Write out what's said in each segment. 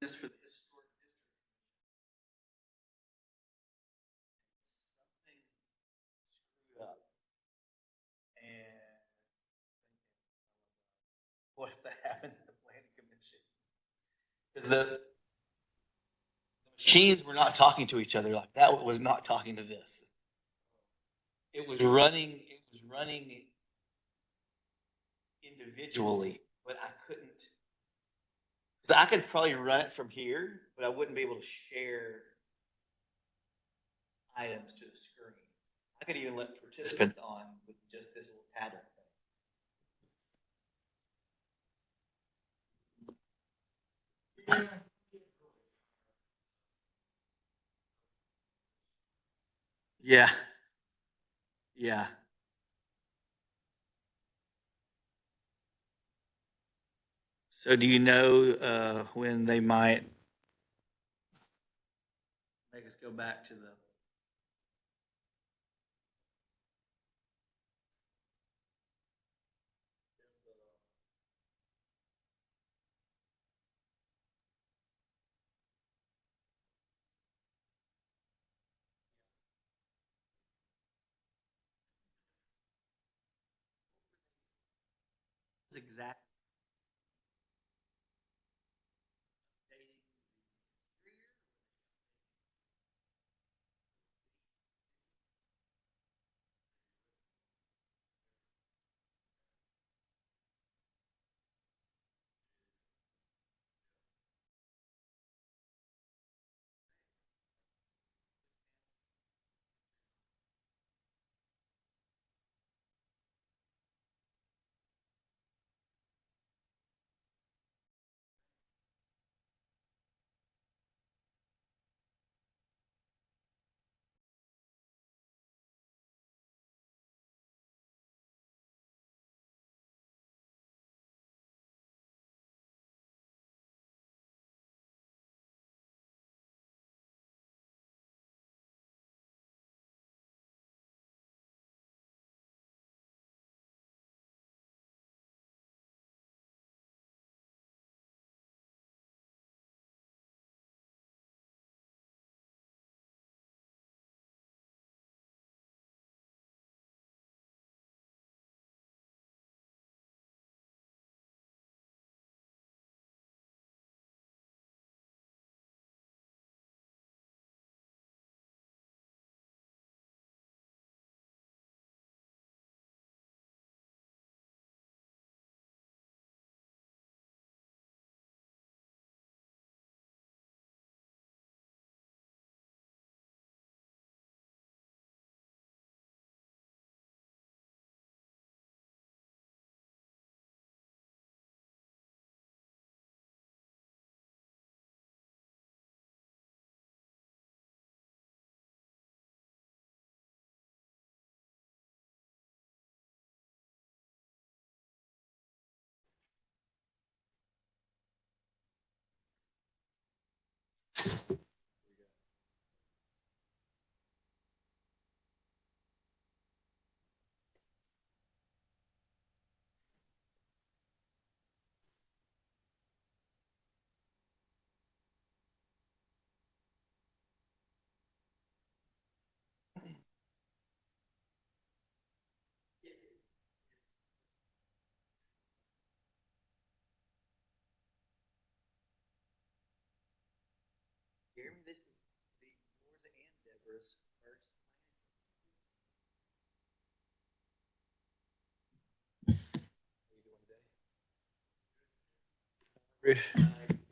this for the historic district. Something screwed up. And what if that happened at the planning commission? Because the machines were not talking to each other. Like that was not talking to this. It was running individually, but I couldn't. I could probably run it from here, but I wouldn't be able to share items to the screen. I could even let participants on with just this little pattern thing. Yeah. Yeah. So do you know when they might make us go back to the exact Jeremy, this is the yours and Deborah's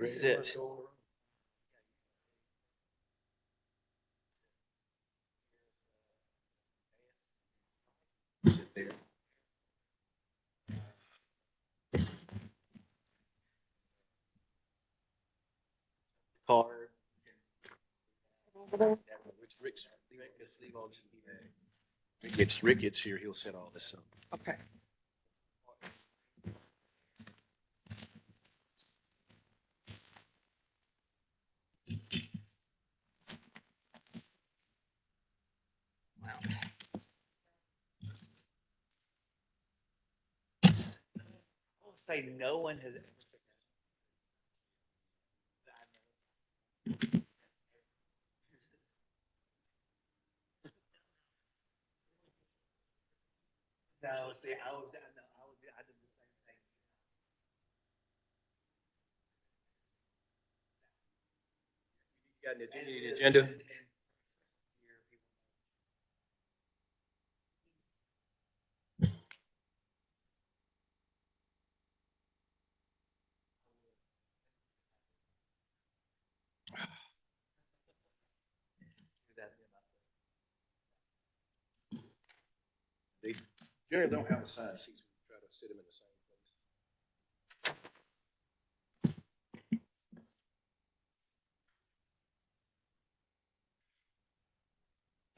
first. Sit. Sit there. Card. Which Rick's leave on. Rick gets here, he'll set all this up. Okay. I'll say no one has ever. see, I was, I know, I did the same thing. Got the agenda? They generally don't have assigned seats. We try to sit them in the same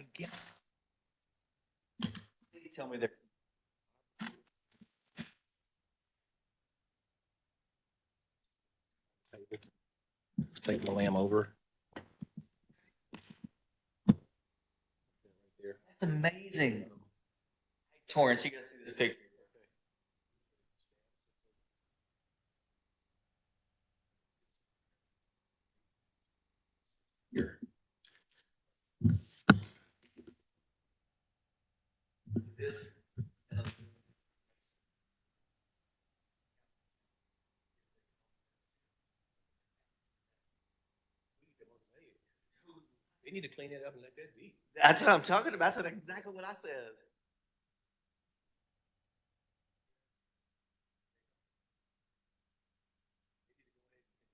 place. Please tell me they're. Take the lamb over. Right there. That's amazing. Hey, Torrance, you gotta see this picture. Here. This. They need to clean it up and let that be. That's what I'm talking about. That's exactly what I said.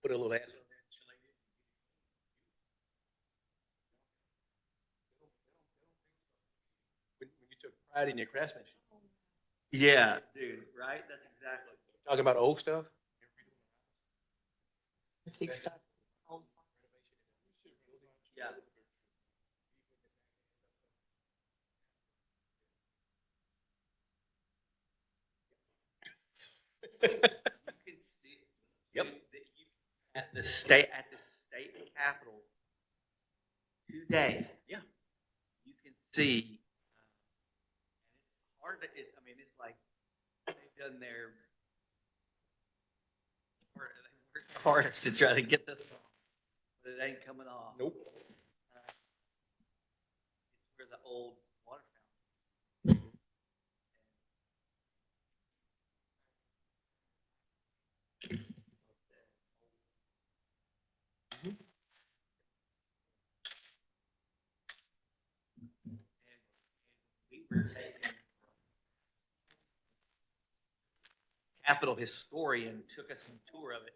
Put a little ass on that. When you took pride in your craftsmanship. Yeah, dude, right? That's exactly. Talking about old stuff. Big stuff. Yeah. You can see. Yep. At the state capitol today. Yeah. You can see. And it's hard to. I mean, it's like they've done their hardest to try to get this off, but it ain't coming off. Nope. It's where the old water fountain. We were taking Capitol historian took us on a tour of it.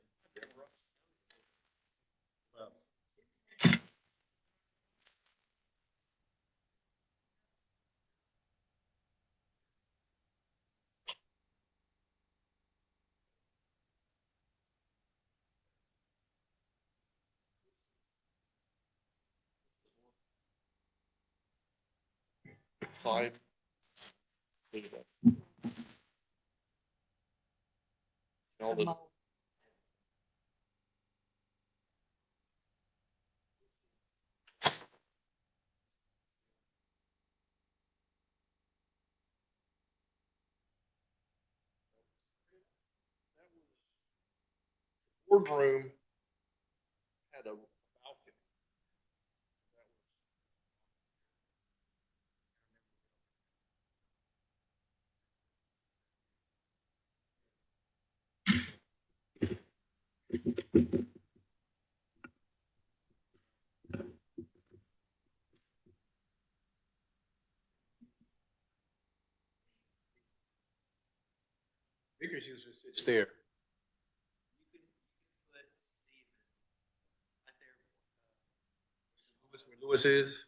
Five. All the, boardroom had a balcony. Vickers usually sits there. You can put Stephen right there. Lewis, where Lewis is.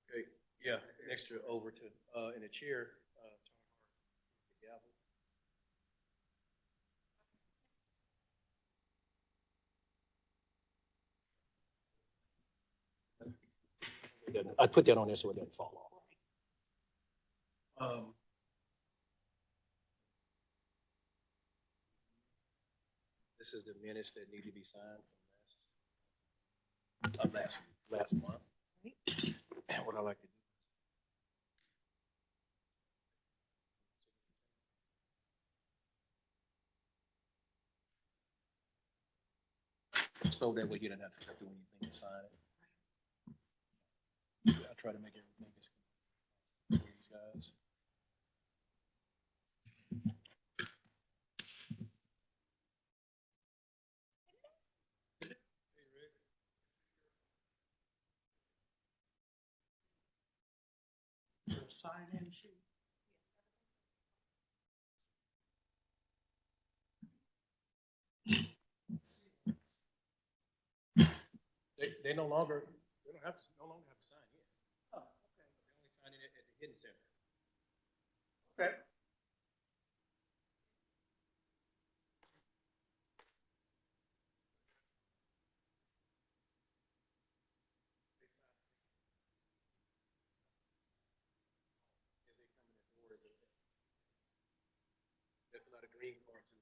Okay, yeah, next to Overton, in a chair, Todd Hart, the gavel. I put that on there so it doesn't fall off. This is the minutes that need to be signed from last month. And what I like to do. So that way you don't have to do anything to sign it. I try to make everything as these guys. sign-in sheet? They no longer, they don't have to, no longer have to sign in. Oh, okay. They only sign in at the hidden center. Okay. As they come in the door, they fill out a green card too.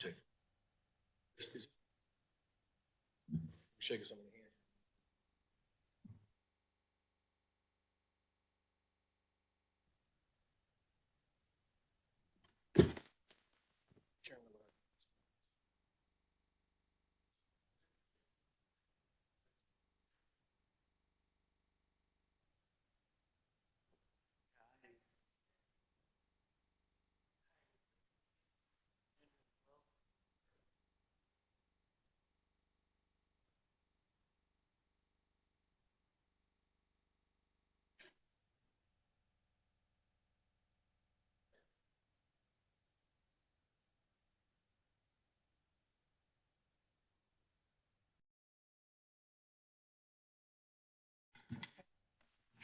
Take. Shaking some of the hands. Chairman,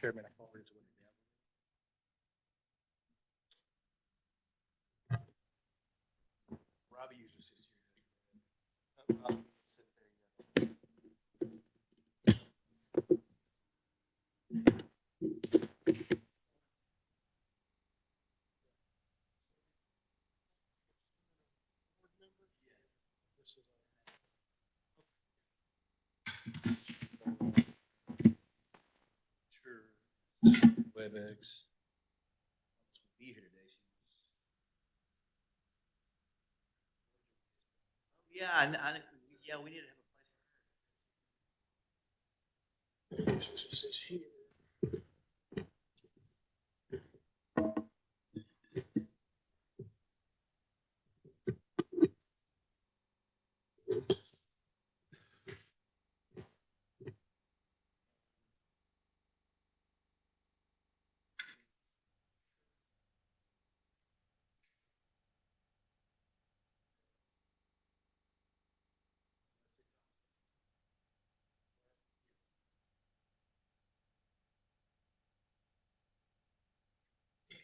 Chairman, I call it as Robbie usually sits here. Sit there, yeah. This is, sure, WebEx. Be here today. Yeah, yeah, we need to have a place. She sits here.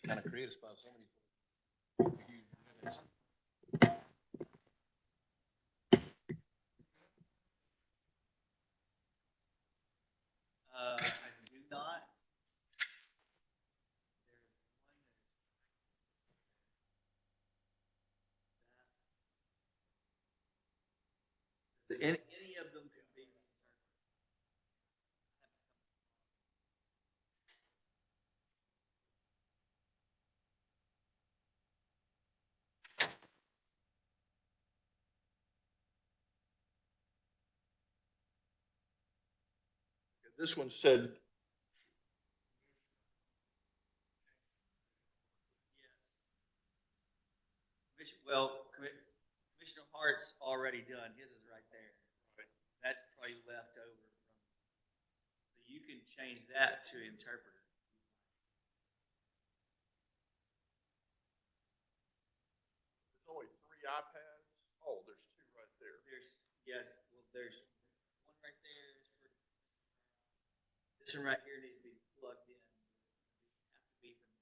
Kind of create a spot. Somebody. I do not. Any of them could be. This one said, Well, Commissioner Hart's already done, his is right there. That's probably left over from, so you can change that to interpreter. there's only 3 iPads. Oh, there's 2 right there. There's one right there. This one right here needs to be plugged in. Have to be from.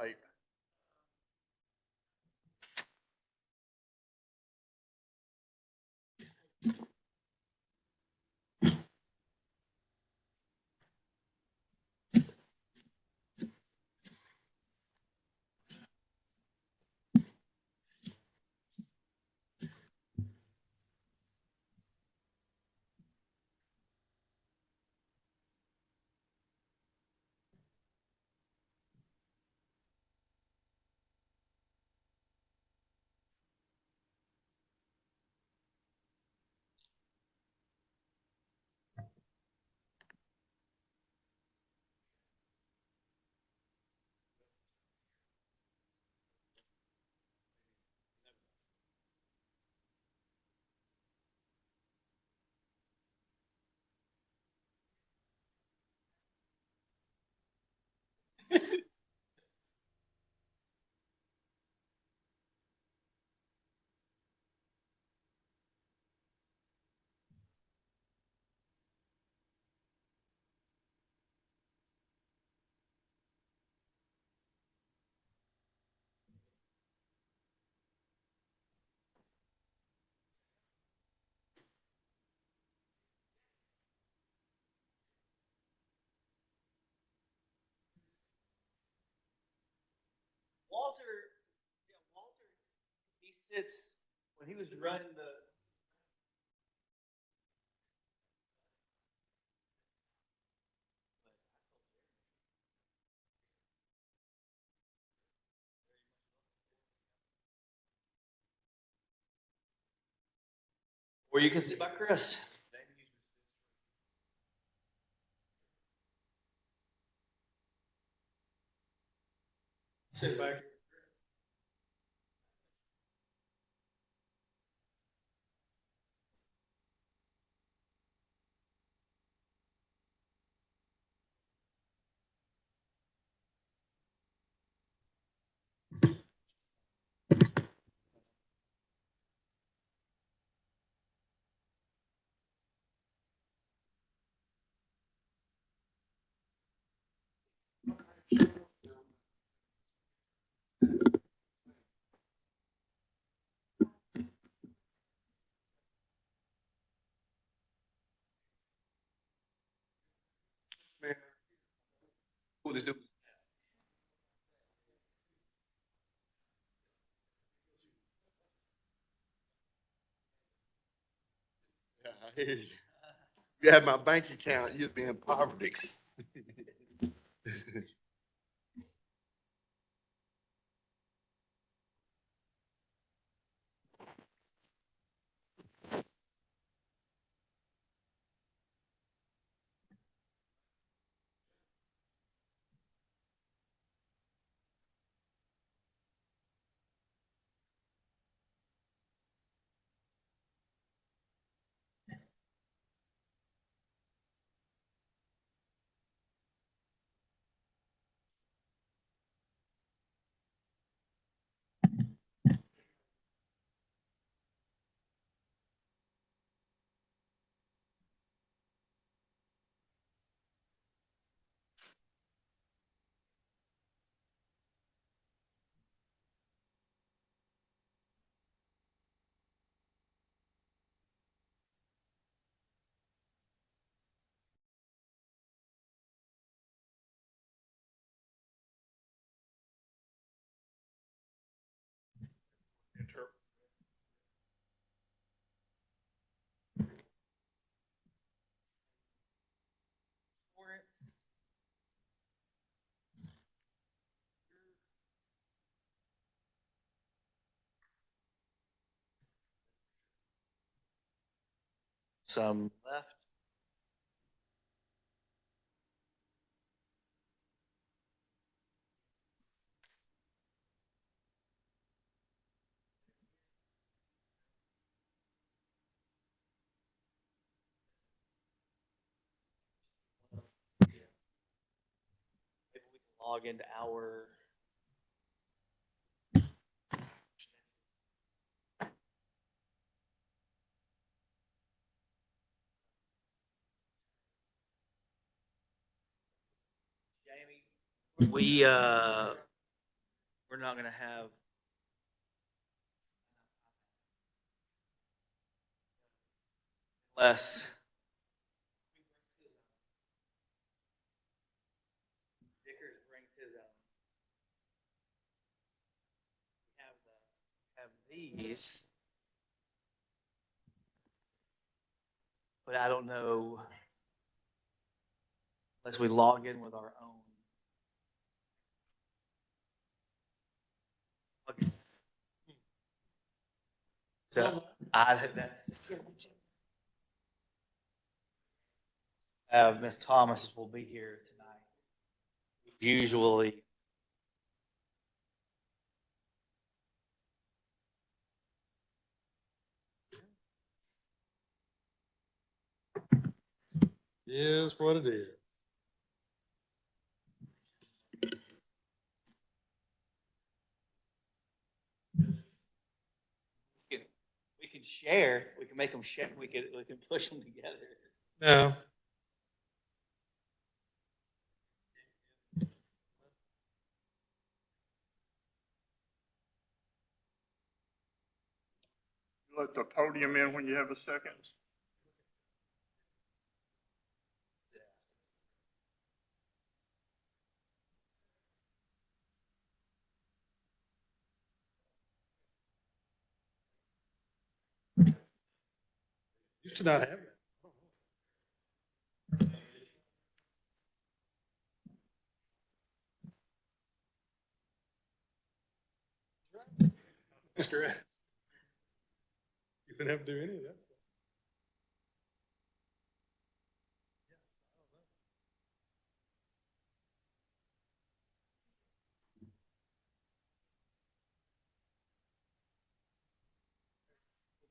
Type. Walter, he sits, when he was running the. Or you can sit by Chris. Sit back. Who this dude? Yeah, I hear you. If you had my bank account, you'd be in poverty. some left. Maybe we can log into our. Jamie, we're not gonna have. Less. Vickers brings his own. Have these. But I don't know unless we log in with our own. Okay. So Miss Thomas will be here tonight. Usually. Is what it is. We can share. We can make them share. We can push them together. No. You let the podium in when you have a second. Used to not have that. Stress. You didn't have to do any of that.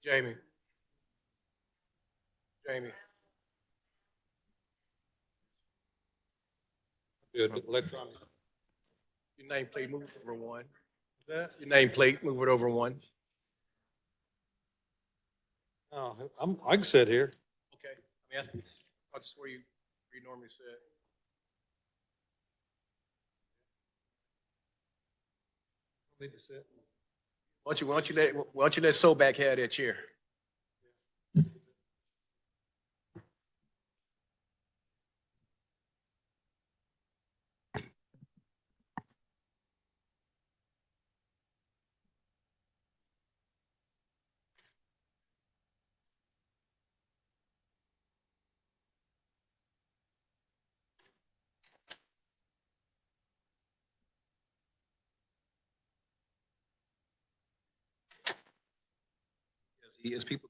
Jamie. Good, electronic. Your nameplate, move it over one. Is that? Your nameplate, move it over one. Oh, I can sit here. Okay, let me ask you, I'll just where you normally sit. Need to sit. Why don't you let Sobak have that chair? As people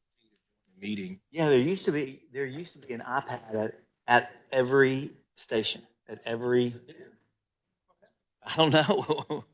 meeting. Yeah, there used to be an iPad at every station, at every. I don't know.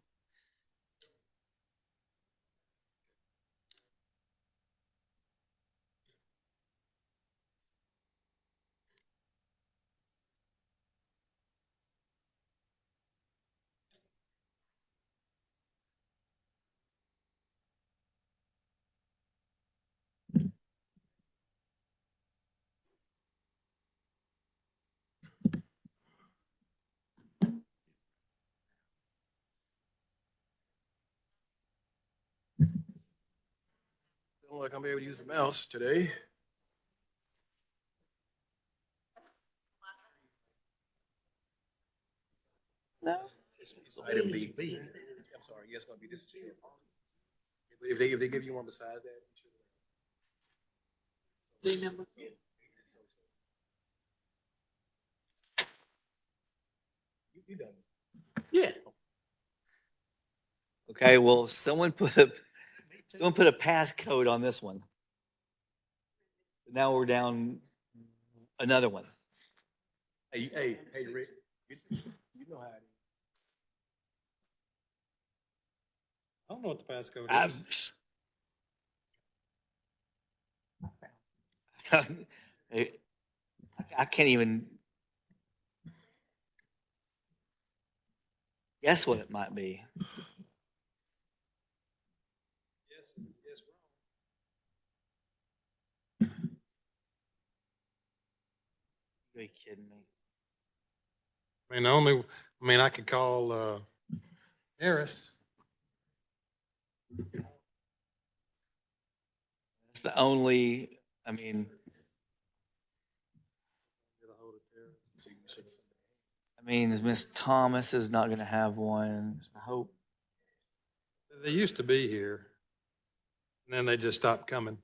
Don't look like I'm able to use the mouse today. No. Item B. I'm sorry, yes, it's gonna be this. If they give you one beside that. The number. You done. Yeah. Okay. Well, someone put a passcode on this one. Now we're down another one. Hey, Rick, you know how it is. I don't know what the passcode is. I can't even guess what it might be. Yes, yes, Are you kidding me? I could call, Harris. It's the only, I mean, Get a hold of Harris. So you can send us Miss Thomas is not going to have one. I hope. They used to be here, and then they just stopped coming.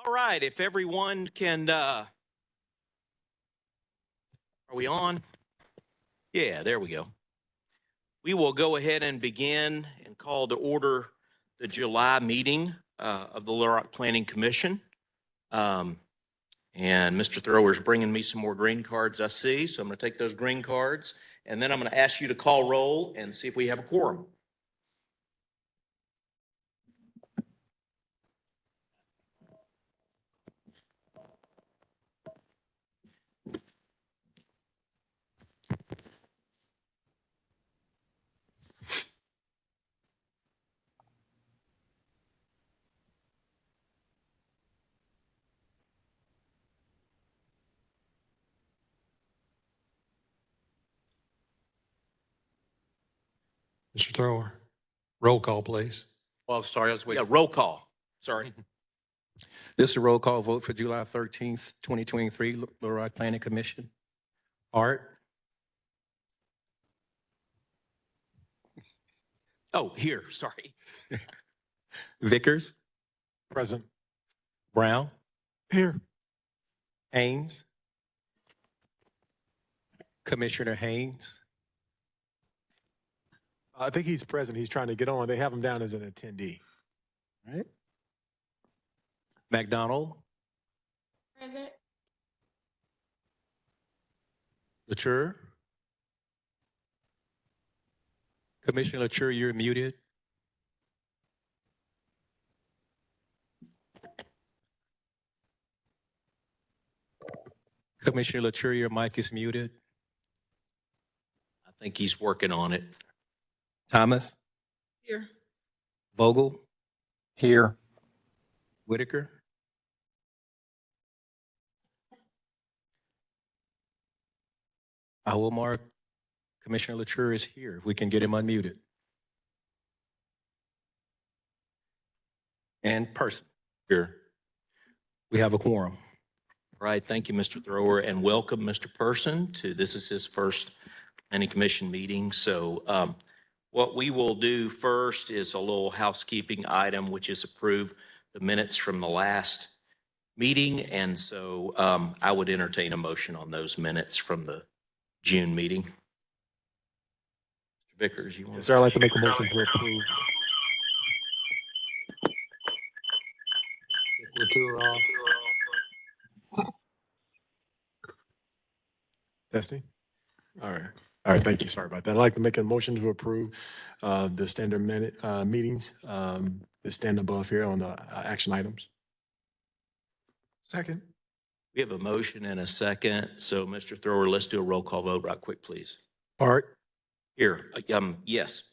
All right, if everyone can, are we on? Yeah, there we go. We will go ahead and begin and call to order the July meeting of the Little Rock Planning Commission. And Mr. Thrower's bringing me some more green cards, I see. So I'm going to take those green cards, and then I'm going to ask you to call roll and see if we have a quorum. Mr. Thrower, roll call, please. Oh, I'm sorry, I was Yeah, waiting. roll call. Sorry. This is a roll call vote for July 13th, 2023, Little Rock Planning Commission. Hart? Oh, here, sorry. Vickers? Present. Brown? Here. Haynes? Commissioner Haynes? I think he's present. He's trying to get on. They have him down as an attendee. All right. McDonald? Present. Latour? Commissioner Latour, you're muted. Commissioner Latour, your mic is muted. I think he's working on it. Thomas? Here. Vogel? Here. Whitaker? I will mark Commissioner Latour is here, if we can get him unmuted. And person here. We have a quorum. Right, thank you, Mr. Thrower, and welcome, Mr. Person, to, this is his first planning commission meeting. So what we will do first is a little housekeeping item, which is approve the minutes from the last meeting. And so I would entertain a motion on those minutes from the June meeting. Mr. Vickers, you want? Yes, sir. I'd like to make a motion to approve. Latour off. Testing. All right. All right. Thank you. Sorry about that. I'd like to make a motion to approve the standard minute meetings that stand above here on the action items. Second. We have a motion and a second. So Mr. Thrower, let's do a roll call vote right quick, please. Hart? Here, yes.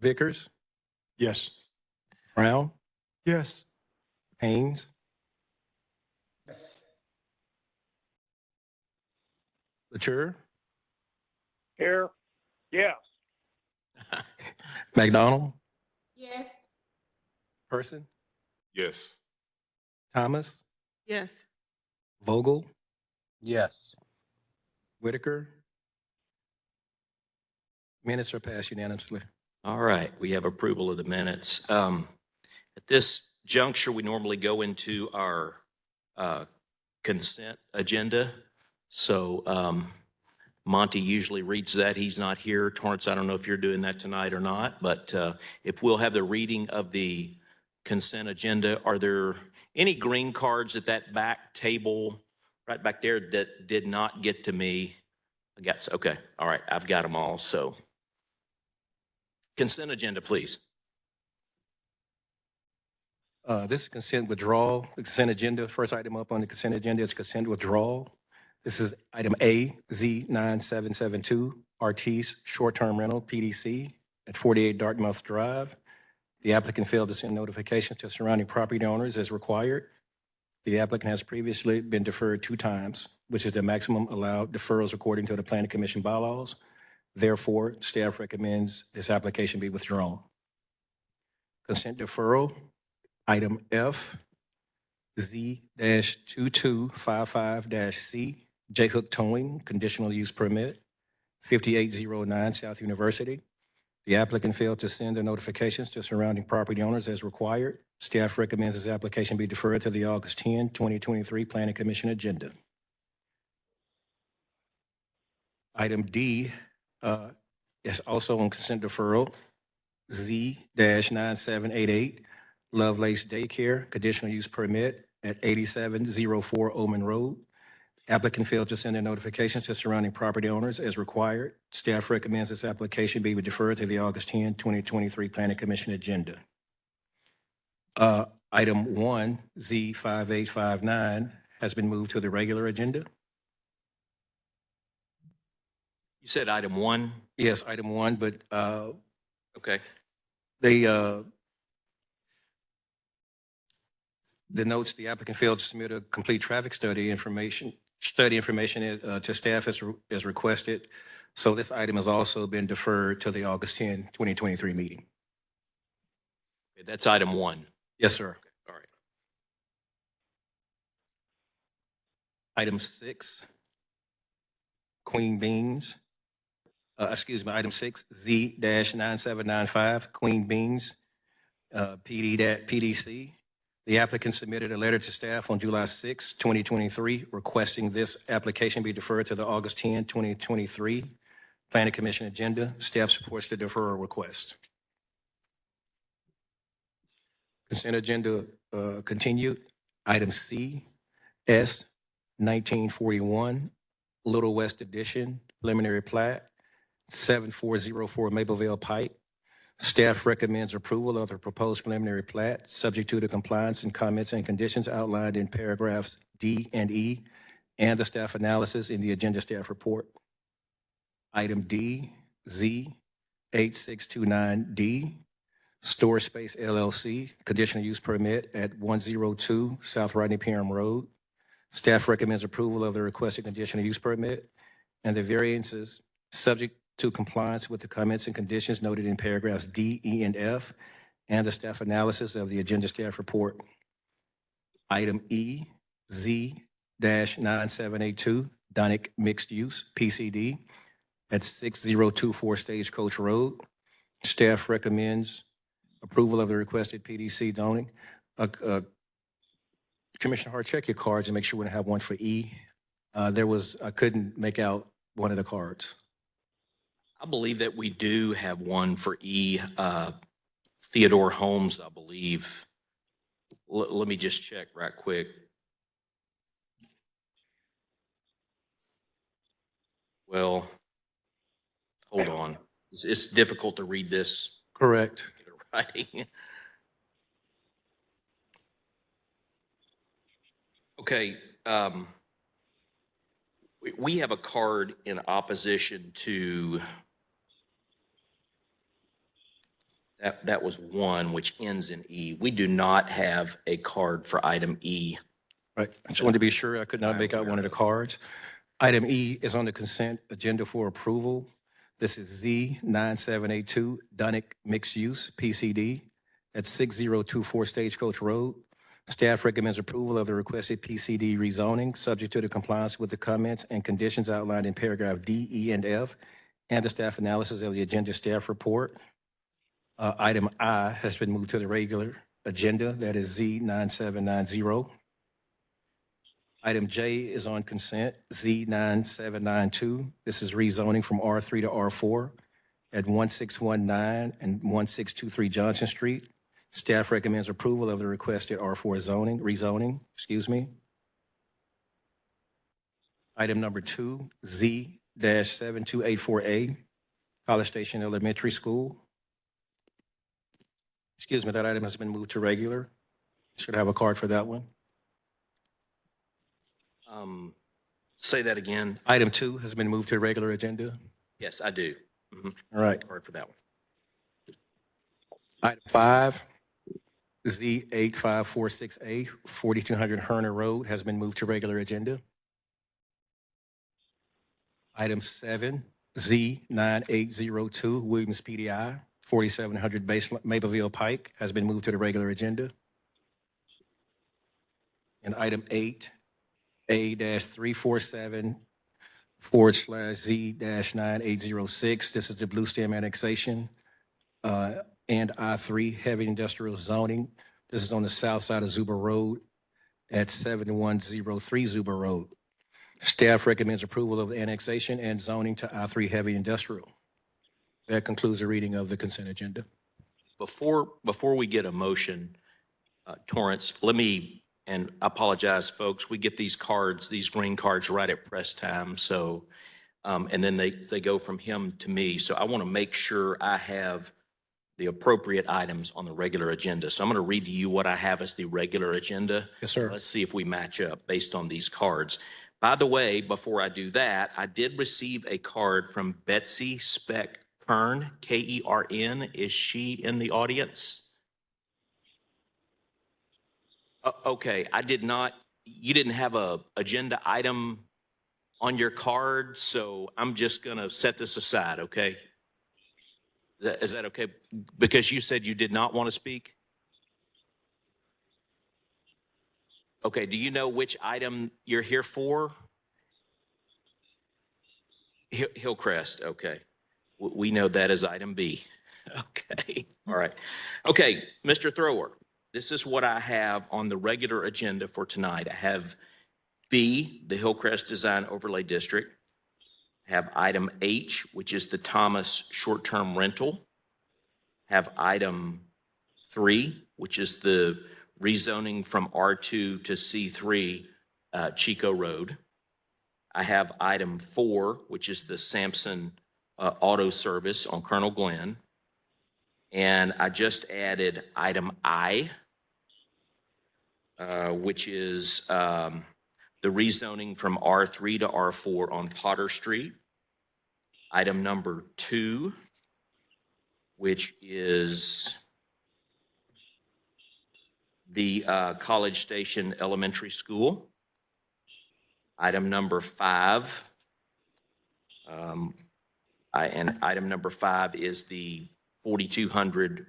Vickers? Yes. Brown? Yes. Haynes? Yes. Latour? Here, yes. McDonald? Yes. Person? Yes. Thomas? Yes. Vogel? Yes. Whitaker? Minutes are passed unanimously. All right, we have approval of the minutes. At this juncture, we normally go into our consent agenda. So Monty usually reads that. He's not here. Torrance, I don't know if you're doing that tonight or not, but if we'll have the reading of the consent agenda, are there any green cards at that back table right back there that did not get to me? I guess, okay, all right, I've got them all, so. Consent agenda, please. This is consent withdrawal, the consent agenda. First item up on the consent agenda is consent withdrawal. This is item A, Z9772, Artis Short-Term Rental, PDC, at 48 Dartmouth Drive. The applicant failed to send notifications to surrounding property owners as required. The applicant has previously been deferred 2 times, which is the maximum allowed deferrals according to the Planning Commission bylaws. Therefore, staff recommends this application be withdrawn. Consent deferral, item F, Z-2255-C, J-Hook Towing, conditional use permit, 5809 South University. The applicant failed to send the notifications to surrounding property owners as required. Staff recommends this application be deferred to the August 10, 2023 Planning Commission agenda. Item D is also on consent deferral. Z-9788, Lovelace Daycare, conditional use permit at 8704 Omen Road. Applicant failed to send their notifications to surrounding property owners as required. Staff recommends this application be deferred to the August 10, 2023 Planning Commission agenda. Item 1, Z5859, has been moved to the regular agenda. You said item 1? Yes, item 1, but Okay. the notes the applicant failed to submit a complete traffic study information to staff as requested. So this item has also been deferred to the August 10, 2023 meeting. Okay, that's item 1. Yes, sir. All right. Item 6, Queen Beans. Item 6, Z-9795, Queen Beans, PDC. The applicant submitted a letter to staff on July 6, 2023, requesting this application be deferred to the August 10, 2023 Planning Commission agenda. Staff supports the deferral request. Consent agenda continued. Item C, S 1941, Little West Edition, preliminary plat, 7404 Mapleville Pike. Staff recommends approval of the proposed preliminary plat, subject to the compliance and comments and conditions outlined in paragraphs D and E, and the staff analysis in the agenda staff report. Item D, Z 8629D, Storage Space LLC, conditional use permit at 102 South Rodney Parham Road. Staff recommends approval of the requested conditional use permit and the variances subject to compliance with the comments and conditions noted in paragraphs D, E, and F, and the staff analysis of the agenda staff report. Item E, Z-9782, Donick Mixed Use, PCD, at 6024 Stagecoach Road. Staff recommends approval of the requested PDC zoning. Commissioner Hart, check your cards and make sure we have one for E. I couldn't make out one of the cards. I believe that we do have one for E. Theodore Holmes, I believe. Let me just check right quick. Well, hold on. It's difficult to read this. Correct. Writing. Okay. We have a card in opposition to that was 1, which ends in E. We do not have a card for item E. Right. I just wanted to be sure I could not make out one of the cards. Item E is on the consent agenda for approval. This is Z-9782, Donick Mixed Use, PCD, at 6024 Stagecoach Road. Staff recommends approval of the requested PCD rezoning, subject to the compliance with the comments and conditions outlined in paragraph D, E, and F, and the staff analysis of the agenda staff report. Item I has been moved to the regular agenda. That is Z-9790. Item J is on consent, Z-9792. This is rezoning from R3 to R4 at 1619 and 1623 Johnson Street. Staff recommends approval of the requested R4 rezoning. Item number 2, Z-7284A, College Station Elementary School. That item has been moved to regular. Should have a card for that one. Say that again. Item 2 has been moved to the regular agenda. Yes, I do. All right. Card for that one. Item 5, Z8546A, 4200 Herner Road has been moved to regular agenda. Item 7, Z9802, Williams PDI, 4700 Mapleville Pike has been moved to the regular agenda. And item 8, A-347/Z-9806, this is the Blue Stem annexation. and I-3 heavy industrial zoning. This is on the south side of Zuba Road at 7103 Zuba Road. Staff recommends approval of the annexation and zoning to I-3 heavy industrial. That concludes the reading of the consent agenda. Before we get a motion, Torrance, and I apologize, folks, we get these cards, these green cards right at press time, so, and then they go from him to me. So I want to make sure I have the appropriate items on the regular agenda. So I'm going to read to you what I have as the regular agenda. Yes, sir. Let's see if we match up based on these cards. By the way, before I do that, I did receive a card from Betsy Speck Kern, Kern. Is she in the audience? Okay, you didn't have a agenda item on your card, so I'm just gonna set this aside, okay? Is that okay? Because you said you did not want to speak? Okay, do you know which item you're here for? Hillcrest, okay. We know that as item B. Okay, all right. Okay, Mr. Thrower, this is what I have on the regular agenda for tonight. I have B, the Hillcrest Design Overlay District. I have item H, which is the Thomas short-term rental. Have item 3, which is the rezoning from R2 to C3 Chico Road. I have item 4, which is the Sampson Auto Service on Colonel Glenn. And I just added item I, which is the rezoning from R3 to R4 on Potter Street. Item number 2, which is the College Station Elementary School. Item number 5, and item number 5 is the 4200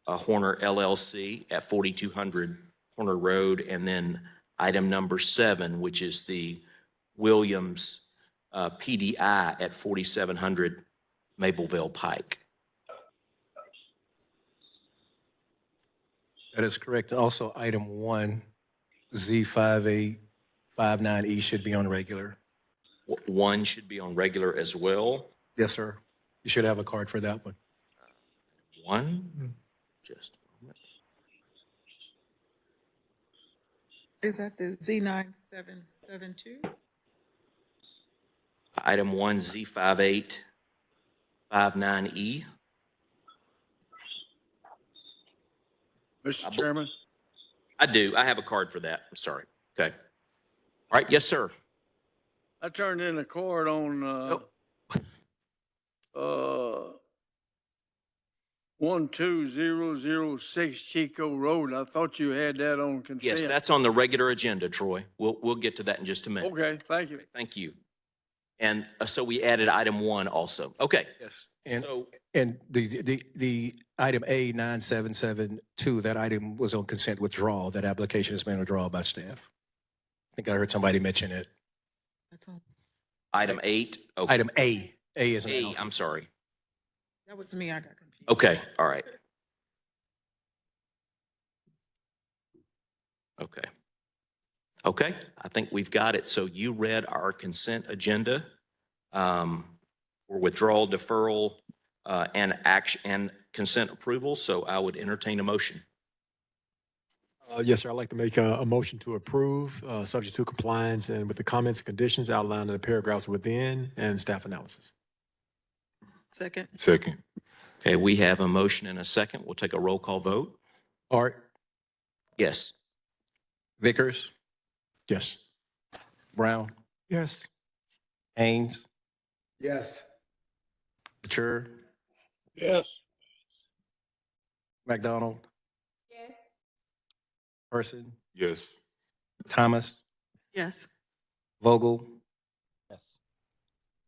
Horner LLC at 4200 Horner Road. And then item number 7, which is the Williams PDI at 4700 Mapleville Pike. That is correct. Also, item 1, Z5859E should be on regular. 1 should be on regular as well. Yes, sir. You should have a card for that one. 1, just a moment. Is that the Z9772? Item 1, Z5859E. Mr. Chairman, I do. I have a card for that. I'm sorry. Okay. All right. Yes, sir. I turned in a card on, 12006 Chico Road. I thought you had that on consent. Yes, that's on the regular agenda, Troy. We'll get to that in just a minute. Okay, thank you. Thank you. And so we added item 1 also. Okay. Yes. And, So, and the item A9772, that item was on consent withdrawal. That application has been withdrawn by staff. I think I heard somebody mention it. That's all. item 8. Okay. Item A. A is an A, alpha. I'm sorry. That was me. I got confused. Okay. All right. Okay. Okay. I think we've got it. So you read our consent agenda. For withdrawal, deferral, and action and consent approval. So I would entertain a motion. Yes, sir. I'd like to make a motion to approve, subject to compliance and with the comments and conditions outlined in the paragraphs within and staff analysis. Second. Second. Okay, we have a motion and a second. We'll take a roll call vote. Hart, Yes. Vickers, Yes. Brown, Yes. Haynes, Yes. Mature, Yes. McDonald, Yes. Person, Yes. Thomas, Yes. Vogel, Yes.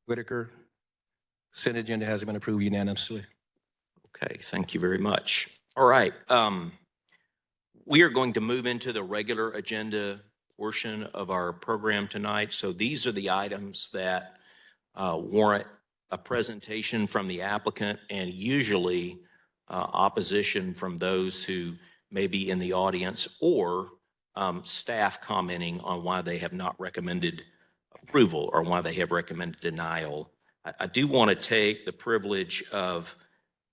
Whitaker. Consent agenda has been approved unanimously. Okay, thank you very much. All right. We are going to move into the regular agenda portion of our program tonight. So these are the items that warrant a presentation from the applicant, and usually opposition from those who may be in the audience or staff commenting on why they have not recommended approval or why they have recommended denial. I do want to take the privilege of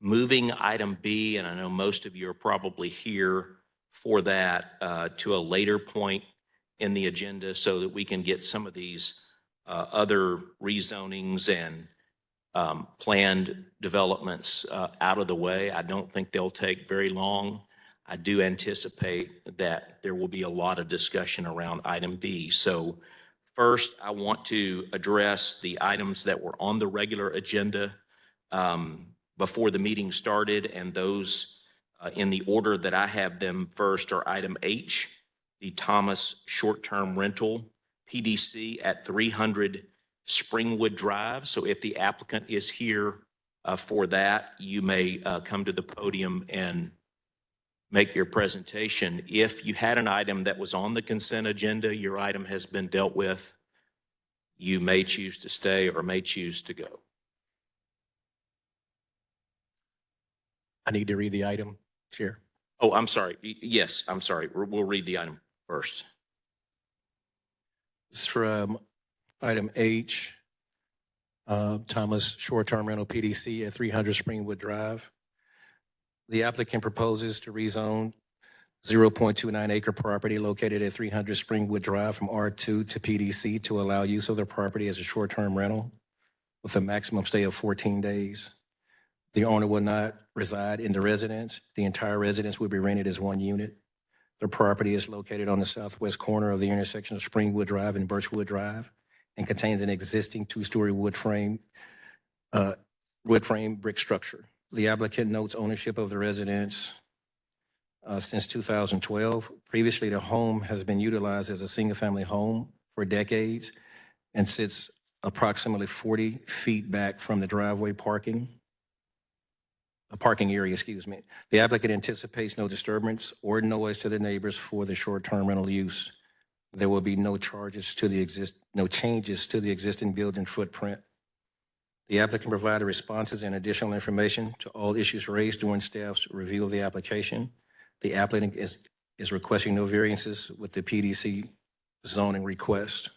moving item B, and I know most of you are probably here for that, to a later point in the agenda so that we can get some of these other rezonings and planned developments out of the way. I don't think they'll take very long. I do anticipate that there will be a lot of discussion around item B. So first, I want to address the items that were on the regular agenda before the meeting started, and those in the order that I have them first are item H, the Thomas short-term rental PDC at 300 Springwood Drive. So if the applicant is here for that, you may come to the podium and make your presentation. If you had an item that was on the consent agenda, your item has been dealt with, you may choose to stay or may choose to go. I need to read the item, Chair. Oh, I'm sorry. Yes, I'm sorry. We'll read the item first. This is from item H, Thomas short-term rental PDC at 300 Springwood Drive. The applicant proposes to rezone 0.29 acre property located at 300 Springwood Drive from R2 to PDC to allow use of the property as a short-term rental with a maximum stay of 14 days. The owner will not reside in the residence. The entire residence will be rented as one unit. The property is located on the southwest corner of the intersection of Springwood Drive and Birchwood Drive and contains an existing two-story wood frame brick structure. The applicant notes ownership of the residence since 2012. Previously, the home has been utilized as a single-family home for decades and sits approximately 40 feet back from the driveway parking area, excuse me. The applicant anticipates no disturbance or noise to the neighbors for the short-term rental use. There will be no changes to the existing building footprint. The applicant provided responses and additional information to all issues raised during staff's review of the application. The applicant is requesting no variances with the PDC zoning request.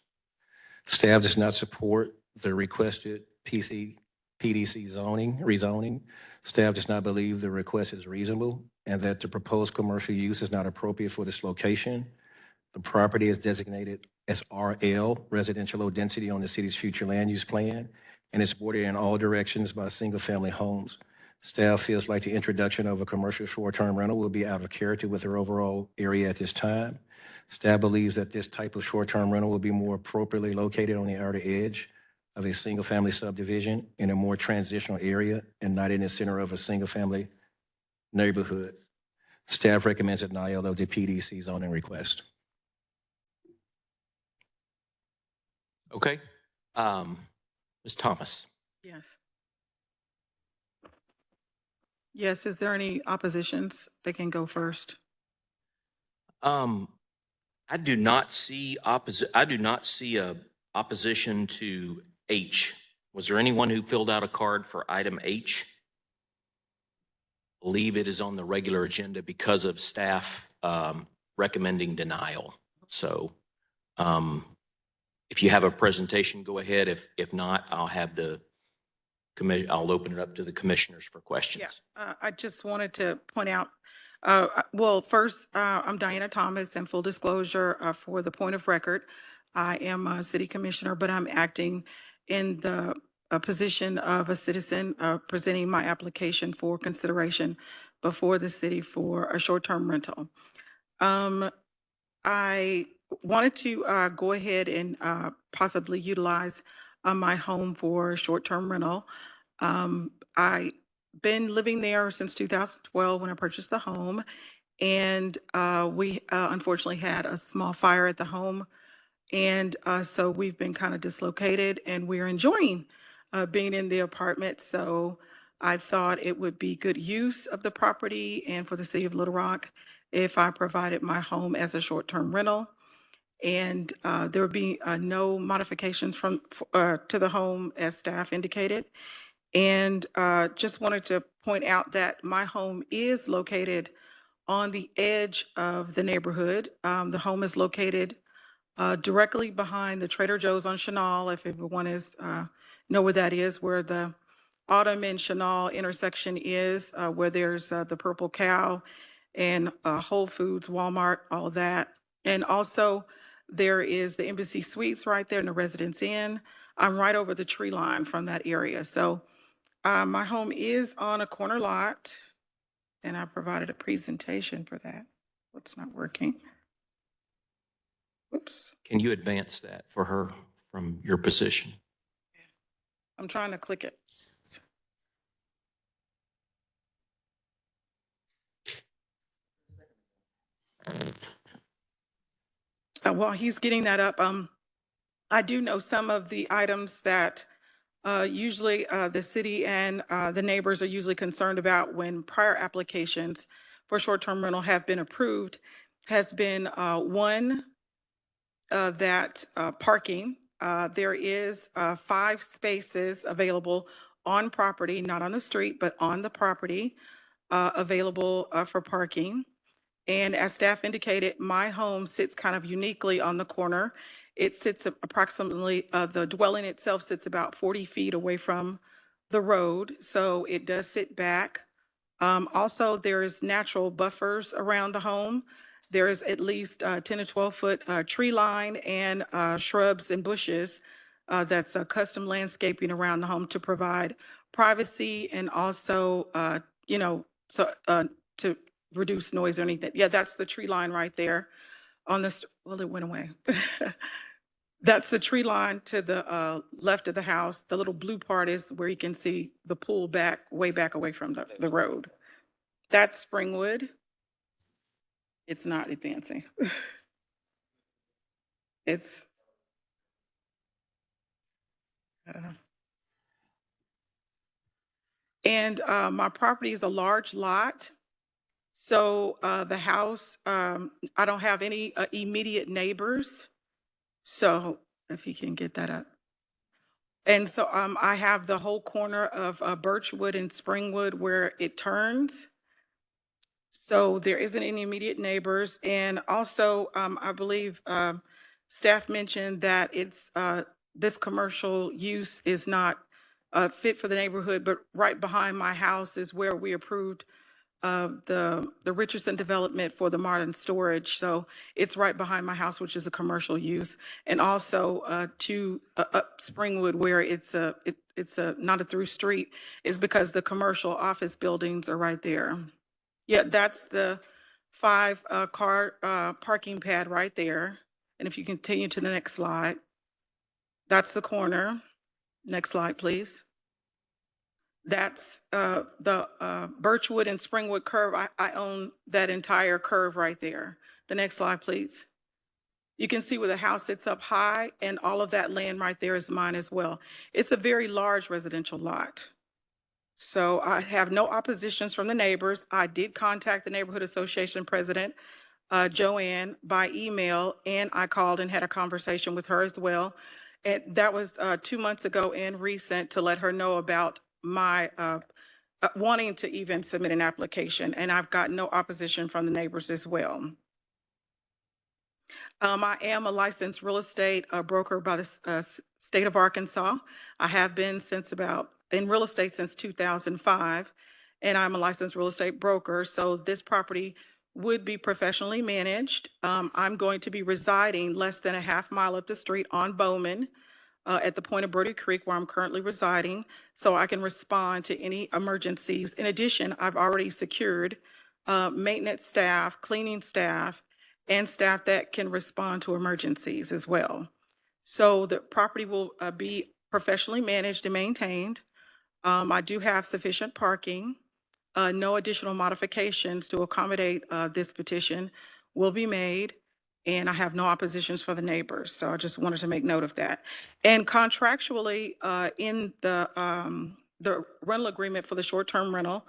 Staff does not support the requested PDC rezoning. Staff does not believe the request is reasonable and that the proposed commercial use is not appropriate for this location. The property is designated as RL, residential low density, on the city's future land use plan, and is bordered in all directions by single-family homes. Staff feels like the introduction of a commercial short-term rental will be out of character with their overall area at this time. Staff believes that this type of short-term rental will be more appropriately located on the outer edge of a single-family subdivision in a more transitional area and not in the center of a single-family neighborhood. Staff recommends denial of the PDC zoning request. Okay. Ms. Thomas. Yes. Yes, is there any oppositions? They can go first. I do not see a opposition to H. Was there anyone who filled out a card for item H? I believe it is on the regular agenda because of staff recommending denial. So if you have a presentation, go ahead. If not, I'll have I'll open it up to the commissioners for questions. Yeah, I just wanted to point out, well, first, I'm Diana Thomas, and full disclosure, for the point of record, I am a city commissioner, but I'm acting in the position of a citizen, presenting my application for consideration before the city for a short-term rental. I wanted to go ahead and possibly utilize my home for short-term rental. I've been living there since 2012 when I purchased the home, and we unfortunately had a small fire at the home, and so we've been kind of dislocated, and we're enjoying being in the apartment. So I thought it would be good use of the property and for the city of Little Rock if I provided my home as a short-term rental. And there would be no modifications to the home as staff indicated. And just wanted to point out that my home is located on the edge of the neighborhood. The home is located directly behind the Trader Joe's on Chenal, if everyone is know where that is, where the Autumn and Chenal intersection is, where there's the Purple Cow and Whole Foods, Walmart, all of that. And also there is the Embassy Suites right there and the Residence Inn. I'm right over the tree line from that area. So my home is on a corner lot, and I provided a presentation for that. What's not working? Whoops. Can you advance that for her from your position? I'm trying to click it. While he's getting that up, I do know some of the items that usually the city and the neighbors are usually concerned about when prior applications for short-term rental have been approved has been one, that parking. There is 5 spaces available on property, not on the street, but on the property, available for parking. And as staff indicated, my home sits kind of uniquely on the corner. It sits approximately, the dwelling itself sits about 40 feet away from the road, so it does sit back. Also, there's natural buffers around the home. There is at least 10 to 12 foot tree line and shrubs and bushes that's custom landscaping around the home to provide privacy and also, to reduce noise or anything. Yeah, that's the tree line right there on this. Well, it went away. That's the tree line to the left of the house. The little blue part is where you can see the pool back, way back away from the road. That's Springwood. It's not advancing. It's, I don't know. And my property is a large lot. So the house, I don't have any immediate neighbors. So if you can get that up. And so I have the whole corner of Birchwood and Springwood where it turns. So there isn't any immediate neighbors. And also, I believe staff mentioned that it's this commercial use is not fit for the neighborhood, but right behind my house is where we approved the Richardson development for the modern storage. So it's right behind my house, which is a commercial use. And also to up Springwood, where it's a not a through street, is because the commercial office buildings are right there. Yeah, that's the 5 car parking pad right there. And if you continue to the next slide, that's the corner. Next slide, please. That's the Birchwood and Springwood curve. I own that entire curve right there. The next slide, please. You can see where the house sits up high, and all of that land right there is mine as well. It's a very large residential lot. So I have no oppositions from the neighbors. I did contact the Neighborhood Association President, Joanne, by email, and I called and had a conversation with her as well. And that was 2 months ago and recent, to let her know about my wanting to even submit an application, and I've got no opposition from the neighbors as well. I am a licensed real estate broker by the state of Arkansas. I have been in real estate since 2005, and I'm a licensed real estate broker. So this property would be professionally managed. I'm going to be residing less than a half mile up the street on Bowman, at the point of Brody Creek, where I'm currently residing, so I can respond to any emergencies. In addition, I've already secured maintenance staff, cleaning staff, and staff that can respond to emergencies as well. So the property will be professionally managed and maintained. I do have sufficient parking. No additional modifications to accommodate this petition will be made. And I have no oppositions for the neighbors. So I just wanted to make note of that. And contractually, in the rental agreement for the short-term rental,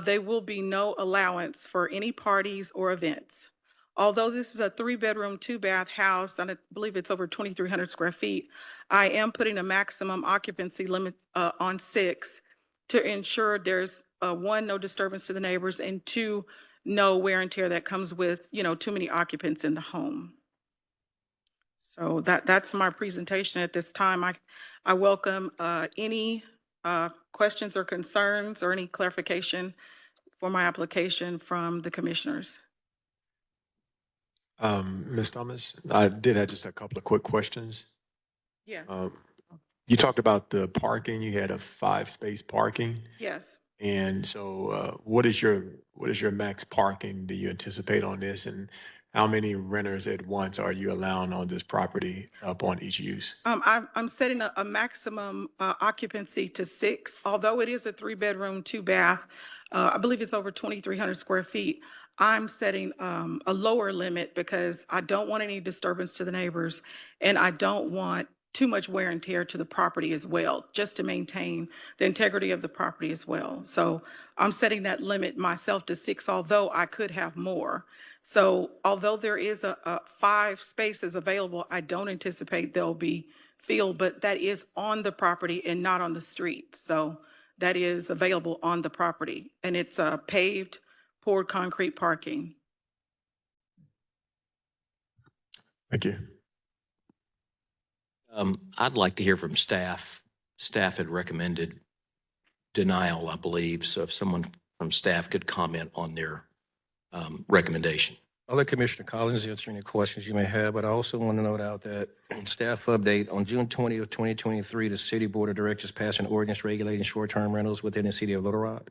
there will be no allowance for any parties or events. Although this is a 3-bedroom, 2-bath house, and I believe it's over 2,300 square feet, I am putting a maximum occupancy limit on 6. to ensure there's, one, no disturbance to the neighbors, and two, no wear and tear that comes with, too many occupants in the home. So that's my presentation at this time. I welcome any questions or concerns or any clarification for my application from the commissioners. Ms. Thomas, I did have just a couple of quick questions. Yes, You talked about the parking. You had a 5-space parking. yes. And so, what is your max parking do you anticipate on this? And how many renters at once are you allowing on this property upon each use? I'm setting a maximum occupancy to 6, although it is a 3-bedroom, 2-bath. I believe it's over 2,300 square feet. I'm setting a lower limit because I don't want any disturbance to the neighbors, and I don't want too much wear and tear to the property as well, just to maintain the integrity of the property as well. So I'm setting that limit myself to 6, although I could have more. So although there is a 5 spaces available, I don't anticipate they'll be filled, but that is on the property and not on the street. So that is available on the property, and it's paved, poured concrete parking. Thank you. I'd like to hear from staff. Staff had recommended denial, I believe. So if someone from staff could comment on their recommendation. I'll let Commissioner Collins answer any questions you may have, but I also want to note out that staff update on June 20th, 2023, the City Board of Directors passed an ordinance regulating short-term rentals within the City of Little Rock.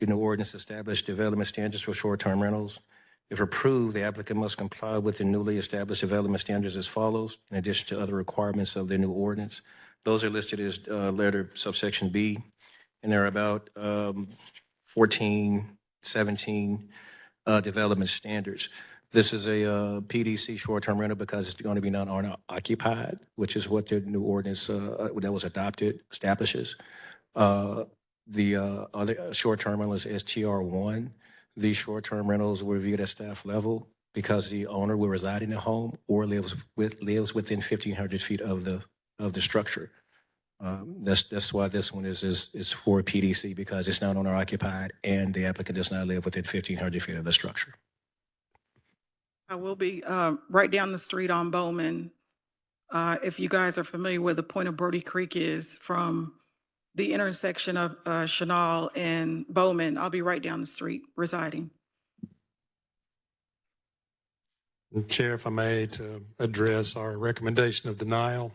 The new ordinance established development standards for short-term rentals. If approved, the applicant must comply with the newly established development standards as follows, in addition to other requirements of the new ordinance. Those are listed as letter subsection B, and there are about 14, 17 development standards. This is a PDC short-term rental because it's going to be non-owner occupied, which is what the new ordinance that was adopted establishes. The other short-term rental is STR1. These short-term rentals were reviewed at staff level because the owner will reside in the home or lives within 1,500 feet of the structure. That's why this one is for PDC, because it's not owner occupied and the applicant does not live within 1,500 feet of the structure. I will be right down the street on Bowman. If you guys are familiar where the point of Brody Creek is from the intersection of Chenal and Bowman, I'll be right down the street residing. Chair, if I may, to address our recommendation of denial.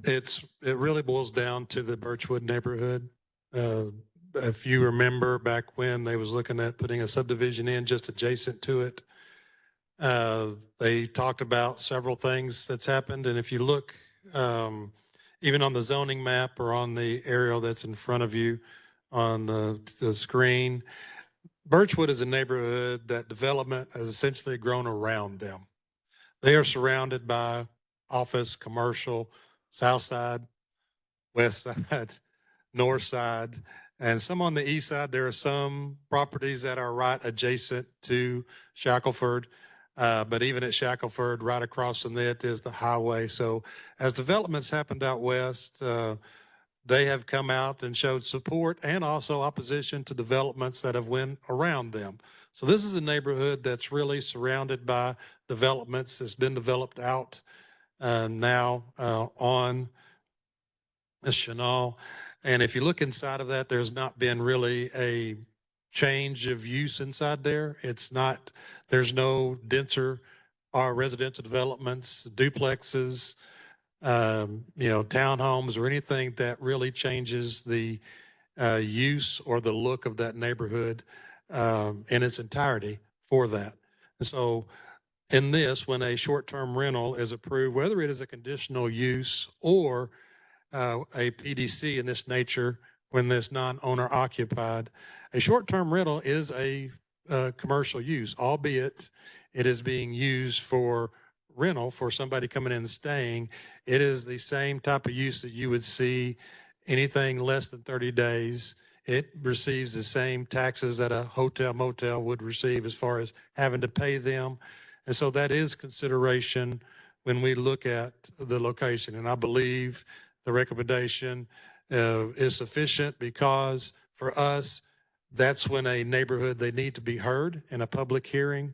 It really boils down to the Birchwood neighborhood. If you remember back when they was looking at putting a subdivision in just adjacent to it, they talked about several things that's happened. And if you look, even on the zoning map or on the aerial that's in front of you on the screen, Birchwood is a neighborhood that development has essentially grown around them. They are surrounded by office, commercial, south side, west side, north side, and some on the east side. There are some properties that are right adjacent to Shackelford. But even at Shackelford, right across from it is the highway. So as developments happened out west, they have come out and showed support and also opposition to developments that have went around them. So this is a neighborhood that's really surrounded by developments that's been developed out now on Chenal. And if you look inside of that, there's not been really a change of use inside there. There's no denser residential developments, duplexes, townhomes, or anything that really changes the use or the look of that neighborhood in its entirety for that. And so in this, when a short-term rental is approved, whether it is a conditional use or a PDC in this nature, when this non-owner occupied, a short-term rental is a commercial use, albeit it is being used for rental for somebody coming in and staying. It is the same type of use that you would see anything less than 30 days. It receives the same taxes that a hotel motel would receive as far as having to pay them. And so that is consideration when we look at the location. And I believe the recommendation is sufficient because for us, that's when a neighborhood, they need to be heard in a public hearing.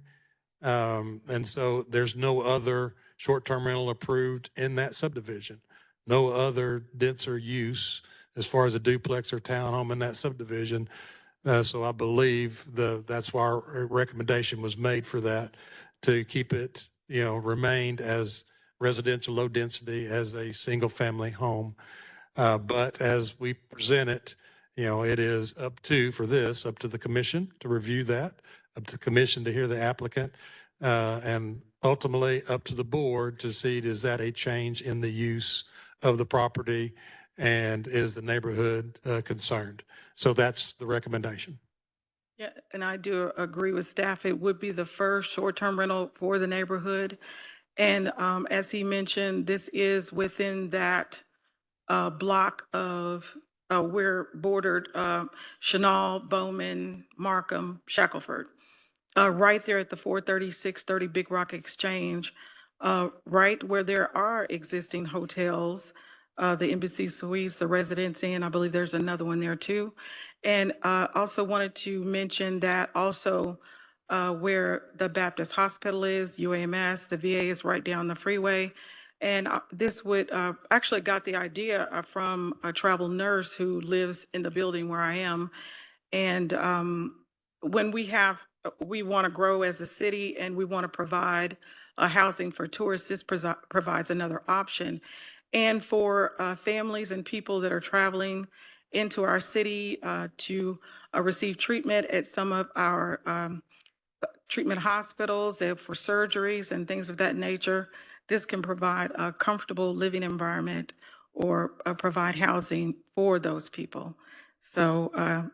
And so there's no other short-term rental approved in that subdivision. No other denser use as far as a duplex or townhome in that subdivision. So I believe that's why our recommendation was made for that, to keep it, remained as residential low density as a single family home. But as we present it, it is up to the commission to review that, up to the commission to hear the applicant, and ultimately up to the board to see, is that a change in the use of the property and is the neighborhood concerned? So that's the recommendation. Yeah, and I do agree with staff. It would be the first short-term rental for the neighborhood. And as he mentioned, this is within that block of, we're bordered Chenal, Bowman, Markham, Shackelford. Right there at the 430-630 Big Rock Exchange, right where there are existing hotels, the Embassy Suites, the Residence Inn, I believe there's another one there too. And also wanted to mention that also where the Baptist Hospital is, UAMS, the VA is right down the freeway. And this would actually got the idea from a travel nurse who lives in the building where I am. And when we want to grow as a city and we want to provide housing for tourists, this provides another option. And for families and people that are traveling into our city to receive treatment at some of our treatment hospitals for surgeries and things of that nature, this can provide a comfortable living environment or provide housing for those people. So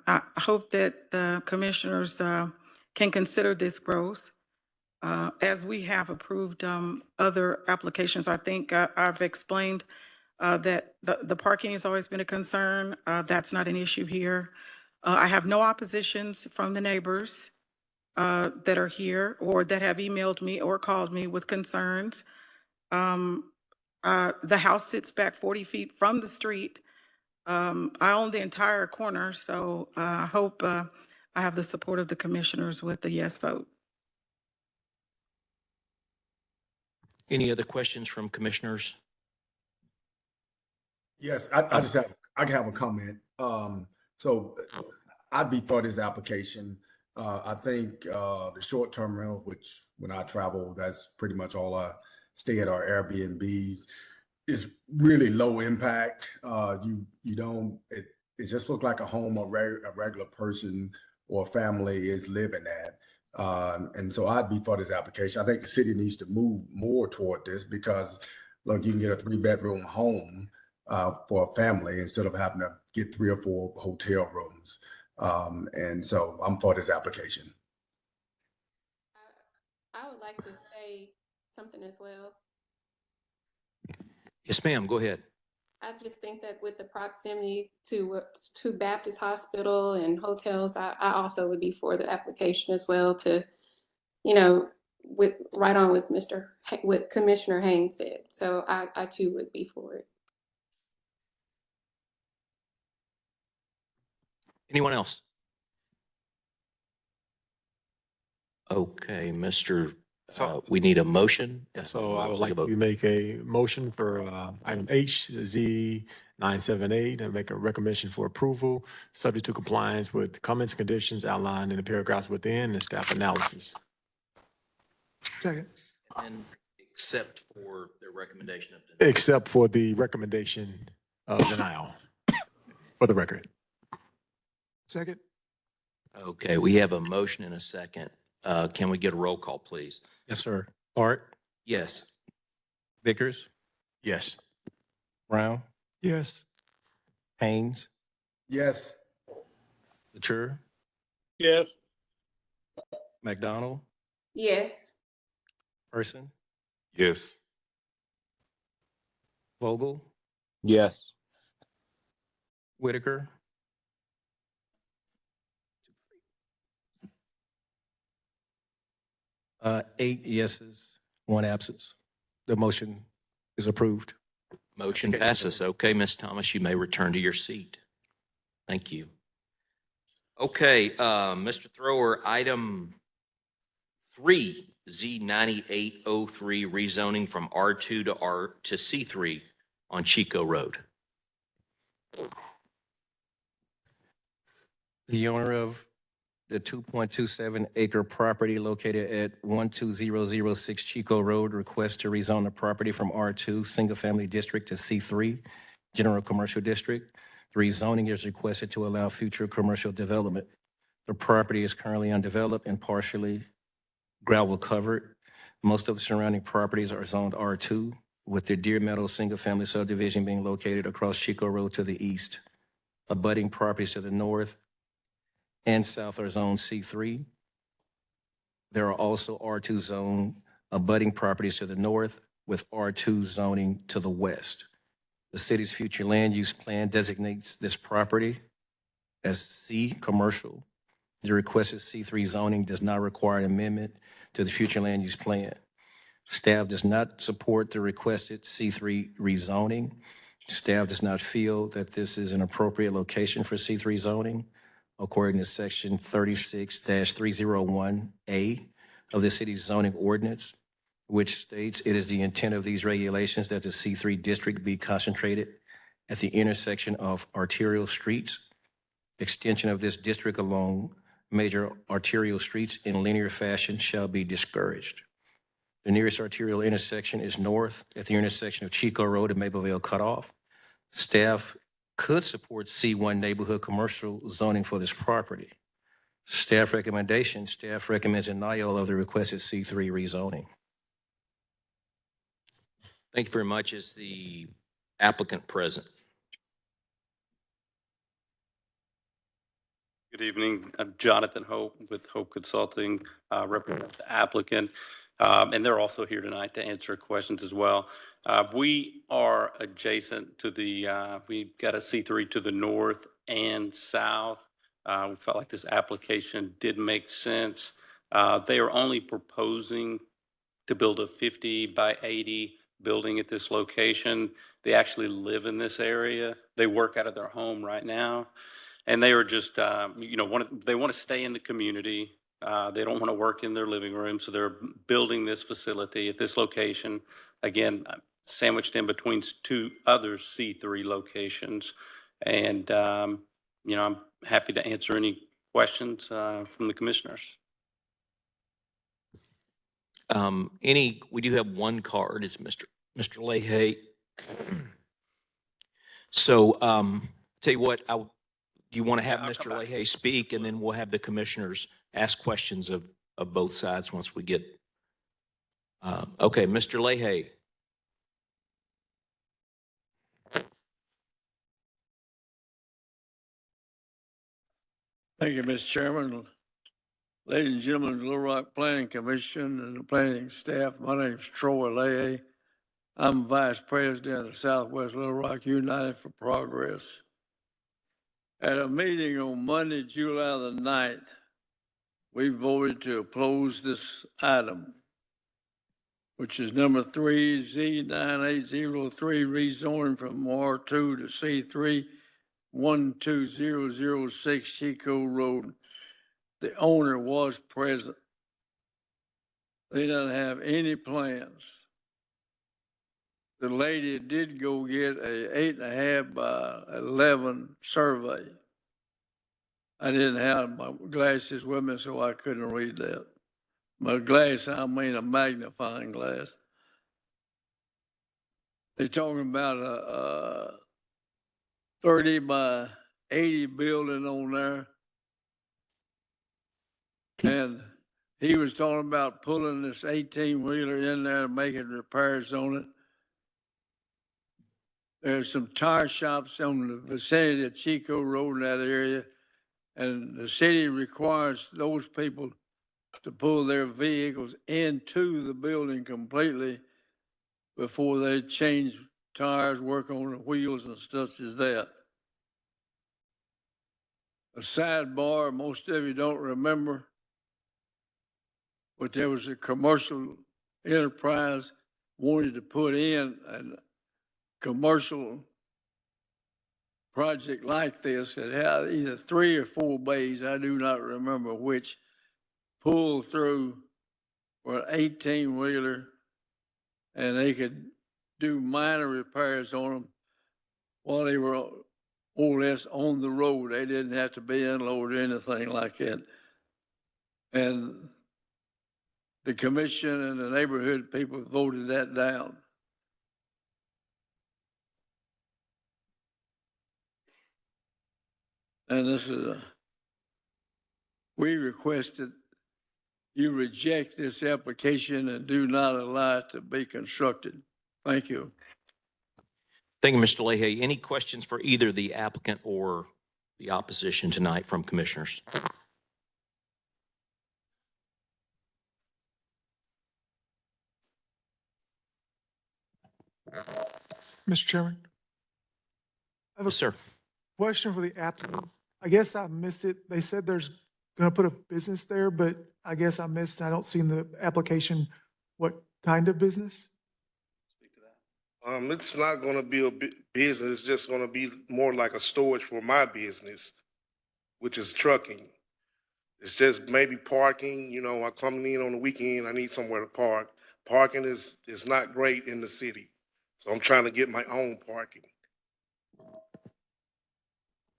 I hope that the commissioners can consider this growth. As we have approved other applications, I think I've explained that the parking has always been a concern. That's not an issue here. I have no oppositions from the neighbors that are here or that have emailed me or called me with concerns. The house sits back 40 feet from the street. I own the entire corner, so I hope I have the support of the commissioners with the yes vote. Any other questions from commissioners? Yes, I just have a comment. So I'd be for this application. I think the short-term rental, which when I travel, that's pretty much all I stay at, our Airbnbs, is really low impact. You don't, it just looks like a home a regular person or family is living at. And so I'd be for this application. I think the city needs to move more toward this because, look, you can get a 3-bedroom home for a family instead of having to get 3 or 4 hotel rooms. And so I'm for this application. I would like to say something as well. Yes, ma'am, go ahead. I just think that with the proximity to Baptist Hospital and hotels, I also would be for the application as well to, with right on with what Commissioner Haynes said. So I too would be for it. Anyone else? Okay, we need a motion. So I would like to make a motion for item HZ 978 and make a recommendation for approval, subject to compliance with comments and conditions outlined in the paragraphs within and staff analysis. Second. And except for the recommendation of denial. Except for the recommendation of denial, for the record. Second. Okay, we have a motion and a second. Can we get a roll call, please? Yes, sir. Hart, Yes. Vickers, Yes. Brown, Yes. Haynes, Yes. Latour, Yes. McDonald, Yes. Person, Yes. Vogel, Yes. Whitaker. 8 yeses, 1 absence. The motion is approved. Motion passes. Okay, Ms. Thomas, you may return to your seat. Thank you. Okay, Mr. Thrower, item 3, Z9803, rezoning from R2 to C3 on Chico Road. The owner of the 2.27 acre property located at 12006 Chico Road requests to rezone the property from R2 Single Family District to C3 General Commercial District. The rezoning is requested to allow future commercial development. The property is currently undeveloped and partially gravel covered. Most of the surrounding properties are zoned R2, with the Deer Meadow Single Family Subdivision being located across Chico Road to the east. Abutting properties to the north and south are zoned C3. There are also R2 zone abutting properties to the north with R2 zoning to the west. The city's future land use plan designates this property as C commercial. The requested C3 zoning does not require an amendment to the future land use plan. Staff does not support the requested C3 rezoning. Staff does not feel that this is an appropriate location for C3 zoning, according to section 36-301A of the city's zoning ordinance, which states it is the intent of these regulations that the C3 district be concentrated at the intersection of arterial streets. Extension of this district along major arterial streets in linear fashion shall be discouraged. The nearest arterial intersection is north at the intersection of Chico Road and Mapleville Cutoff. Staff could support C1 neighborhood commercial zoning for this property. Staff recommendation, staff recommends denial of the requested C3 rezoning. Thank you very much. Is the applicant present? Good evening. I'm Jonathan Hope with Hope Consulting, represent the applicant. And they're also here tonight to answer questions as well. We are adjacent to we've got a C3 to the north and south. We felt like this application did make sense. They are only proposing to build a 50 by 80 building at this location. They actually live in this area. They work out of their home right now. And they are just, they want to stay in the community. They don't want to work in their living room. So they're building this facility at this location. Again, sandwiched in between two other C3 locations. And, I'm happy to answer any questions from the commissioners. We do have one card. It's Mr. Leahy. So, tell you what, do you want to have Mr. Leahy speak, and then we'll have the commissioners ask questions of both sides once we get, okay, Mr. Leahy. Thank you, Mr. Chairman. Ladies and gentlemen of the Little Rock Planning Commission and the planning staff, my name is Troy Leahy. I'm Vice President of Southwest Little Rock United for Progress. At a meeting on Monday, July the 9th, we voted to oppose this item, which is number 3, Z9803, rezoning from R2 to C3, 12006 Chico Road. The owner was present. They don't have any plans. The lady did go get a 8.5 by 11 survey. I didn't have my glasses with me, so I couldn't read that. My glass, I mean a magnifying glass. They're talking about a 30 by 80 building on there. And he was talking about pulling this 18-wheeler in there and making repairs on it. There's some tire shops on the vicinity of Chico Road in that area, and the city requires those people to pull their vehicles into the building completely before they change tires, work on the wheels and stuff as that. A sidebar, most of you don't remember, but there was a commercial enterprise wanted to put in commercial project like this that had either 3 or 4 bays, I do not remember which, pulled through for an 18-wheeler, and they could do minor repairs on them while they were more or less on the road. They didn't have to be unloaded or anything like that. And the commission and the neighborhood people voted that down. And this is we requested you reject this application and do not allow it to be constructed. Thank you. Thank you, Mr. Leahy. Any questions for either the applicant or the opposition tonight from commissioners? Mr. Chairman, I have a Yes, sir. question for the applicant. I guess I missed it. They said there's going to put a business there, but I guess I missed, I don't see in the application what kind of business? It's not gonna be a business, it's just gonna be more like a storage for my business, which is trucking. It's just maybe parking, you know, I'm coming in on the weekend, I need somewhere to park. Parking is not great in the city, so I'm trying to get my own parking.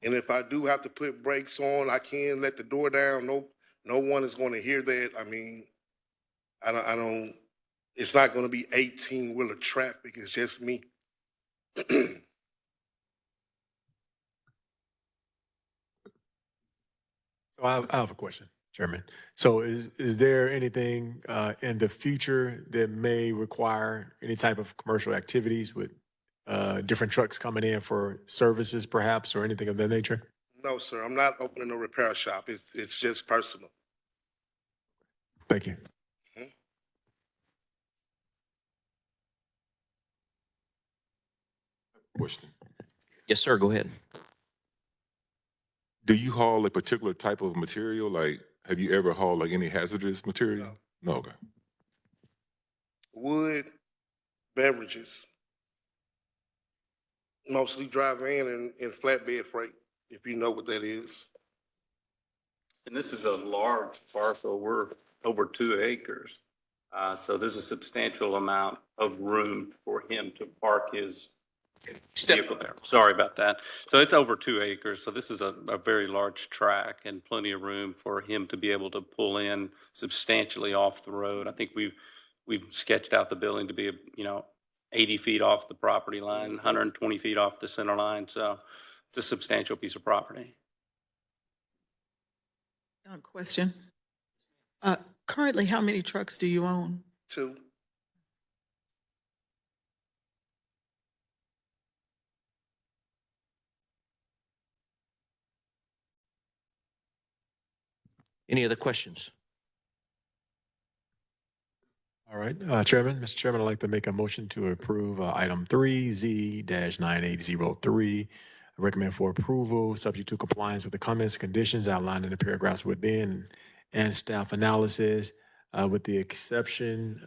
And if I do have to put brakes on, I can let the door down. No one is gonna hear that. I mean, I don't, it's not gonna be 18-wheeler traffic, it's just me. So I have a question, Chairman. So is there anything in the future that may require any type of commercial activities with different trucks coming in for services perhaps or anything of that nature? No, sir, I'm not opening a repair shop. It's just personal. Thank you. Question. Yes, sir. Go ahead. Do you haul a particular type of material? Like, have you ever hauled like any hazardous material? No. Okay. Wood, beverages. Mostly dry van and flatbed freight, if you know what that is. And this is a large parcel. We're over 2 acres. So there's a substantial amount of room for him to park his vehicle there. Sorry about that. So it's over 2 acres. So this is a very large track and plenty of room for him to be able to pull in substantially off the road. I think we've sketched out the building to be, 80 feet off the property line, 120 feet off the center line. So it's a substantial piece of property. Question. Currently, how many trucks do you own? 2. Any other questions? All right, Chairman, Mr. Chairman, I'd like to make a motion to approve item 3Z-9803. I recommend for approval, subject to compliance with the comments and conditions outlined in the paragraphs within and staff analysis, with the exception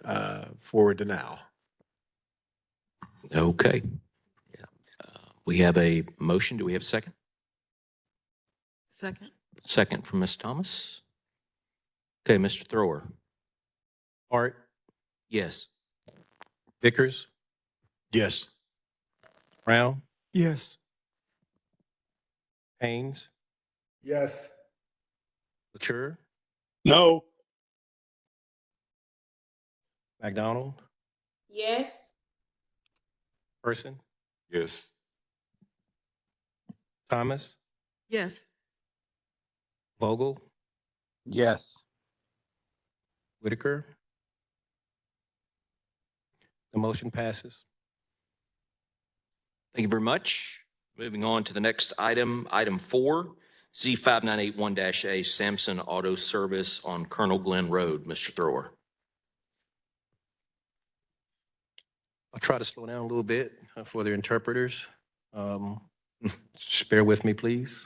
for denial. Okay. Yeah. We have a motion. Do we have a second? Second. Second from Ms. Thomas. Okay, Mr. Thrower. Hart, Yes. Vickers, Yes. Brown, Yes. Haynes, Yes. Latour, No. McDonald, Yes. Person, Yes. Thomas, Yes. Vogel, Yes. Whitaker. The motion passes. Thank you very much. Moving on to the next item, item 4, Z5981-A, Samson Auto Service on Colonel Glenn Road. Mr. Thrower. I'll try to slow down a little bit for the interpreters. Just bear with me, please.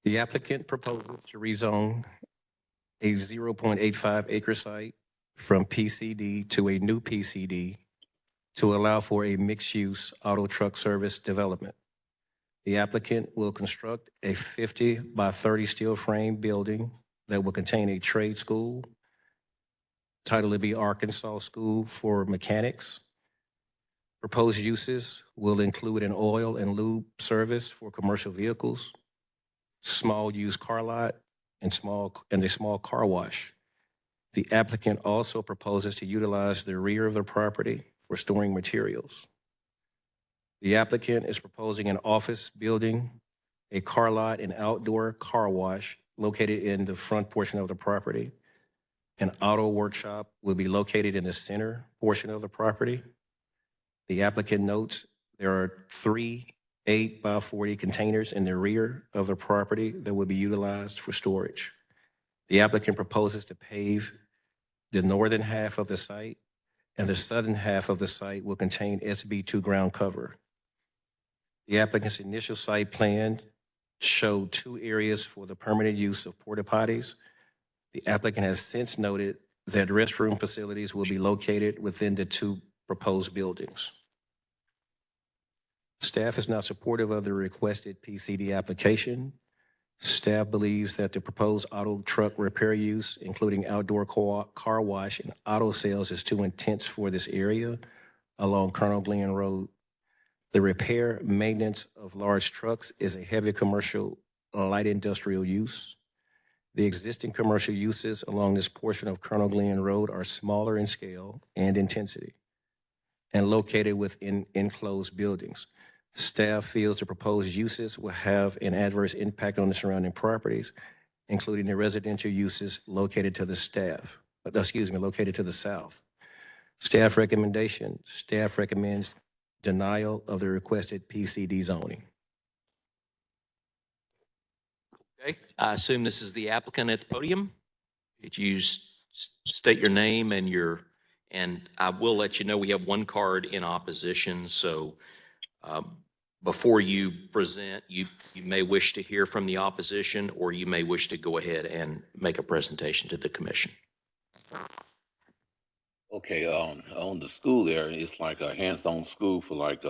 The applicant proposes to rezone a 0.85 acre site from PCD to a new PCD to allow for a mixed-use auto truck service development. The applicant will construct a 50 by 30 steel frame building that will contain a trade school, titled to be Arkansas School for Mechanics. Proposed uses will include an oil and lube service for commercial vehicles, small used car lot, and a small car wash. The applicant also proposes to utilize the rear of the property for storing materials. The applicant is proposing an office building, a car lot, and outdoor car wash located in the front portion of the property. An auto workshop will be located in the center portion of the property. The applicant notes there are 3 8 by 40 containers in the rear of the property that will be utilized for storage. The applicant proposes to pave the northern half of the site, and the southern half of the site will contain SB2 ground cover. The applicant's initial site plan showed 2 areas for the permanent use of porta potties. The applicant has since noted that restroom facilities will be located within the 2 proposed buildings. Staff is not supportive of the requested PCD application. Staff believes that the proposed auto truck repair use, including outdoor car wash and auto sales, is too intense for this area along Colonel Glenn Road. The repair maintenance of large trucks is a heavy commercial, light industrial use. The existing commercial uses along this portion of Colonel Glenn Road are smaller in scale and intensity and located within enclosed buildings. Staff feels the proposed uses will have an adverse impact on the surrounding properties, including the residential uses located to the located to the south. Staff recommends denial of the requested PCD zoning. Okay, I assume this is the applicant at the podium. Could you state your name and I will let you know we have 1 card in opposition, so before you present, you may wish to hear from the opposition, or you may wish to go ahead and make a presentation to the commission. Okay, on the school there, it's like a hands-on school for like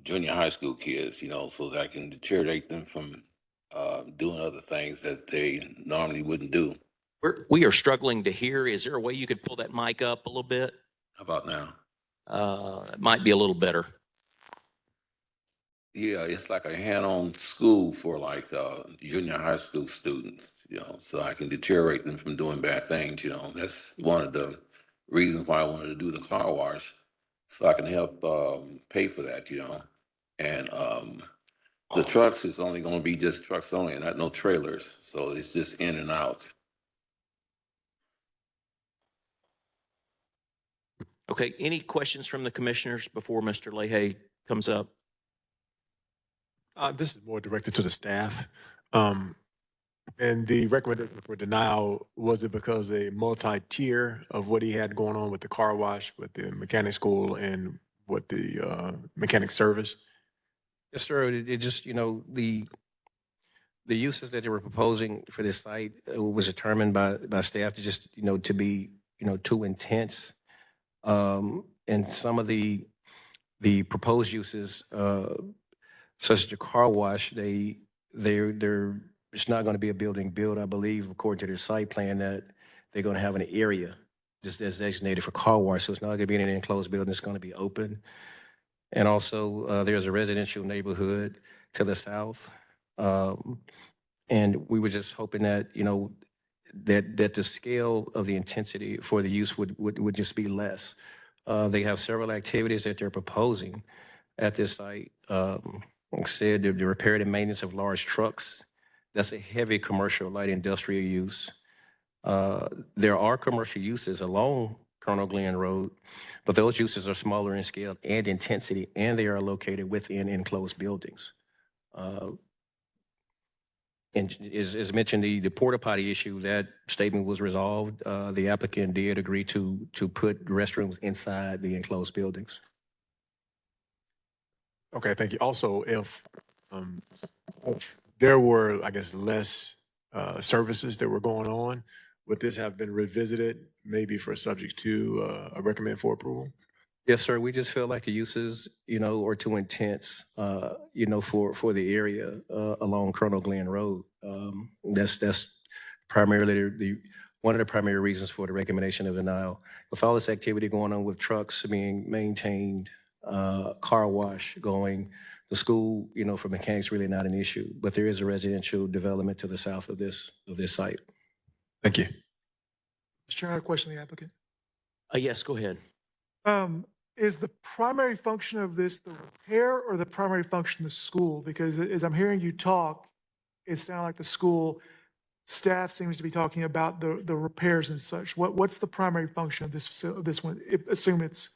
junior high school kids, you know, so that I can deteriorate them from doing other things that they normally wouldn't do. We are struggling to hear. Is there a way you could pull that mic up a little bit? How about now? It might be a little better. Yeah, it's like a hand-on school for like junior high school students, you know, so I can deteriorate them from doing bad things, you know. That's one of the reasons why I wanted to do the car wash, so I can help pay for that, you know. And the trucks is only going to be just trucks only, not no trailers, so it's just in and out. Okay, any questions from the commissioners before Mr. Leahy comes up? This is more directed to the staff. And the recommendation for denial, was it because a multi-tier of what he had going on with the car wash, with the mechanic school, and with the mechanic service? Yes, sir. It just, you know, the uses that they were proposing for this site was determined by staff to just, you know, to be, you know, too intense. And some of the proposed uses, such as the car wash, they're it's not going to be a building built, I believe, according to their site plan, that they're going to have an area just designated for car wash. So it's not going to be in an enclosed building. It's going to be open. And also, there's a residential neighborhood to the south. And we were just hoping that, you know, that the scale of the intensity for the use would just be less. They have several activities that they're proposing at this site. Like I said, the repair and maintenance of large trucks. That's a heavy commercial, light industrial use. There are commercial uses along Colonel Glenn Road, but those uses are smaller in scale and intensity, and they are located within enclosed buildings. And as mentioned, the porta potty issue, that statement was resolved. The applicant did agree to put restrooms inside the enclosed buildings. Okay, thank you. Also, if there were, I guess, less services that were going on, would this have been revisited, maybe for subject to a recommend for approval? Yes, sir. We just feel like the uses, are too intense, for the area along Colonel Glenn Road. That's primarily one of the primary reasons for the recommendation of denial. With all this activity going on with trucks being maintained, car wash going, the school, for mechanics really not an issue, but there is a residential development to the south of this site. Thank you. Mr. Chairman, I have a question to the applicant. Yes, go ahead. Is the primary function of this the repair or the primary function the school? Because as I'm hearing you talk, it sounds like the school staff seems to be talking about the repairs and such. What's the primary function of this one, assume it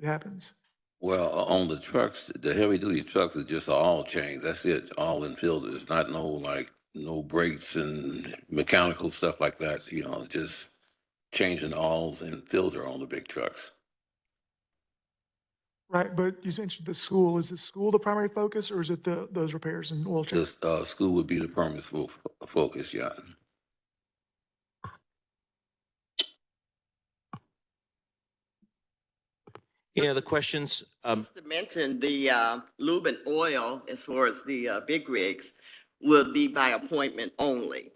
happens? Well, on the trucks, the heavy duty trucks is just all change. That's it, all in filters, not no brakes and mechanical stuff like that. Just changing oils and filter on the big trucks. Right, but you mentioned the school. Is the school the primary focus, or is it those repairs and oil change? The school would be the primary focus, yeah. Any other questions? Just to mention, the lube and oil, as far as the big rigs, will be by appointment only.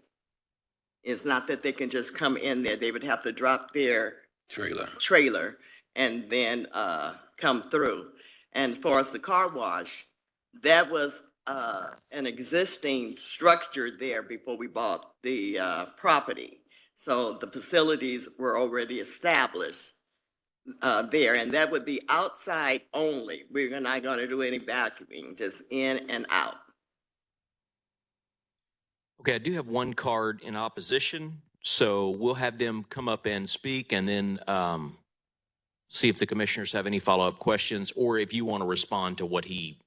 It's not that they can just come in there. They would have to drop their trailer and then come through. And as far as the car wash, that was an existing structure there before we bought the property. So the facilities were already established there, and that would be outside only. We're not going to do any vacuuming, just in and out. Okay, I do have one card in opposition, so we'll have them come up and speak, and then see if the commissioners have any follow-up questions, or if you want to respond to what he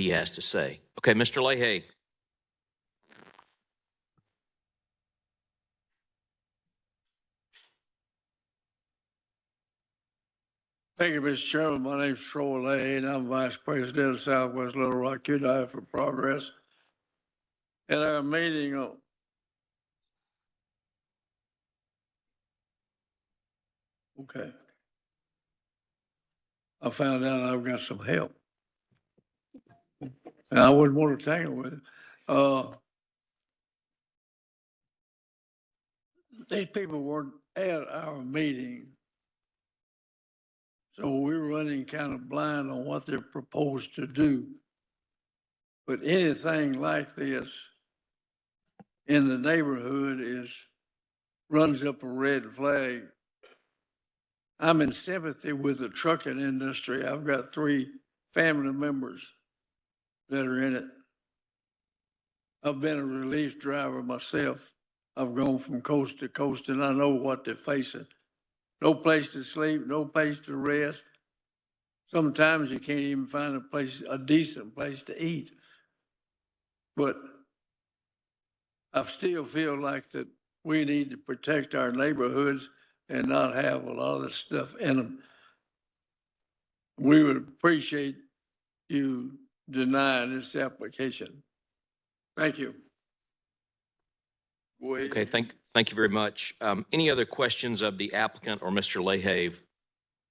has to say. Okay, Mr. Leahy. Thank you, Mr. Chairman. My name's Troy Leahy, and I'm Vice President of Southwest Little Rock United for Progress. At our meeting on I found out I've got some help. And I wouldn't want to tangle with it. These people weren't at our meeting, so we're running kind of blind on what they're proposed to do. But anything like this in the neighborhood runs up a red flag. I'm in sympathy with the trucking industry. I've got 3 family members that are in it. I've been a relief driver myself. I've gone from coast to coast, and I know what they're facing. No place to sleep, no place to rest. Sometimes you can't even find a decent place to eat. But I still feel like that we need to protect our neighborhoods and not have a lot of this stuff in them. We would appreciate you denying this application. Thank you. Okay, thank you very much. Any other questions of the applicant or Mr. Leahy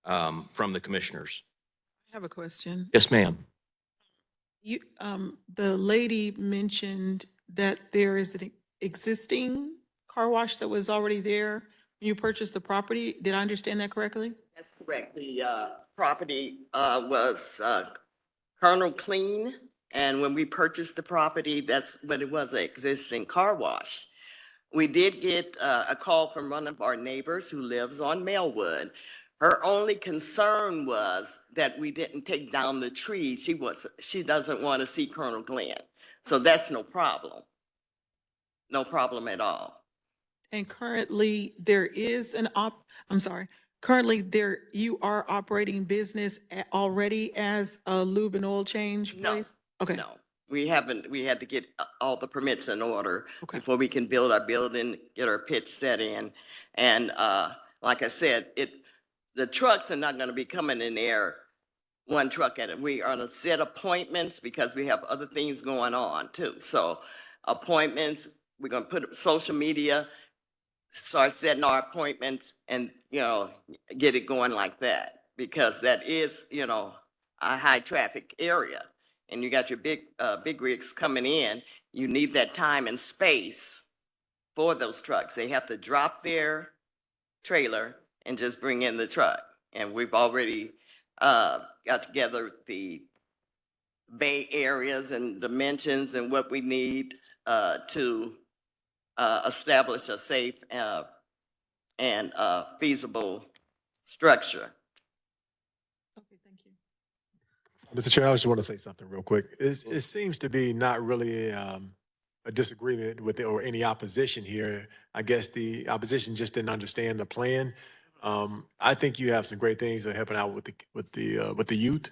from the commissioners? I have a question. Yes, ma'am. The lady mentioned that there is an existing car wash that was already there when you purchased the property. Did I understand that correctly? That's correct. The property was Colonel Clean, and when we purchased the property, that's when it was an existing car wash. We did get a call from one of our neighbors who lives on Melwood. Her only concern was that we didn't take down the trees. She doesn't want to see Colonel Glenn. So that's no problem. No problem at all. And currently there is currently you are operating business already as a lube and oil change place? Okay. No, we haven't. We had to get all the permits in order before we can build our building, get our pits set in. And like I said, the trucks are not going to be coming in there one truck at it. We are going to set appointments because we have other things going on too. So appointments, we're going to put social media, start setting our appointments and, get it going like that. because that is, a high traffic area. And you got your big rigs coming in, you need that time and space for those trucks. They have to drop their trailer and just bring in the truck. And we've already got together the bay areas and dimensions and what we need to establish a safe and feasible structure. Mr. Chair, I just want to say something real quick. It seems to be not really a disagreement with or any opposition here. I guess the opposition just didn't understand the plan. I think you have some great things that are helping out with the youth.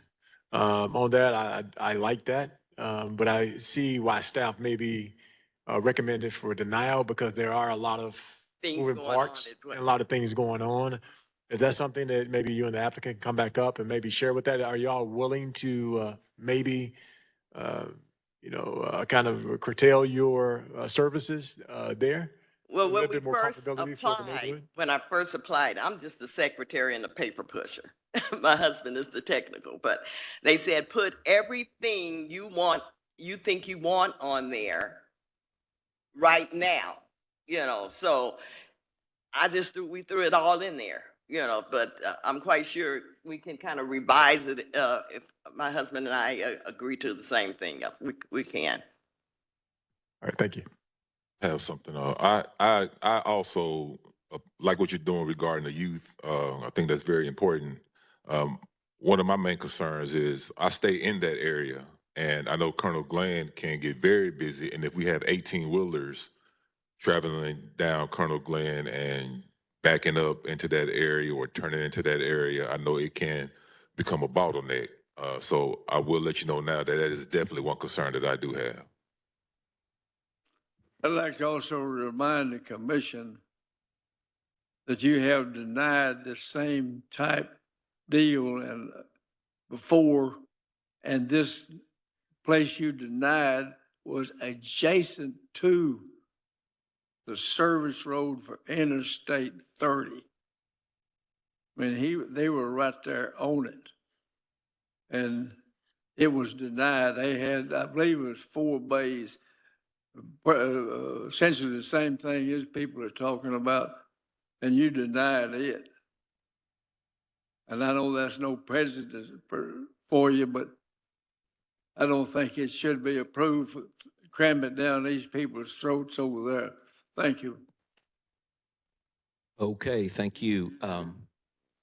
On that, I like that, but I see why staff may be recommended for denial because there are a lot of Things moving going on parts as well. and a lot of things going on. Is that something that maybe you and the applicant come back up and maybe share with that? Are y'all willing to maybe, kind of curtail your services there? Well, A when little we bit more first comfortability for the applied, neighborhood? when I first applied, I'm just the secretary and the paper pusher. My husband is the technical, but they said, put everything you think you want on there right now, so we threw it all in there, but I'm quite sure we can kind of revise it if my husband and I agree to the same thing. We can. All right, thank you. Have something. I also like what you're doing regarding the youth. I think that's very important. One of my main concerns is I stay in that area, and I know Colonel Glenn can get very busy. And if we have 18-wheelers traveling down Colonel Glenn and backing up into that area or turning into that area, I know it can become a bottleneck. So I will let you know now that that is definitely one concern that I do have. I'd like to also remind the commission that you have denied the same type deal and before, and this place you denied was adjacent to the service road for Interstate 30. I mean, they were right there on it. And it was denied. They had, I believe it was 4 bays. Essentially the same thing as people are talking about, and you denied it. And I know that's no prejudice for you, but I don't think it should be approved, cram it down these people's throats over there. Thank you. Okay, thank you.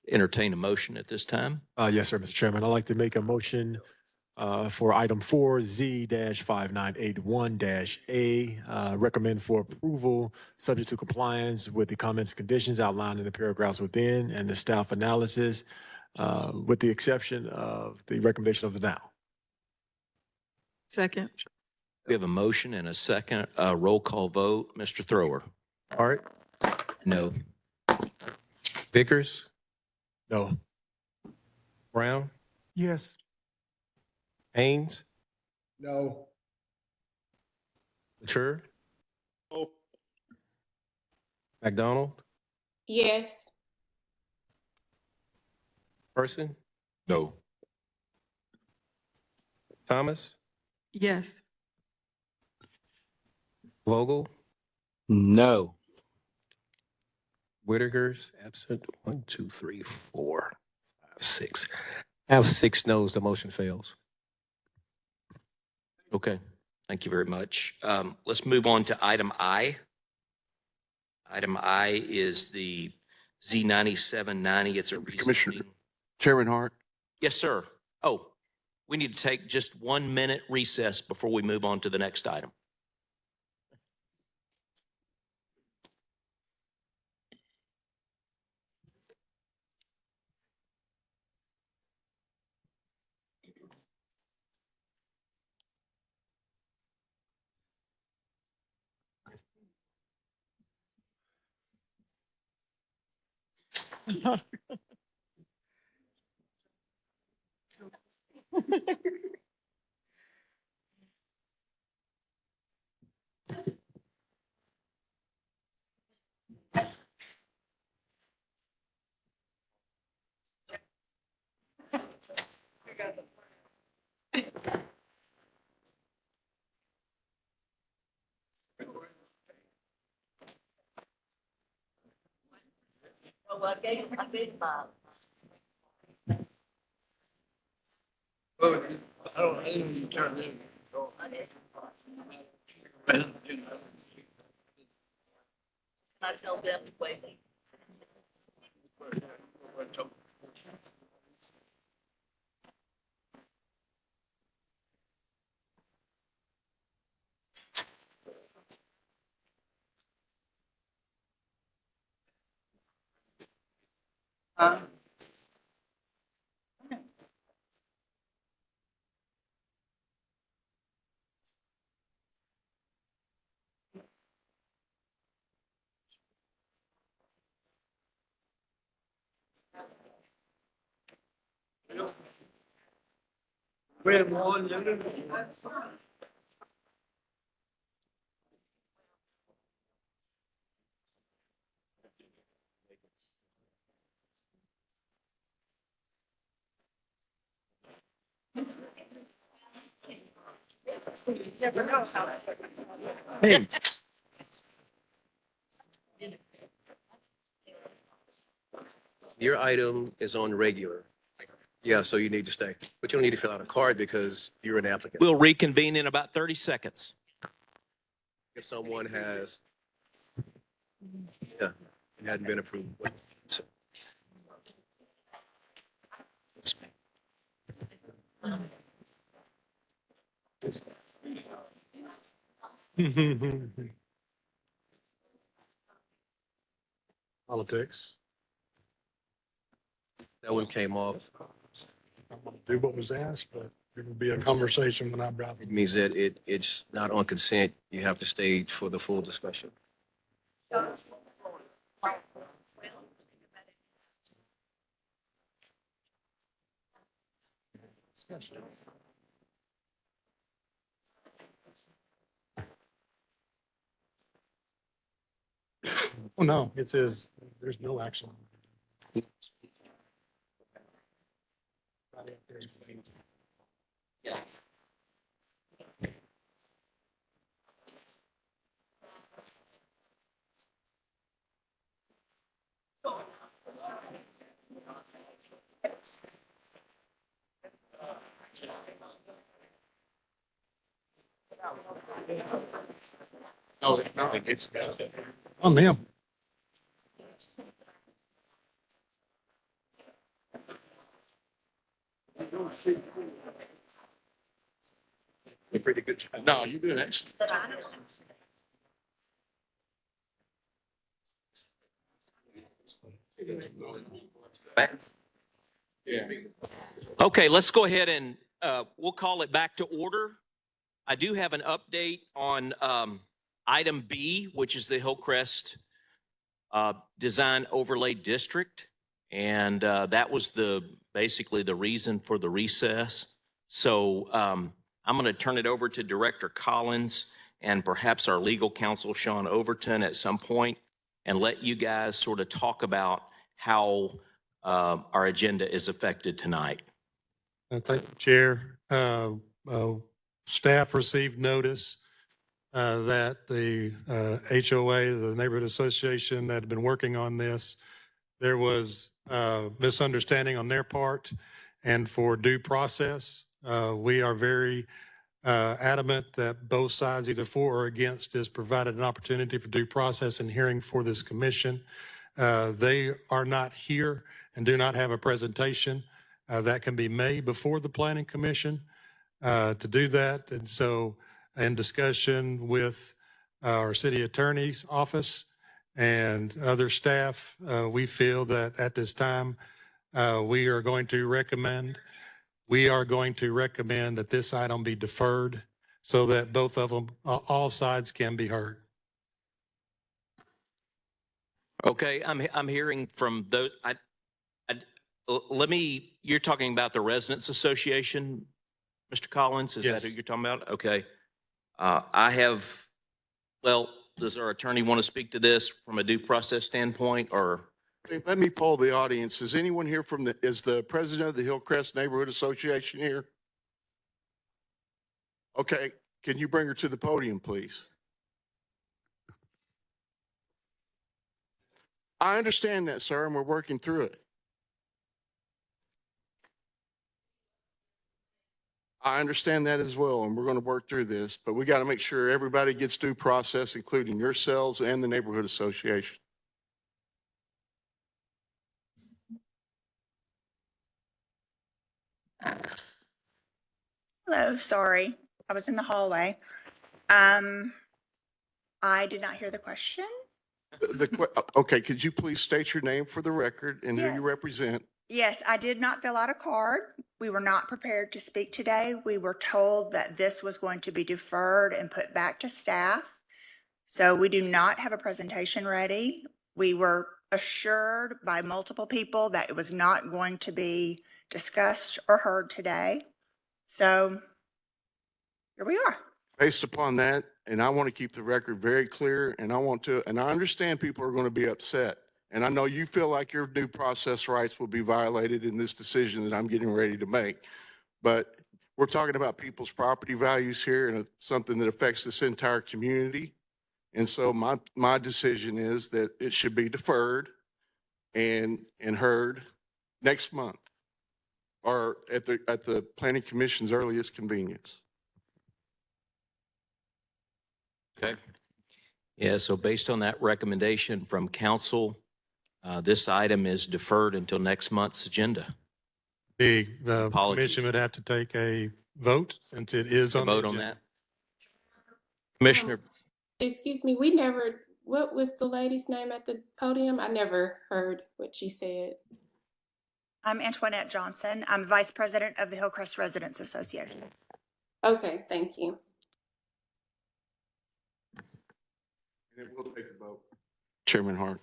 Entertain a motion at this time. Yes, sir, Mr. Chairman. I'd like to make a motion for item 4Z-5981-A, recommend for approval, subject to compliance with the comments and conditions outlined in the paragraphs within and the staff analysis, with the exception of the recommendation of the now. Second. We have a motion and a second. Roll call vote. Mr. Thrower. Hart, No. Vickers, No. Brown, Yes. Haynes, No. Mature, No. McDonald, Yes. Person, No. Thomas, Yes. Vogel, No. Whitaker's absent. 1, 2, 3, 4, 5, 6. I have 6 no's. The motion fails. Okay, thank you very much. Let's move on to item I. Item I is the Z9790. It's a Commissioner. rezoning. Chairman Hart. Yes, sir. Oh, we need to take just 1 minute recess before we move on to the next item. Hey. Your item is on regular. Yeah, so you need to stay. But you don't need to fill out a card because you're an applicant. We'll reconvene in about 30 seconds. If someone has, yeah, it hadn't been approved. Politics. That one came off. I'm gonna do what was asked, but there will be a conversation when I drive. It means that it's not on consent. You have to stay for the full discussion. Oh, no, it says there's no action. It's on them. Pretty good job. No, you do next. Okay, let's go ahead and we'll call it back to order. I do have an update on item B, which is the Hillcrest Design Overlay District. And that was basically the reason for the recess. So I'm going to turn it over to Director Collins and perhaps our legal counsel, Shawn Overton, at some point, and let you guys sort of talk about how our agenda is affected tonight. Thank you, Chair. Staff received notice that the HOA, the Neighborhood Association that had been working on this, there was misunderstanding on their part, and for due process, we are very adamant that both sides, either for or against, is provided an opportunity for due process and hearing for this commission. They are not here and do not have a presentation that can be made before the Planning Commission to do that. And so in discussion with our city attorney's office and other staff, we feel that at this time, we are going to recommend that this item be deferred so that both of them, all sides can be heard. Okay, I'm hearing from those. You're talking about the Residents Association, Mr. Collins? Is that Yes. who you're talking about? Okay. Does our attorney want to speak to this from a due process standpoint, or Let me poll the audience. Is anyone here is the president of the Hillcrest Neighborhood Association here? Okay, can you bring her to the podium, please? I understand that, sir, and we're working through it. I understand that as well, and we're going to work through this, but we got to make sure everybody gets due process, including yourselves and the neighborhood association. Hello, sorry. I was in the hallway. I did not hear the question. Okay, could you please state your name for the record and who you Yes. represent? Yes, I did not fill out a card. We were not prepared to speak today. We were told that this was going to be deferred and put back to staff. So we do not have a presentation ready. We were assured by multiple people that it was not going to be discussed or heard today. So here we are. Based upon that, and I want to keep the record very clear, and I understand people are going to be upset. And I know you feel like your due process rights will be violated in this decision that I'm getting ready to make. But we're talking about people's property values here and something that affects this entire community. And so my decision is that it should be deferred and heard next month or at the Planning Commission's earliest convenience. Okay. Yeah, so based on that recommendation from council, this item is deferred until next month's agenda. The Apologies. commission would have to take a vote since it is on the Vote on agenda. that. Commissioner, Excuse me, what was the lady's name at the podium? I never heard what she said. I'm Antoinette Johnson. I'm Vice President of the Hillcrest Residents Association. Okay, thank you. And we'll take a vote. Chairman Hart.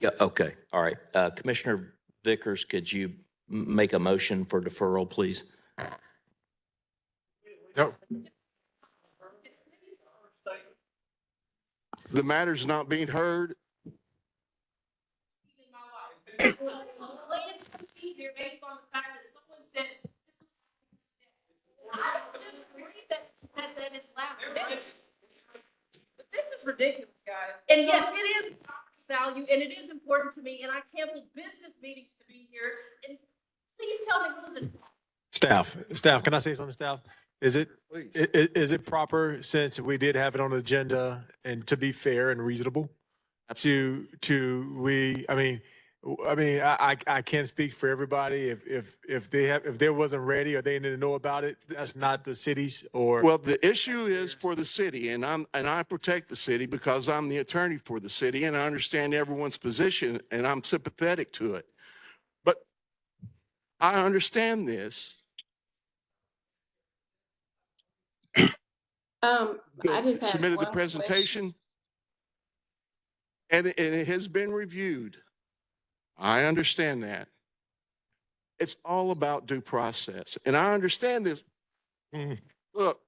yeah, okay, all right. Commissioner Vickers, could you make a motion for deferral, please? No. The matter's not being heard. This is ridiculous, guys. And yes, it is property value, and it is important to me, and I canceled business meetings to be here. And please tell me who's in. Staff, can I say something, staff? Is it, Please. is it proper, since we did have it on the agenda, and to be fair and reasonable? I can't speak for everybody. If they wasn't ready or they didn't know about it, that's not the city's or. Well, the issue is for the city, and I protect the city because I'm the attorney for the city, and I understand everyone's position, and I'm sympathetic to it. But I understand this. I just had Submitted the one presentation, and it has been reviewed. I understand that. It's all about due process, and I understand this. Look.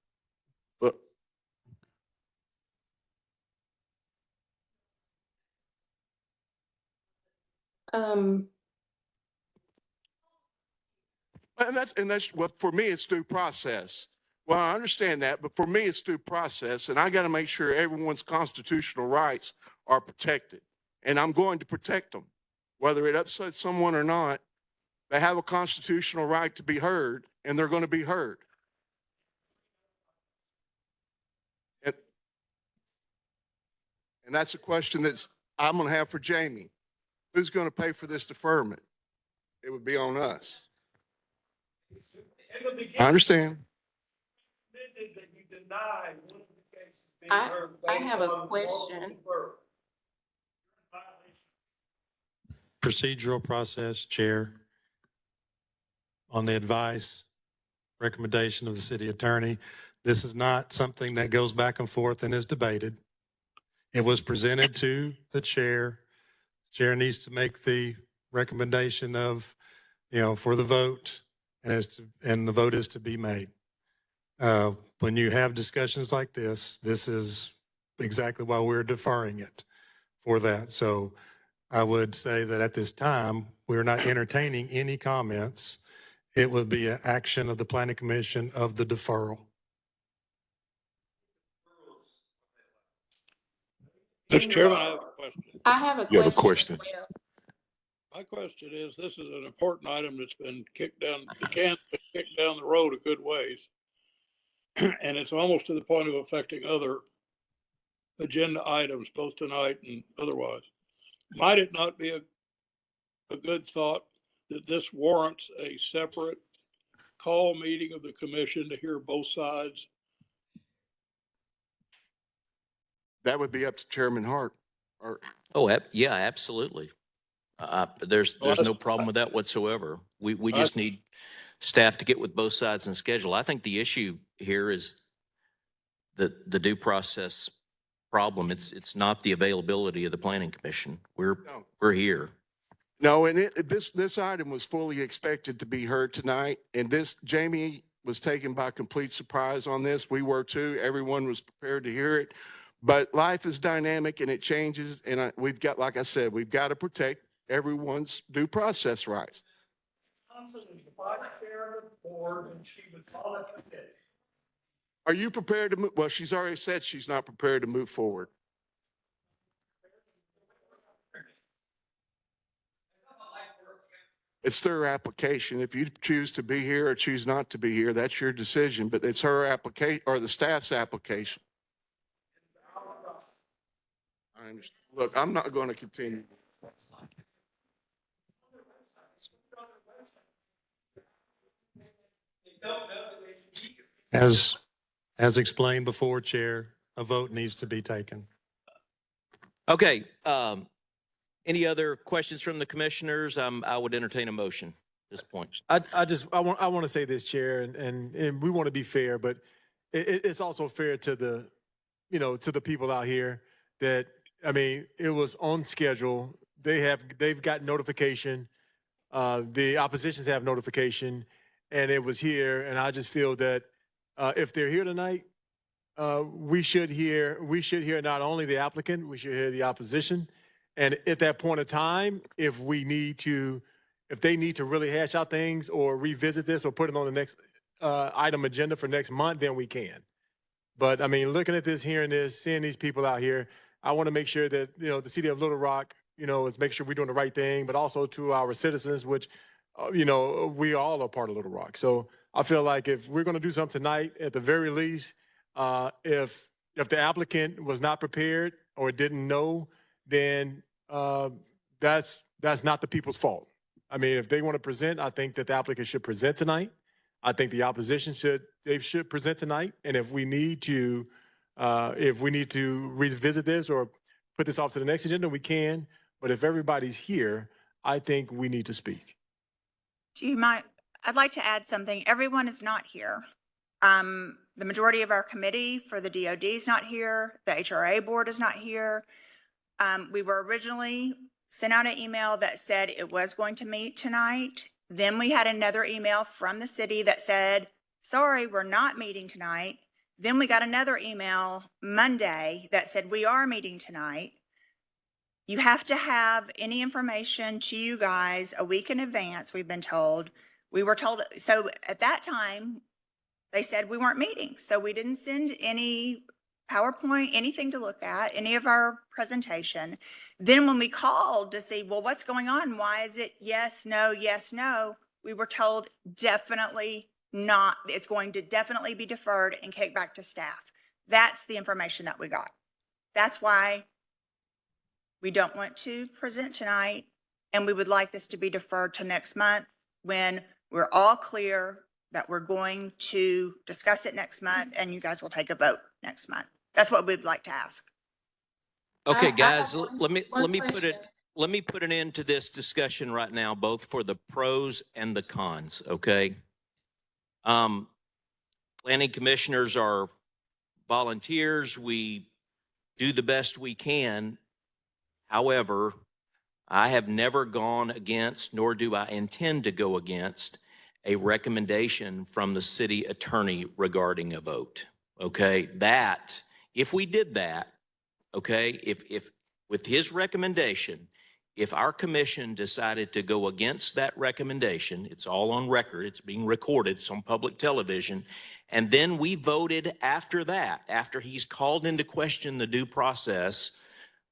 And that's what, for me, it's due process. Well, I understand that, but for me, it's due process, and I got to make sure everyone's constitutional rights are protected, and I'm going to protect them. Whether it upsets someone or not, they have a constitutional right to be heard, and they're going to be heard. And that's a question that's I'm going to have for Jamie. Who's going to pay for this deferment? It would be on us. I understand. I have a question. Procedural process, Chair. On the advice, recommendation of the city attorney, this is not something that goes back and forth and is debated. It was presented to the chair. Chair needs to make the recommendation of, for the vote, and the vote is to be made. When you have discussions like this is exactly why we're deferring it for that. So I would say that at this time, we're not entertaining any comments. It would be an action of the planning commission of the deferral. Mr. Chairman, I have a question. I have a You have a question as question? well. My question is, this is an important item that's been kicked down, the can's been kicked down the road a good ways. And it's almost to the point of affecting other agenda items, both tonight and otherwise. Might it not be a good thought that this warrants a separate call meeting of the commission to hear both sides? That would be up to Chairman Hart. Or Oh, yeah, absolutely. There's no problem with that whatsoever. We just need staff to get with both sides and schedule. I think the issue here is the due process problem. It's not the availability of the planning commission. We're here. No, and this item was fully expected to be heard tonight. And Jamie was taken by complete surprise on this. We were too. Everyone was prepared to hear it. But life is dynamic and it changes. And we've got, like I said, we've got to protect everyone's due process rights. Are you prepared to move? Well, she's already said she's not prepared to move forward. It's their application. If you choose to be here or choose not to be here, that's your decision, but it's her application or the staff's application. I understand. Look, I'm not going to continue. As explained before, Chair, a vote needs to be taken. Okay. Any other questions from the commissioners? I would entertain a motion at this point. I want to say this, Chair, and we want to be fair, but it's also fair to the people out here that, I mean, it was on schedule. They've got notification. The oppositions have notification, and it was here. And I just feel that if they're here tonight, we should hear not only the applicant, we should hear the opposition. And at that point of time, if they need to really hash out things or revisit this or put it on the next item agenda for next month, then we can. But I mean, looking at this, hearing this, seeing these people out here, I want to make sure that, the city of Little Rock, is make sure we're doing the right thing, but also to our citizens, which, we all are part of Little Rock. So I feel like if we're going to do something tonight, at the very least, if the applicant was not prepared or didn't know, then that's not the people's fault. I mean, if they want to present, I think that the applicant should present tonight. I think the opposition should present tonight. And if we need to revisit this or put this off to the next agenda, we can. But if everybody's here, I think we need to speak. Do you mind? I'd like to add something. Everyone is not here. The majority of our committee for the DOD is not here. The HRA board is not here. We were originally sent out an email that said it was going to meet tonight. Then we had another email from the city that said, sorry, we're not meeting tonight. Then we got another email Monday that said we are meeting tonight. You have to have any information to you guys a week in advance, we've been told. We were told, so at that time, they said we weren't meeting. So we didn't send any PowerPoint, anything to look at, any of our presentation. Then when we called to see, well, what's going on? Why is it yes, no? We were told definitely not. It's going to definitely be deferred and kicked back to staff. That's the information that we got. That's why we don't want to present tonight. And we would like this to be deferred to next month when we're all clear that we're going to discuss it next month and you guys will take a vote next month. That's what we'd like to ask. Okay, guys, let me question. put an end to this discussion right now, both for the pros and the cons, okay? Planning commissioners are volunteers. We do the best we can. However, I have never gone against, nor do I intend to go against, a recommendation from the city attorney regarding a vote. Okay, if we did that, okay, if with his recommendation, if our commission decided to go against that recommendation, it's all on record, it's being recorded, it's on public television, and then we voted after that, after he's called into question the due process,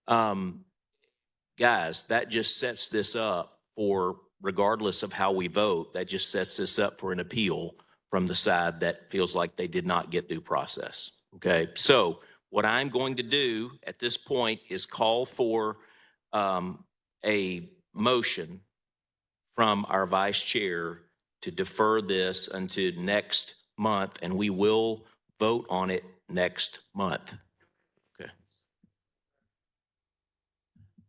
guys, that just sets this up for, regardless of how we vote, that just sets this up for an appeal from the side that feels like they did not get due process. Okay, so what I'm going to do at this point is call for a motion from our vice chair to defer this until next month, and we will vote on it next month. Okay.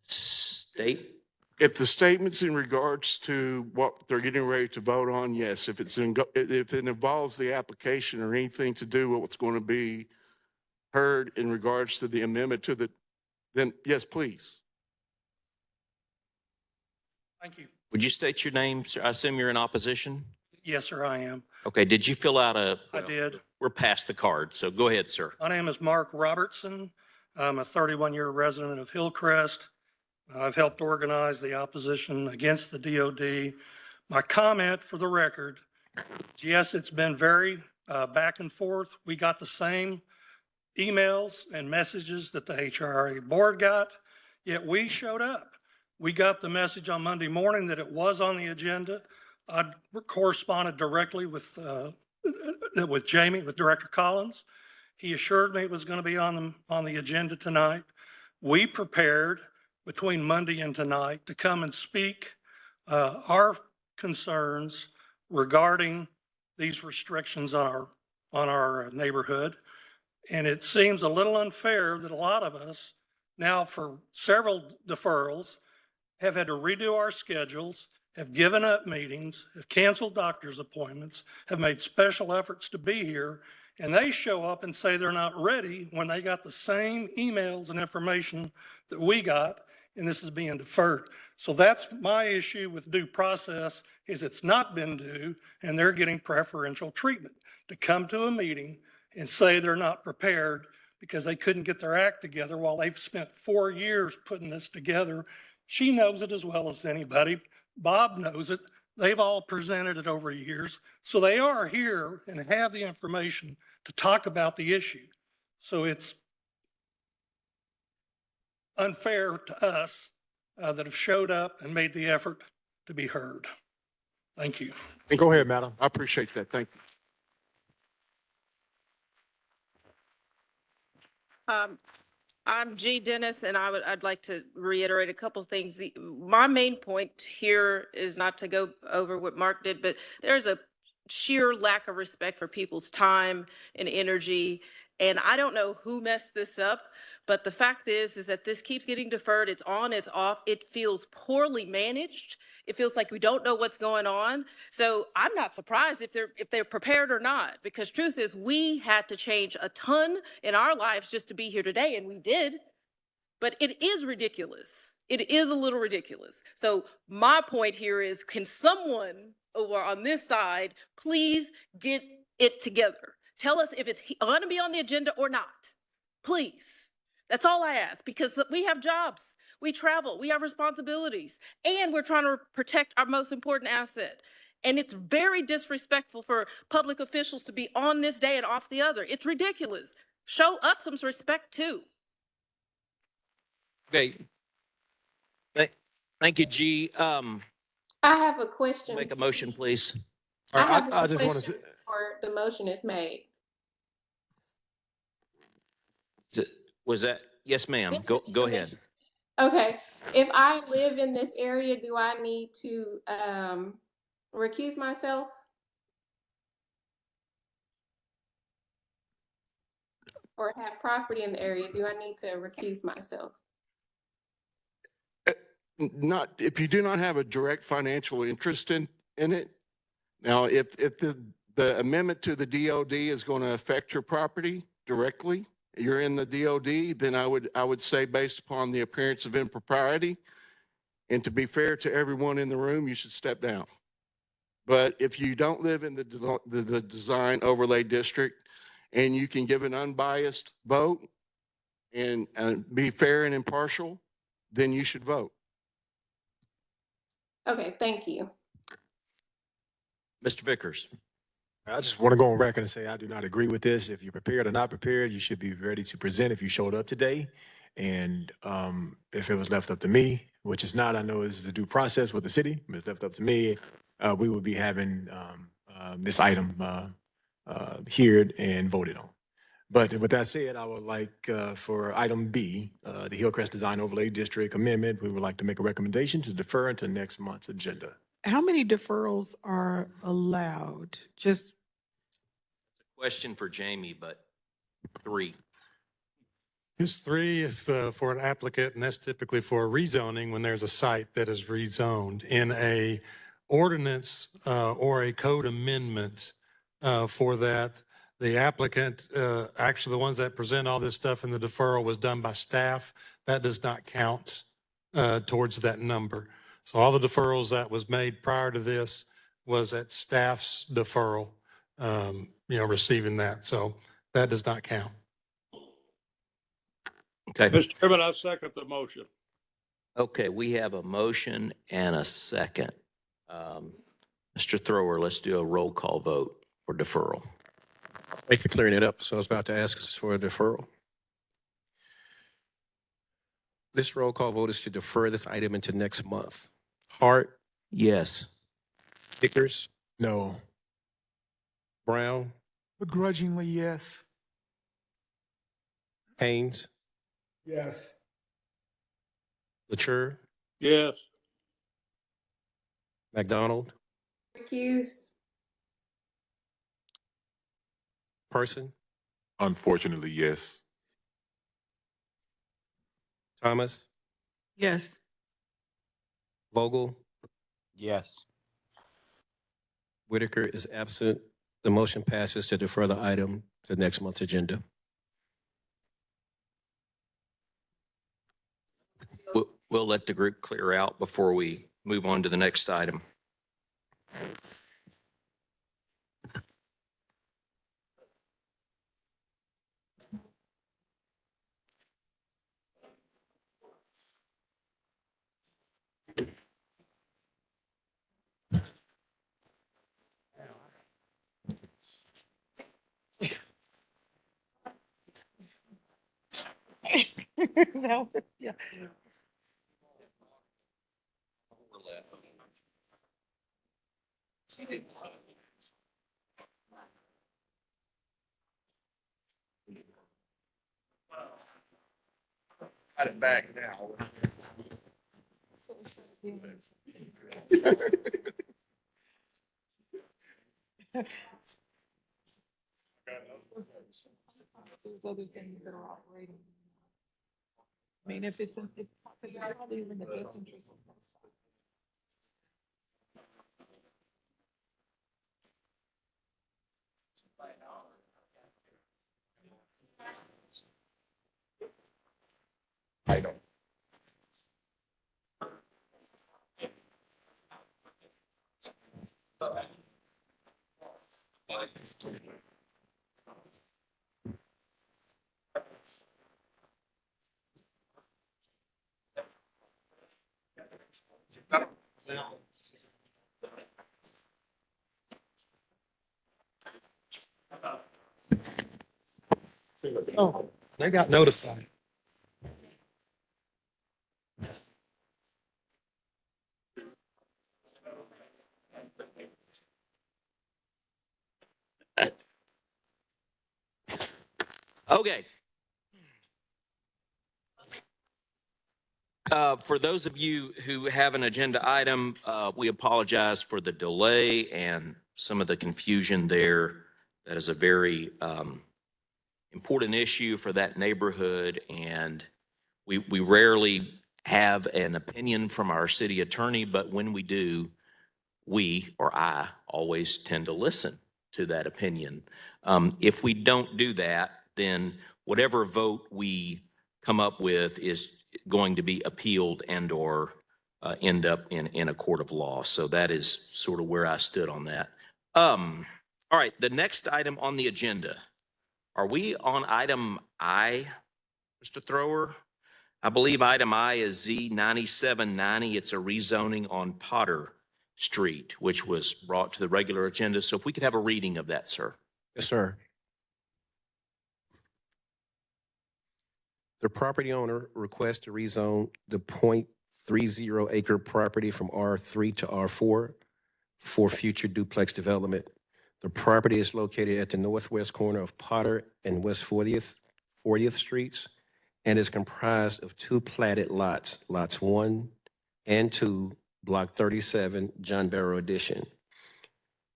State? If the statement's in regards to what they're getting ready to vote on, yes. If if it involves the application or anything to do with what's going to be heard in regards to the amendment to the, then yes, please. Thank you. Would you state your name, sir? I assume you're in opposition? Yes, sir, I am. Okay, did you fill out I did. We're past the card, so go ahead, sir. My name is Mark Robertson. I'm a 31-year resident of Hillcrest. I've helped organize the opposition against the DOD. My comment for the record, yes, it's been very back and forth. We got the same emails and messages that the HRA board got, yet we showed up. We got the message on Monday morning that it was on the agenda. I corresponded directly with Jamie, with Director Collins. He assured me it was going to be on the agenda tonight. We prepared between Monday and tonight to come and speak our concerns regarding these restrictions on our neighborhood. And it seems a little unfair that a lot of us now, for several deferrals, have had to redo our schedules, have given up meetings, have canceled doctor's appointments, have made special efforts to be here, and they show up and say they're not ready when they got the same emails and information that we got, and this is being deferred. So that's my issue with due process, is it's not been due, and they're getting preferential treatment to come to a meeting and say they're not prepared because they couldn't get their act together while they've spent 4 years putting this together. She knows it as well as anybody. Bob knows it. They've all presented it over years. So they are here and have the information to talk about the issue. So it's unfair to us that have showed up and made the effort to be heard. Thank you. Go ahead, madam. I appreciate that. Thank you. I'm G. Dennis, and I'd like to reiterate a couple of things. My main point here is not to go over what Mark did, but there's a sheer lack of respect for people's time and energy. And I don't know who messed this up, but the fact is that this keeps getting deferred. It's on, it's off. It feels poorly managed. It feels like we don't know what's going on. So I'm not surprised if they're prepared or not, because truth is we had to change a ton in our lives just to be here today, and we did. But it is ridiculous. It is a little ridiculous. So my point here is, can someone over on this side please get it together? Tell us if it's going to be on the agenda or not, please. That's all I ask, because we have jobs, we travel, we have responsibilities, and we're trying to protect our most important asset. And it's very disrespectful for public officials to be on this day and off the other. It's ridiculous. Show us some respect too. Okay. Thank you, G. I have a question. Make a motion, please. I have I a just want to question before the motion is made. Was that? Yes, ma'am. Go ahead. Okay. If I live in this area, do I need to recuse myself? Or have property in the area, do I need to recuse myself? Not if you do not have a direct financial interest in it. Now, if the amendment to the DOD is going to affect your property directly, you're in the DOD, then I would say, based upon the appearance of impropriety, and to be fair to everyone in the room, you should step down. But if you don't live in the design overlay district, and you can give an unbiased vote and be fair and impartial, then you should vote. Okay, thank you. Mr. Vickers. I just want to go on record and say I do not agree with this. If you're prepared or not prepared, you should be ready to present if you showed up today. And if it was left up to me, which is not, I know this is a due process with the city, but it's left up to me, we would be having this item heard and voted on. But with that said, I would like for item B, the Hillcrest Design Overlay District Amendment, we would like to make a recommendation to defer into next month's agenda. How many deferrals are allowed? Just Question for Jamie, but 3. It's 3 if, for an applicant, and that's typically for a rezoning when there's a site that is rezoned. In a ordinance or a code amendment for that, the applicant, actually the ones that present all this stuff in the deferral was done by staff. That does not count towards that number. So all the deferrals that was made prior to this was at staff's deferral, receiving that. So that does not count. Okay. Mr. Chairman, I second the motion. Okay, we have a motion and a second. Mr. Thrower, let's do a roll call vote for deferral. Thank you for clearing it up. So I was about to ask us for a deferral. This roll call vote is to defer this item into next month. Hart, Yes. Vickers, No. Brown, Begrudgingly, yes. Haynes, Yes. Latour, Yes. McDonald, Recuse. Person, Unfortunately, yes. Thomas, yes. Vogel, Yes. Whitaker is absent. The motion passes to defer the item to next month's agenda. We'll let the group clear out before we move on to the next item. No, yeah. Got it back now. There's other things that are operating. I mean, if it's, it probably is in the best interest of. I don't. Oh, they got notified. Okay. For those of you who have an agenda item, we apologize for the delay and some of the confusion there. That is a very important issue for that neighborhood, and we rarely have an opinion from our city attorney, but when we do, we, or I, always tend to listen to that opinion. If we don't do that, then whatever vote we come up with is going to be appealed and or end up in a court of law. So that is sort of where I stood on that. All right, the next item on the agenda. Are we on item I, Mr. Thrower? I believe item I is Z 9790. It's a rezoning on Potter Street, which was brought to the regular agenda. So if we could have a reading of that, sir. Yes, sir. The property owner requests to rezone the .30 acre property from R3 to R4 for future duplex development. The property is located at the northwest corner of Potter and West 40th Streets, and is comprised of two platted lots, lots 1 and 2, Block 37, John Barrow Addition.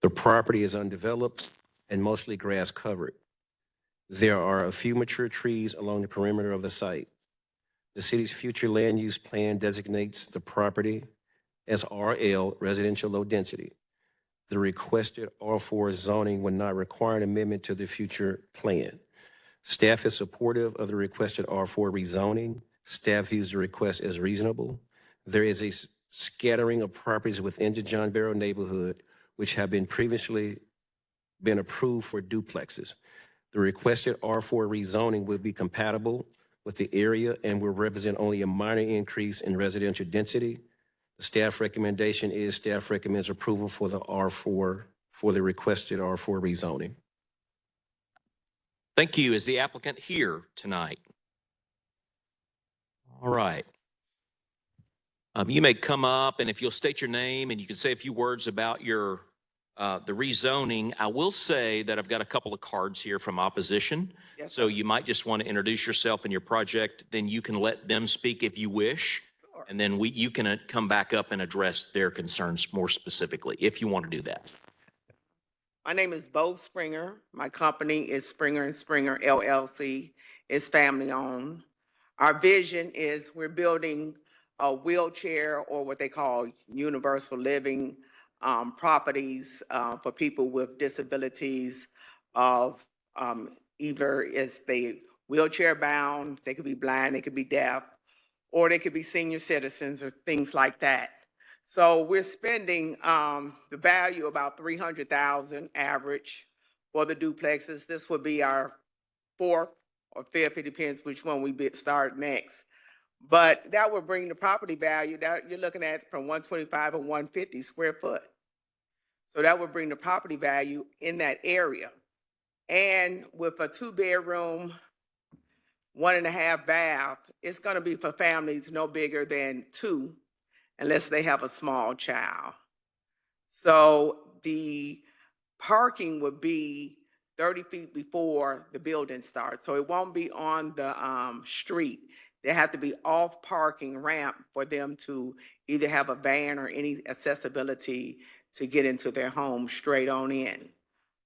The property is undeveloped and mostly grass covered. There are a few mature trees along the perimeter of the site. The city's future land use plan designates the property as RL, residential low density. The requested R4 zoning would not require an amendment to the future plan. Staff is supportive of the requested R4 rezoning. Staff views the request as reasonable. There is a scattering of properties within the John Barrow neighborhood which have previously been approved for duplexes. The requested R4 rezoning will be compatible with the area and will represent only a minor increase in residential density. The staff recommendation is staff recommends approval for the R4, for the requested R4 rezoning. Thank you. Is the applicant here tonight? All right. You may come up, and if you'll state your name and you can say a few words about your the rezoning. I will say that I've got a couple of cards here from opposition. Yes, So you might just want to introduce yourself and your project. Then you can let them speak if you wish. Sure. And then you can come back up and address their concerns more specifically, if you want to do that. My name is Bo Springer. My company is Springer & Springer LLC. It's family owned. Our vision is we're building a wheelchair, or what they call universal living properties for people with disabilities of either is they wheelchair bound, they could be blind, they could be deaf, or they could be senior citizens or things like that. So we're spending the value about $300,000 average for the duplexes. This would be our fourth or fifth, it depends which one we start next. But that would bring the property value that you're looking at from 125 or 150 square foot. So that would bring the property value in that area. And with a 2-bedroom, 1.5 bath, it's going to be for families no bigger than 2, unless they have a small child. So the parking would be 30 feet before the building starts. So it won't be on the street. They have to be off parking ramp for them to either have a van or any accessibility to get into their home straight on in.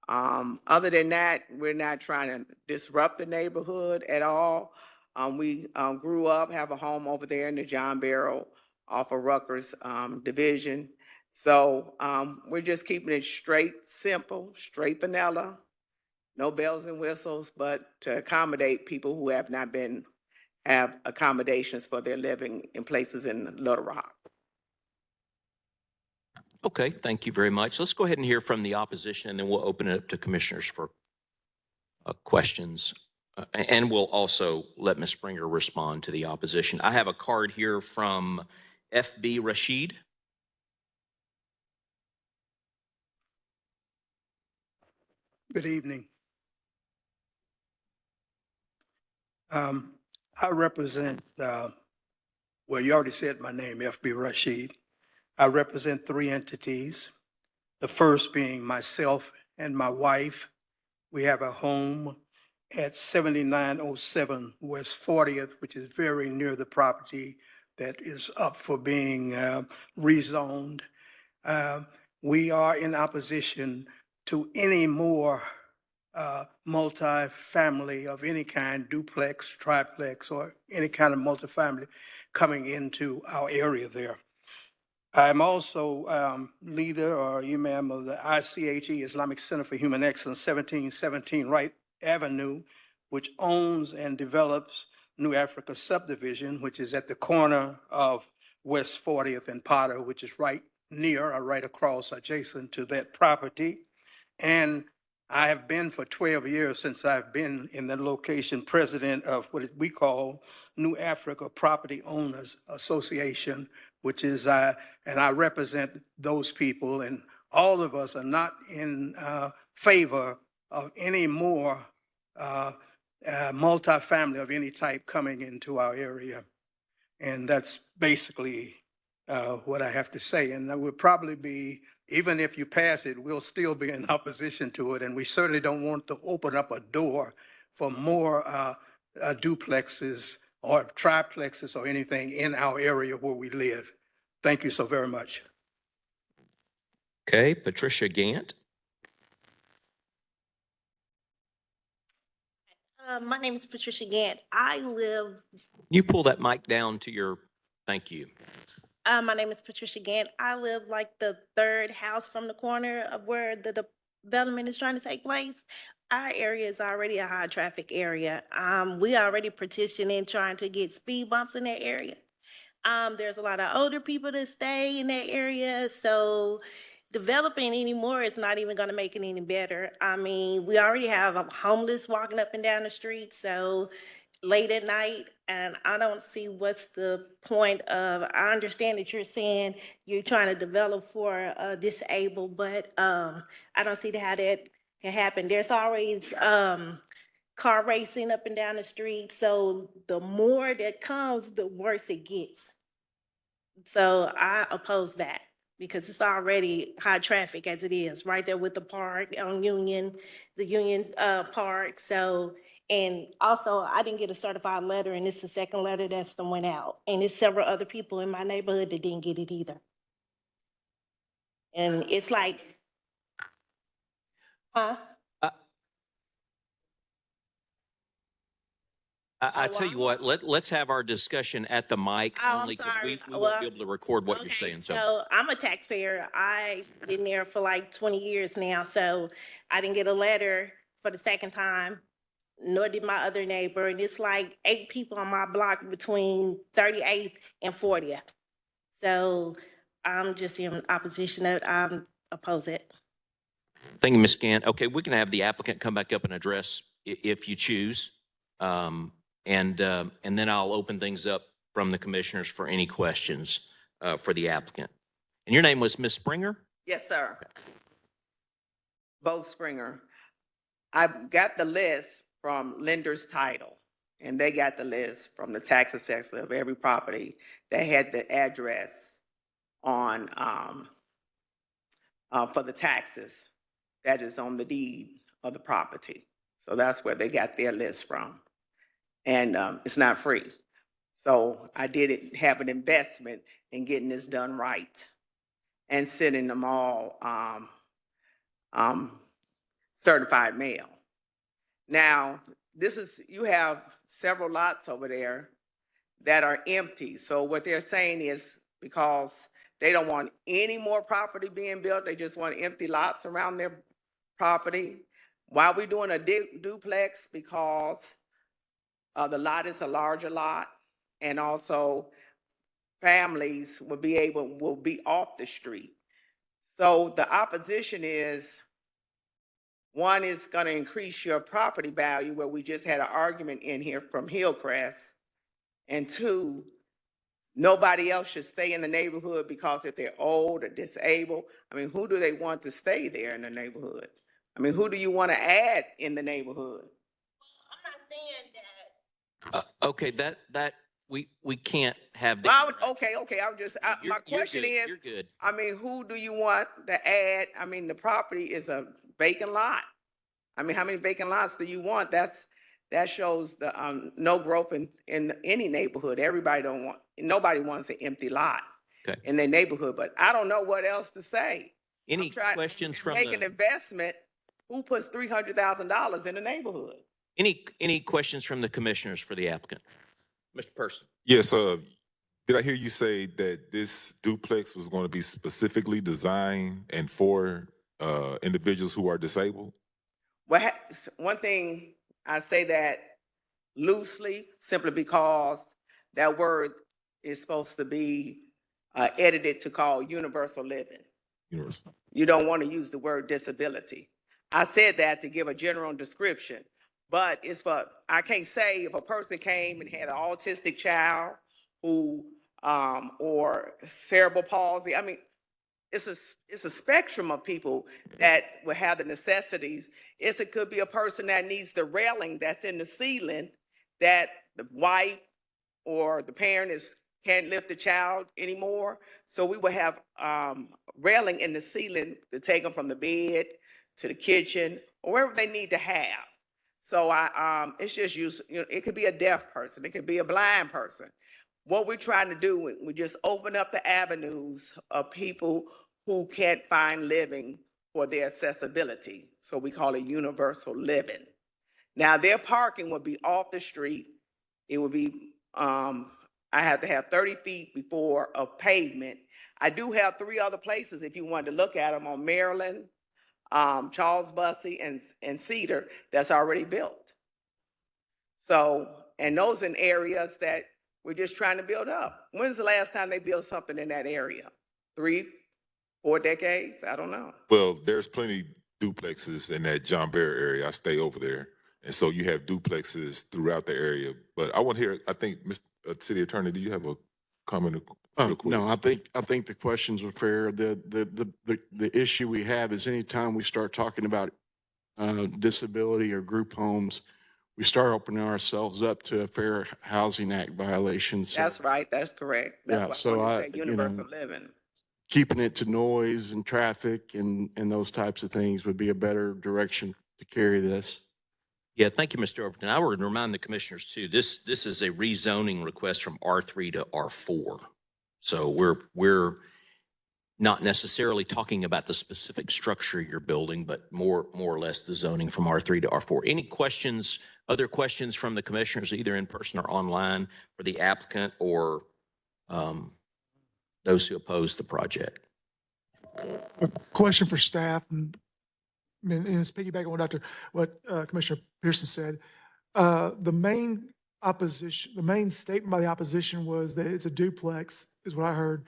Other than that, we're not trying to disrupt the neighborhood at all. We grew up, have a home over there in the John Barrow off of Rutgers division. So we're just keeping it straight, simple, straight vanilla, no bells and whistles, but to accommodate people who have not have accommodations for their living in places in Little Rock. Okay, thank you very much. Let's go ahead and hear from the opposition, and then we'll open it up to commissioners for questions. And we'll also let Ms. Springer respond to the opposition. I have a card here from FB Rashid. Good evening. I represent, well, you already said my name, FB Rashid. I represent 3 entities. The first being myself and my wife. We have a home at 7907 West 40th, which is very near the property that is up for being rezoned. We are in opposition to any more multi-family of any kind, duplex, triplex, or any kind of multifamily coming into our area there. I'm also leader or imam of the ICHE, Islamic Center for Human Excellence, 1717 Wright Avenue, which owns and develops New Africa Subdivision, which is at the corner of West 40th and Potter, which is right near or right across adjacent to that property. And I have been for 12 years since I've been in the location president of what we call New Africa Property Owners Association, which is, and I represent those people, and all of us are not in favor of any more multifamily of any type coming into our area. And that's basically what I have to say. And that would probably be, even if you pass it, we'll still be in opposition to it. And we certainly don't want to open up a door for more duplexes or triplexes or anything in our area where we live. Thank you so very much. Okay, Patricia Gant. My name is Patricia Gant. I live. You pull that mic down to your, thank you. My name is Patricia Gant. I live like the third house from the corner of where the development is trying to take place. Our area is already a high traffic area. We already petitioning trying to get speed bumps in that area. There's a lot of older people that stay in that area, so developing anymore is not even going to make it any better. I mean, we already have a homeless walking up and down the street, so late at night, and I don't see what's the point of, I understand that you're saying you're trying to develop for disabled, but I don't see how that can happen. There's always car racing up and down the street, so the more that comes, the worse it gets. So I oppose that because it's already high traffic as it is, right there with the park on Union, the Union Park. So, and also I didn't get a certified letter, and it's the second letter that's went out. And there's several other people in my neighborhood that didn't get it either. And it's like, huh? I tell you what, let's have our discussion at the mic only because we won't be able to record what you're saying. So I'm a taxpayer. I've been there for like 20 years now. So I didn't get a letter for the second time, nor did my other neighbor. And it's like 8 people on my block between 38th and 40th. So I'm just in opposition. I oppose it. Thank you, Ms. Gant. Okay, we can have the applicant come back up and address if you choose. And then I'll open things up from the commissioners for any questions for the applicant. And your name was Ms. Springer? Yes, sir. Bo Springer. I got the list from Lender's Title, and they got the list from the tax assessor of every property that had the address on for the taxes that is on the deed of the property. So that's where they got their list from. And it's not free. So I did have an investment in getting this done right and sending them all certified mail. Now, you have several lots over there that are empty. So what they're saying is because they don't want any more property being built, they just want empty lots around their property. While we're doing a duplex, because the lot is a larger lot, and also families will be off the street. So the opposition is, one is going to increase your property value, where we just had an argument in here from Hillcrest, and 2, nobody else should stay in the neighborhood because if they're old or disabled, I mean, who do they want to stay there in the neighborhood? I mean, who do you want to add in the neighborhood? I'm not saying that. Okay, that we can't have that. Well, okay. My question is, you're good. I mean, who do you want to add? I mean, the property is a vacant lot. I mean, how many vacant lots do you want? That shows the no growth in any neighborhood. Nobody wants an empty lot in their neighborhood. But I don't know what else to say. Any questions from make an investment? Who puts $300,000 in the neighborhood? Any questions from the commissioners for the applicant? Mr. Person. Yes, did I hear you say that this duplex was going to be specifically designed and for individuals who are disabled? Well, one thing I say that loosely, simply because that word is supposed to be edited to call universal living. You don't want to use the word disability. I said that to give a general description, But it's for, I can't say if a person came and had an autistic child who, or cerebral palsy. I mean, it's a spectrum of people that will have the necessities. It could be a person that needs the railing that's in the ceiling that the wife or the parent can't lift the child anymore. So we will have railing in the ceiling to take them from the bed to the kitchen or wherever they need to have. So it's just use. You know, it could be a deaf person, it could be a blind person. What we're trying to do, we just open up the avenues of people who can't find living for their accessibility. So we call it universal living. Now their parking would be off the street. It would be, I have to have 30 feet before a pavement. I do have 3 other places if you wanted to look at them on Maryland, Charles Bussey and Cedar that's already built. So, and those in areas that we're just trying to build up. When's the last time they built something in that area? 3, 4 decades? I don't know. Well, there's plenty duplexes in that John Bear area. I stay over there. And so you have duplexes throughout the area. But I want to hear, I think, Mr. City Attorney, do you have a comment? No, I think the questions were fair. The issue we have is anytime we start talking about disability or group homes, we start opening ourselves up to a Fair Housing Act violation. So, That's right. That's correct. That's yeah, what so I want to say, universal you know, living. keeping it to noise and traffic and those types of things would be a better direction to carry this. Yeah, thank you, Mr. Overton. I would remind the commissioners too, this is a rezoning request from R3 to R4. So we're not necessarily talking about the specific structure you're building, but more or less the zoning from R3 to R4. Any questions, other questions from the commissioners, either in person or online, for the applicant or those who oppose the project? A question for staff, and it's piggybacking on what Commissioner Pearson said. The main statement by the opposition was that it's a duplex, is what I heard.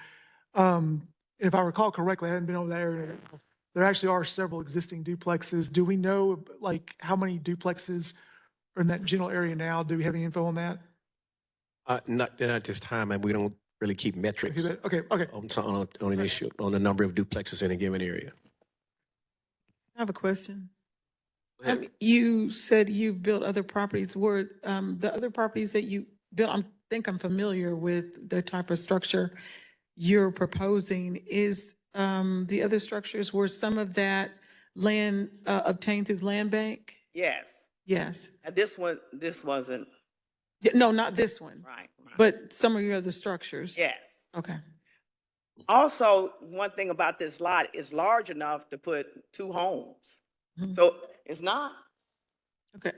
If I recall correctly, I hadn't been over there. There actually are several existing duplexes. Do we know like how many duplexes are in that general area now? Do we have any info on that? Not at this time, and we don't really keep metrics Okay. on an issue, on the number of duplexes in a given area. I have a question. You said you built other properties. Were the other properties that you built, I think I'm familiar with the type of structure you're proposing. Is the other structures, were some of that land obtained through the land bank? Yes. Yes. And this wasn't. Yeah, no, not this one. Right. But some of your other structures? Yes. Okay. Also, one thing about this lot, it's large enough to put 2 homes. So it's not. Okay.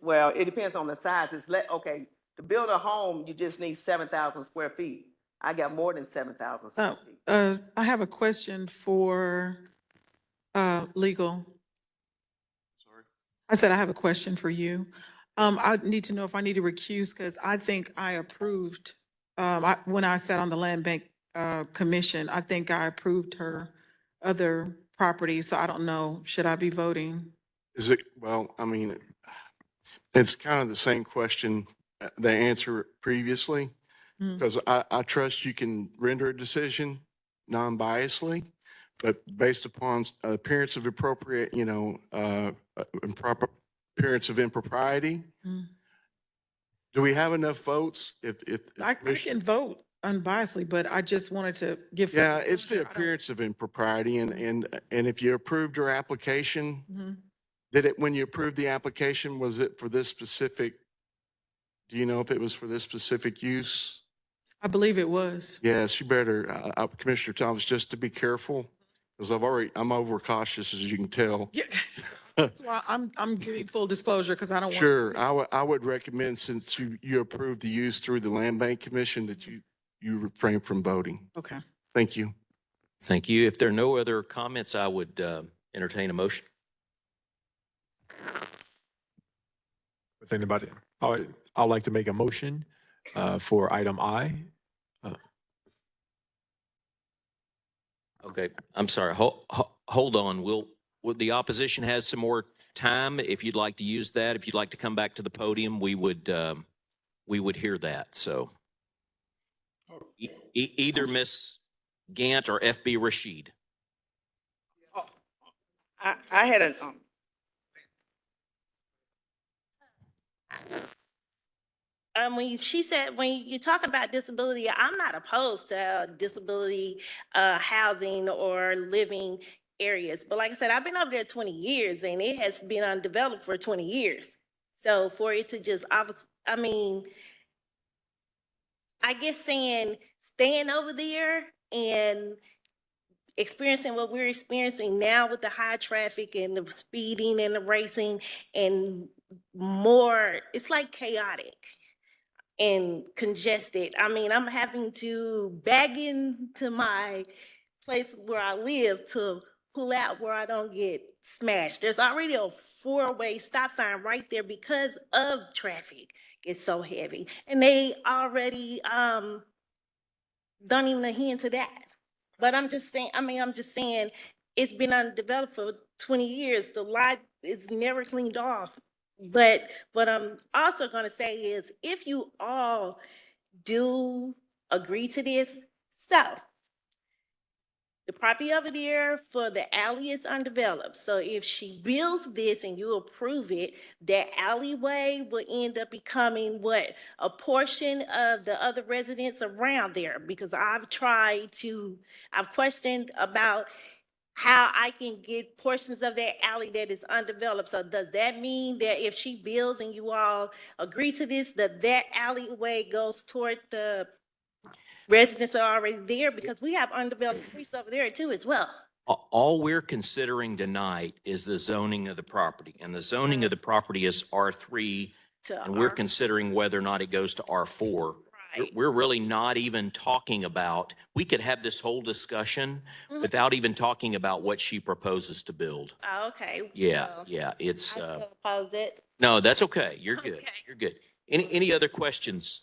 Well, it depends on the size. Okay, to build a home, you just need 7,000 square feet. I got more than 7,000 square feet. I have a question for legal. Sorry. I said I have a question for you. I need to know if I need to recuse, because I think I approved, when I sat on the land bank commission, I think I approved her other property. So I don't know, should I be voting? Well, I mean, it's kind of the same question they answered previously, because I trust you can render a decision non-biasly, but based upon appearance of appropriate, improper appearance of impropriety. Do we have enough votes? If I can vote unbiasedly, but I just wanted to give. Yeah, it's the appearance of impropriety, and if you approved her application, when you approved the application, was it for this specific? Do you know if it was for this specific use? I believe it was. Yes, you better, Commissioner Thomas, just to be careful, because I'm over cautious, as you can tell. Yeah. That's why I'm giving full disclosure, because I don't want. Sure, I would recommend, since you approved the use through the Land Bank Commission, that you refrain from voting. Okay. Thank you. Thank you. If there are no other comments, I would entertain a motion. With anybody, all right, I'd like to make a motion for item I. Okay, I'm sorry. Hold on. The opposition has some more time, if you'd like to use that, if you'd like to come back to the podium, we would hear that. So either Miss Gant or FB Rashid. I had an, when you talk about disability, I'm not opposed to disability housing or living areas. But like I said, I've been over there 20 years and it has been undeveloped for 20 years. So for it to just, I mean, I guess staying over there and experiencing what we're experiencing now with the high traffic and the speeding and the racing and more, it's like chaotic and congested. I mean, I'm having to bag into my place where I live to pull out where I don't get smashed. There's already a 4-way stop sign right there because of traffic. It's so heavy. And they already don't even adhere to that. But I'm just saying it's been undeveloped for 20 years. The lot is never cleaned off. But what I'm also going to say is if you all do agree to this, so the property over there for the alley is undeveloped. So if she builds this and you approve it, that alleyway will end up becoming what? A portion of the other residents around there, because I've questioned about how I can get portions of that alley that is undeveloped. So does that mean that if she builds and you all agree to this, that alleyway goes toward the residents are already there? Because we have undeveloped streets over there too as well. All we're considering tonight is the zoning of the property, and the zoning of the property is R3, and we're considering whether or not it goes to R4. We're really not even talking about, we could have this whole discussion without even talking about what she proposes to build. Oh, okay. Yeah, Well, yeah, it's, I still oppose it. no, that's okay. You're good. Okay. You're good. Any other questions?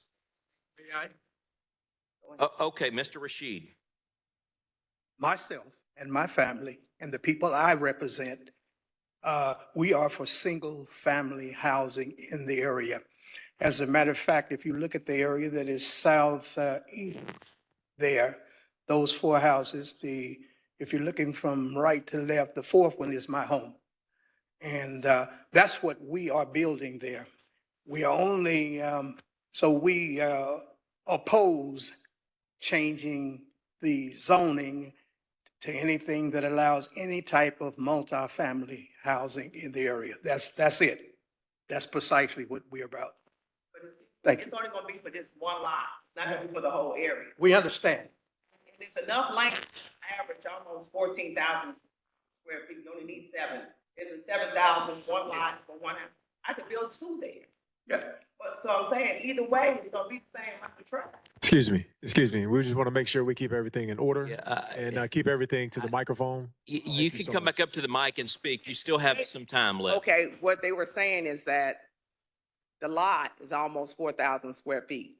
Okay, Mr. Rashid. Myself and my family and the people I represent, we are for single family housing in the area. As a matter of fact, if you look at the area that is southeast there, those 4 houses, if you're looking from right to left, the 4th one is my home. And that's what we are building there. We are only, so we oppose changing the zoning to anything that allows any type of multifamily housing in the area. That's it. That's precisely what we're about. Thank you. it's only gonna be for this one lot. It's not gonna be for the whole area. We understand. And it's enough land, average almost 14,000 square feet. You only need 7. It's a 7,000, one lot for one house. I could build 2 there. Yeah. But so I'm saying either way, it's gonna be the same amount of traffic. Excuse me. We just want to make sure we keep everything in order Yeah, and keep everything to the microphone. You can come back up to the mic and speak. You still have some time left. Okay, what they were saying is that the lot is almost 4,000 square feet.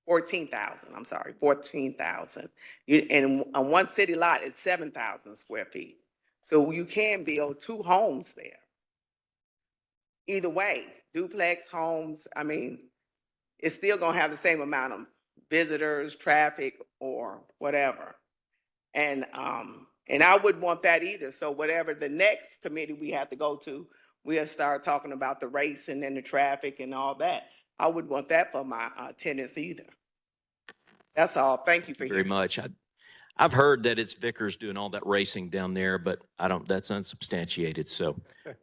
14,000, I'm sorry, 14,000. And on one city lot, it's 7,000 square feet. So you can build 2 homes there. Either way, duplex homes, I mean, it's still gonna have the same amount of visitors, traffic, or whatever. And I wouldn't want that either. So whatever the next committee we have to go to, we'll start talking about the racing and the traffic and all that. I wouldn't want that for my tenants either. That's all. Thank you for Very hearing. much. I've heard that it's Vickers doing all that racing down there, but that's unsubstantiated. So,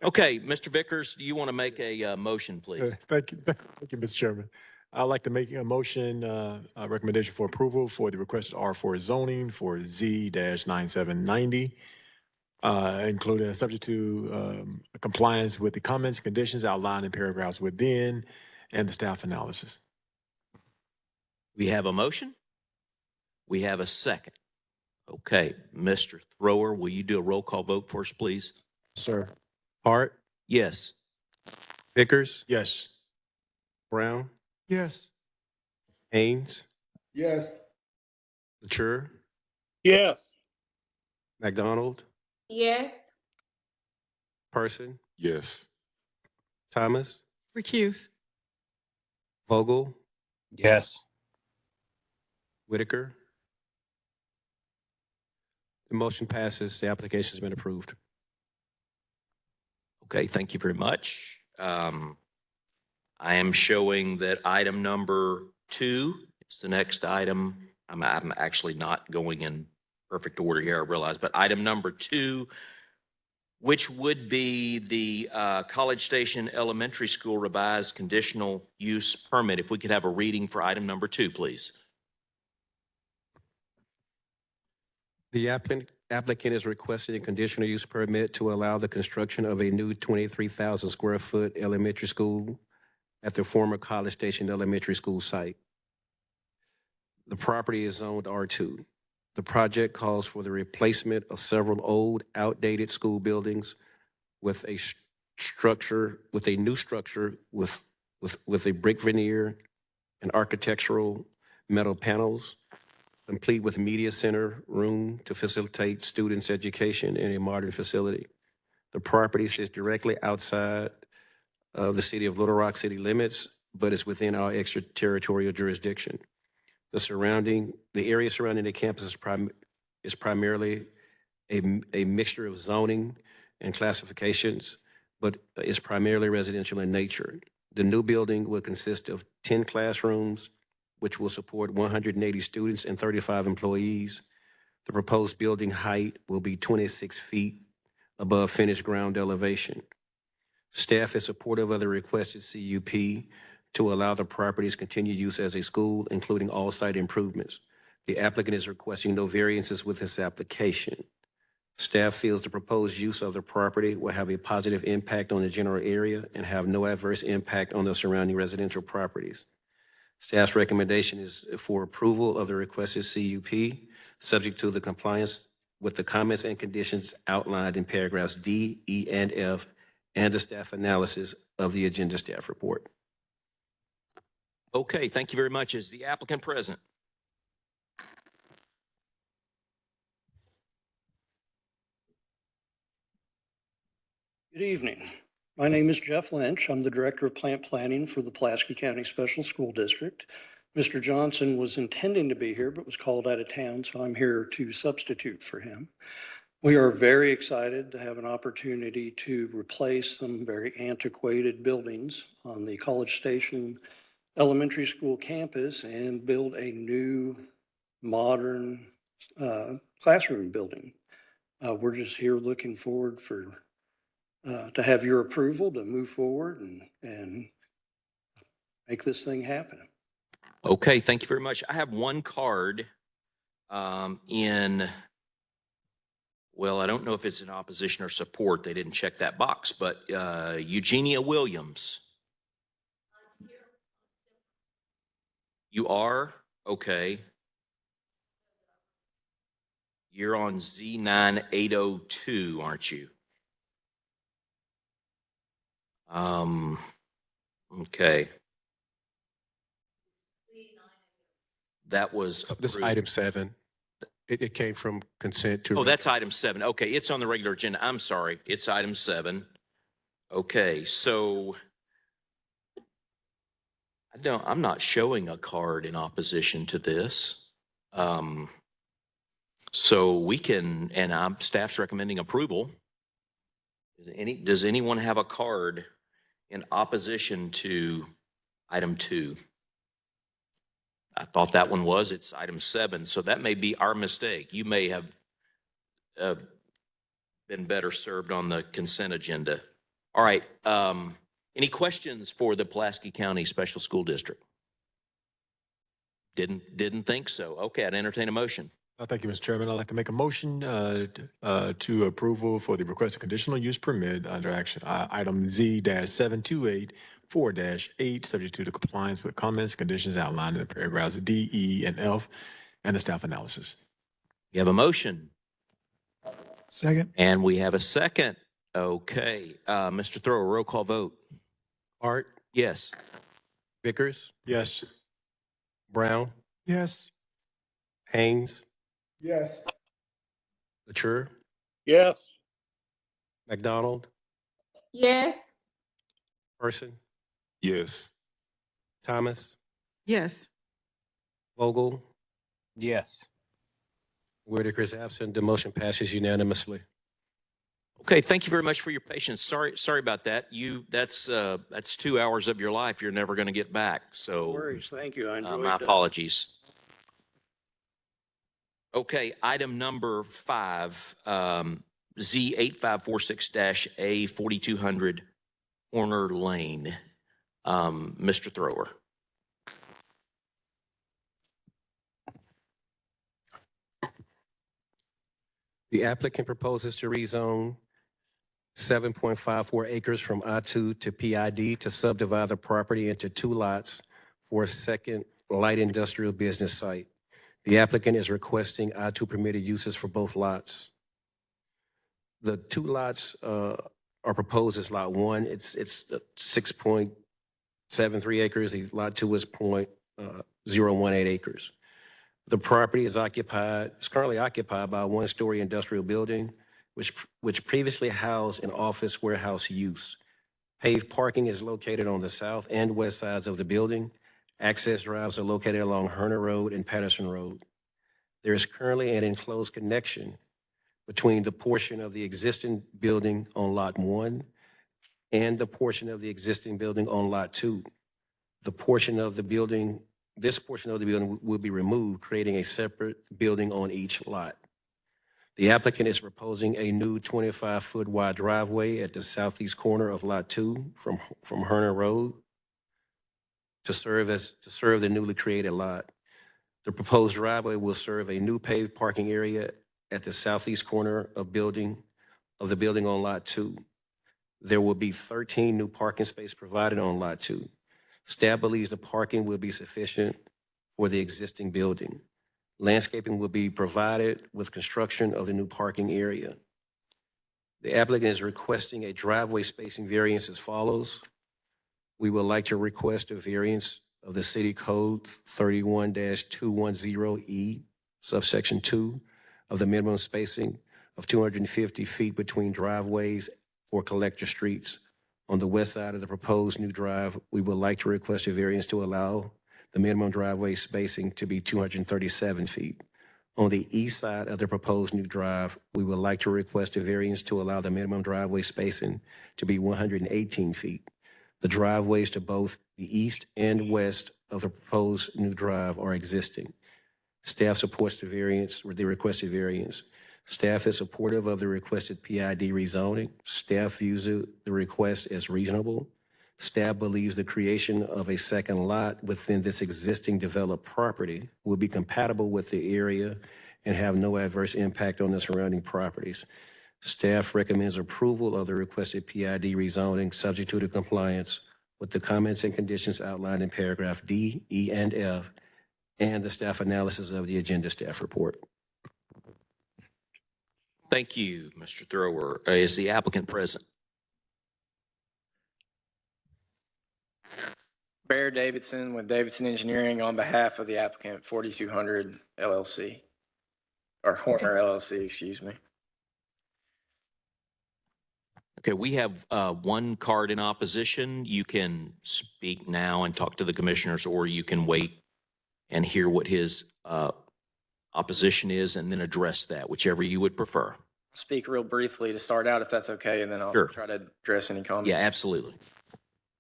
okay, Mr. Vickers, do you want to make a motion, please? Thank you, Mr. Chairman. I'd like to make a motion, a recommendation for approval for the requested R4 zoning for Z-9790, including subject to compliance with the comments and conditions outlined in paragraphs within and the staff analysis. We have a motion. We have a second. Okay, Mr. Thrower, will you do a roll call vote for us, please? Sir. Hart? Yes. Vickers? Yes. Brown? Yes. Haynes? Yes. Mature? Yes. McDonald? Yes. Person? Yes. Thomas, Recuse. Vogel, Yes. Whitaker. The motion passes. The application has been approved. Okay, thank you very much. I am showing that item number 2 is the next item. I'm actually not going in perfect order here, I realize, but item number 2, which would be the College Station Elementary School revised conditional use permit. If we could have a reading for item number 2, please. The applicant is requesting a conditional use permit to allow the construction of a new 23,000 square foot elementary school at the former College Station Elementary School site. The property is zoned R2. The project calls for the replacement of several old, outdated school buildings with a new structure with a brick veneer and architectural metal panels, complete with media center room to facilitate students' education in a modern facility. The property sits directly outside of the city of Little Rock city limits, but is within our extraterritorial jurisdiction. The area surrounding the campus is primarily a mixture of zoning and classifications, but is primarily residential in nature. The new building will consist of 10 classrooms, which will support 180 students and 35 employees. The proposed building height will be 26 feet above finished ground elevation. Staff is supportive of the requested CUP to allow the property's continued use as a school, including all site improvements. The applicant is requesting no variances with this application. Staff feels the proposed use of the property will have a positive impact on the general area and have no adverse impact on the surrounding residential properties. Staff's recommendation is for approval of the requested CUP, subject to the compliance with the comments and conditions outlined in paragraphs D, E, and F, and the staff analysis of the agenda staff report. Okay, thank you very much. Is the applicant present? Good evening. My name is Jeff Lynch. I'm the Director of Plant Planning for the Pulaski County Special School District. Mr. Johnson was intending to be here, but was called out of town, so I'm here to substitute for him. We are very excited to have an opportunity to replace some very antiquated buildings on the College Station Elementary School campus and build a new modern classroom building. We're just here looking forward to have your approval to move forward and make this thing happen. Okay, thank you very much. I have one card well, I don't know if it's in opposition or support. They didn't check that box, but Eugenia Williams. You are? Okay. You're on Z9802, aren't you? Okay. That was This approved. item 7. It came from consent to. Oh, that's item 7. Okay, it's on the regular agenda. I'm sorry. It's item 7. Okay, so I'm not showing a card in opposition to this. So we can, and staff's recommending approval. Does anyone have a card in opposition to item 2? I thought that one was, it's item 7, so that may be our mistake. You may have been better served on the consent agenda. All right, any questions for the Pulaski County Special School District? Didn't think so. Okay, I'd entertain a motion. Thank you, Mr. Chairman. I'd like to make a motion to approval for the requested conditional use permit under action item Z-728-4-8, subject to the compliance with comments, conditions outlined in the paragraphs D, E, and F, and the staff analysis. We have a motion. Second. And we have a second. Okay, Mr. Thrower, roll call vote. Hart, Yes. Vickers, Yes. Brown, Yes. Haynes, Yes. Latour, Yes. McDonald, Yes. Person, Yes. Thomas, Yes. Vogel, Yes. Whitaker is absent. The motion passes unanimously. Okay, thank you very much for your patience. Sorry about that. That's 2 hours of your life you're never going to get back. So No worries. Thank you. I enjoyed my apologies. Okay, item number 5, Z8546-A 4200 Horner Lane. Mr. Thrower. The applicant proposes to rezone 7.54 acres from I-2 to PID to subdivide the property into 2 lots for a second light industrial business site. The applicant is requesting I-2 permitted uses for both lots. The 2 lots are proposed as Lot 1. It's 6.73 acres. The Lot 2 is 0.018 acres. The property is currently occupied by a 1-story industrial building, which previously housed an office warehouse use. Paved parking is located on the south and west sides of the building. Access drives are located along Herner Road and Patterson Road. There is currently an enclosed connection between the portion of the existing building on Lot 1 and the portion of the existing building on Lot 2. This portion of the building will be removed, creating a separate building on each lot. The applicant is proposing a new 25-foot wide driveway at the southeast corner of Lot 2 from Herner Road to serve the newly created lot. The proposed driveway will serve a new paved parking area at the southeast corner of the building on Lot 2. There will be 13 new parking spaces provided on Lot 2. Staff believes the parking will be sufficient for the existing building. Landscaping will be provided with construction of the new parking area. The applicant is requesting a driveway spacing variance as follows. We would like to request a variance of the City Code 31-210E, subsection 2, of the minimum spacing of 250 feet between driveways for collector streets. On the west side of the proposed new drive, we would like to request a variance to allow the minimum driveway spacing to be 237 feet. On the east side of the proposed new drive, we would like to request a variance to allow the minimum driveway spacing to be 118 feet. The driveways to both the east and west of the proposed new drive are existing. Staff supports the requested variance. Staff is supportive of the requested PID rezoning. Staff views the request as reasonable. Staff believes the creation of a second lot within this existing developed property will be compatible with the area and have no adverse impact on the surrounding properties. Staff recommends approval of the requested PID rezoning subject to the compliance with the comments and conditions outlined in paragraph D, E, and F, and the staff analysis of the agenda staff report. Thank you, Mr. Thrower. Is the applicant present? Bear Davidson with Davidson Engineering on behalf of the applicant 4200 LLC, or Horner LLC, excuse me. Okay, we have 1 card in opposition. You can speak now and talk to the commissioners, or you can wait and hear what his opposition is and then address that, whichever you would prefer. Speak real briefly to start out, if that's okay, and then I'll try to address any comments. Yeah, absolutely.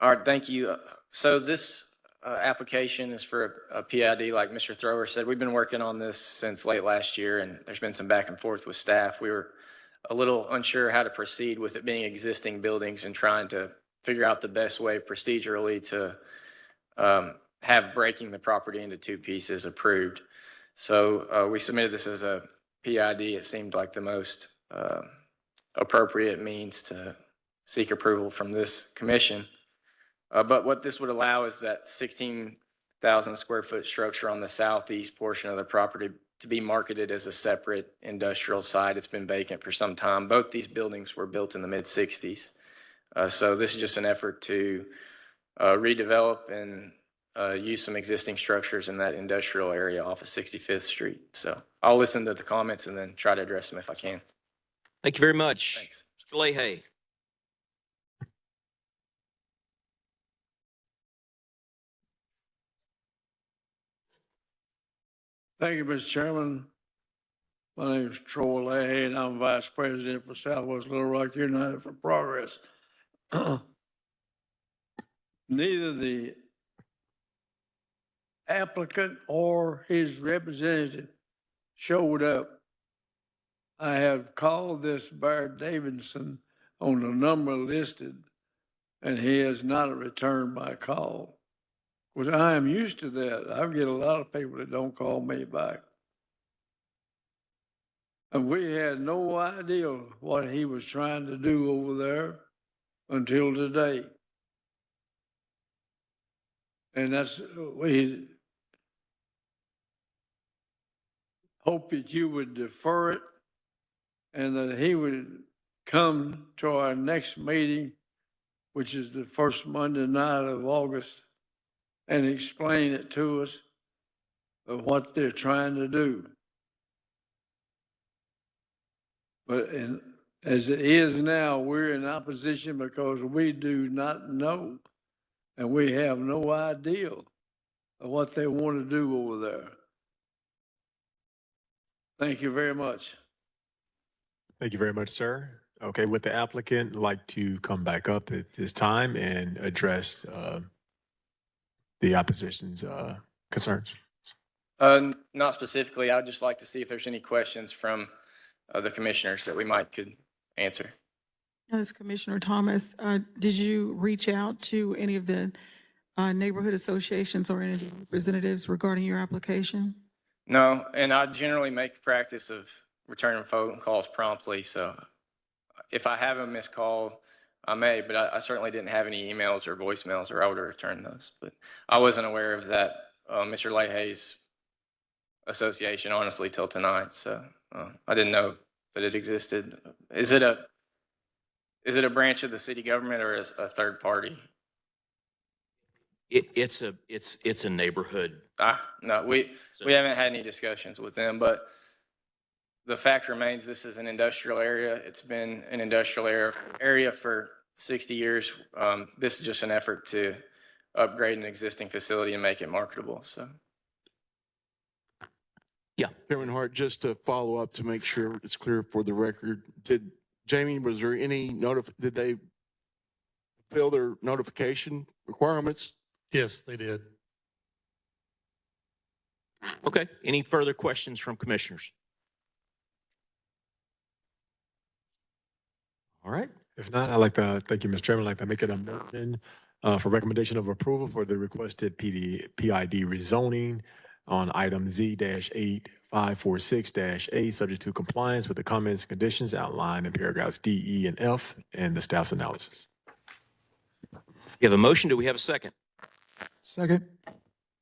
All right, thank you. So this application is for a PID, like Mr. Thrower said. We've been working on this since late last year, and there's been some back and forth with staff. We were a little unsure how to proceed with it being existing buildings and trying to figure out the best way procedurally to have breaking the property into 2 pieces approved. So we submitted this as a PID. It seemed like the most appropriate means to seek approval from this commission. But what this would allow is that 16,000 square foot structure on the southeast portion of the property to be marketed as a separate industrial site. It's been vacant for some time. Both these buildings were built in the mid-60s. So this is just an effort to redevelop and use some existing structures in that industrial area off of 65th Street. So I'll listen to the comments and then try to address them if I can. Thank you very much. Thanks. Mr. Leahy. Thank you, Mr. Chairman. My name is Troy Leahy, and I'm Vice President for Southwest Little Rock United for Progress. Neither the applicant or his representative showed up. I have called this Barrett Davidson on the number listed, and he has not returned my call. Because I am used to that. I get a lot of people that don't call me back. And we had no idea what he was trying to do over there until today. And we hope that you would defer it and that he would come to our next meeting, which is the first Monday night of August, and explain it to us of what they're trying to do. But as it is now, we're in opposition because we do not know, and we have no idea of what they want to do over there. Thank you very much. Thank you very much, sir. Okay, would the applicant like to come back up at this time and address the opposition's concerns? Not specifically. I'd just like to see if there's any questions from the commissioners that we could answer. Yes, Commissioner Thomas, did you reach out to any of the neighborhood associations or any of the representatives regarding your application? No, and I generally make a practice of returning phone calls promptly. So if I have a missed call, I may, but I certainly didn't have any emails or voicemails, or I would have returned those. But I wasn't aware of that Mr. Leahy's association, honestly, till tonight. So I didn't know that it existed. Is it a branch of the city government or is a third party? It's a neighborhood. No, we haven't had any discussions with them, but the fact remains this is an industrial area. It's been an industrial area for 60 years. This is just an effort to upgrade an existing facility and make it marketable. So. Yeah. Chairman Hart, just to follow up to make sure it's clear for the record, Jamie, was there any did they fill their notification requirements? Yes, they did. Okay. Any further questions from commissioners? All right. If not, I'd like to, thank you, Mr. Chairman, I'd like to make it a motion for recommendation of approval for the requested PID rezoning on item Z-8546-A, subject to compliance with the comments and conditions outlined in paragraphs D, E, and F, and the staff's analysis. You have a motion. Do we have a second? Second. A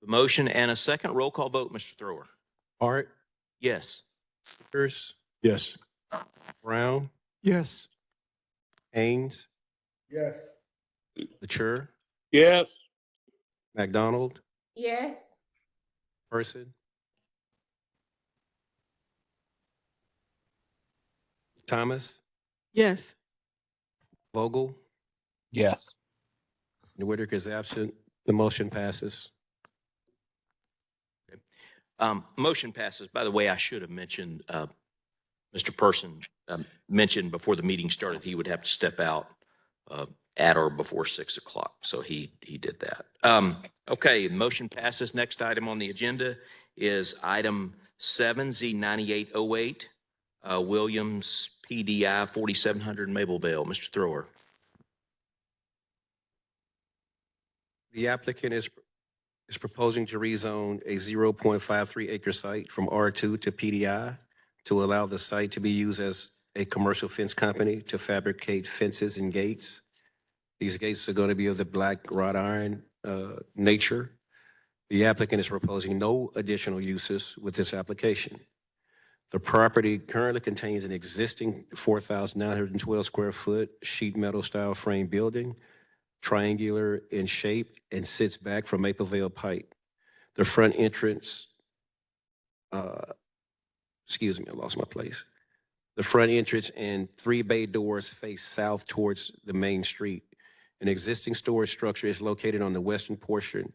motion and a second. Roll call vote, Mr. Thrower. Hart, Yes. Pierce, Yes. Brown, Yes. Haynes, Yes. LaChure, Yes. McDonald, Yes. Person, Thomas, Yes. Vogel, Yes. and Whitaker is absent. The motion passes. Motion passes. By the way, I should have mentioned, Mr. Person mentioned before the meeting started, he would have to step out at or before 6 o'clock. So he did that. Okay, motion passes. Next item on the agenda is item 7, Z9808, Williams PDI 4700 Mablevale. Mr. Thrower. The applicant is proposing to rezone a 0.53 acre site from R2 to PDI to allow the site to be used as a commercial fence company to fabricate fences and gates. These gates are going to be of the black wrought iron nature. The applicant is proposing no additional uses with this application. The property currently contains an existing 4,912 square foot sheet metal style frame building, triangular in shape, and sits back from Maplevale Pike. The front entrance, excuse me, I lost my place. The front entrance and 3 bay doors face south towards the main street. An existing storage structure is located on the western portion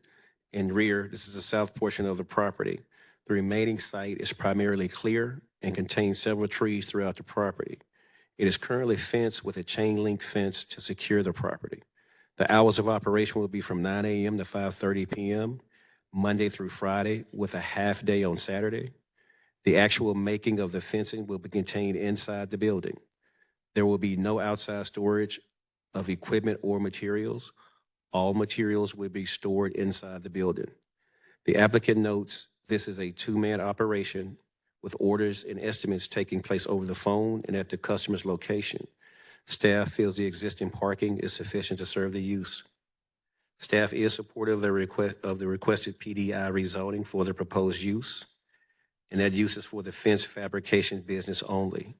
and rear. This is the south portion of the property. The remaining site is primarily clear and contains several trees throughout the property. It is currently fenced with a chain link fence to secure the property. The hours of operation will be from 9 a.m. to 5:30 p.m., Monday through Friday, with a half day on Saturday. The actual making of the fencing will be contained inside the building. There will be no outside storage of equipment or materials. All materials will be stored inside the building. The applicant notes this is a two-man operation with orders and estimates taking place over the phone and at the customer's location. Staff feels the existing parking is sufficient to serve the use. Staff is supportive of the requested PDI rezoning for the proposed use, and that use is for the fence fabrication business only.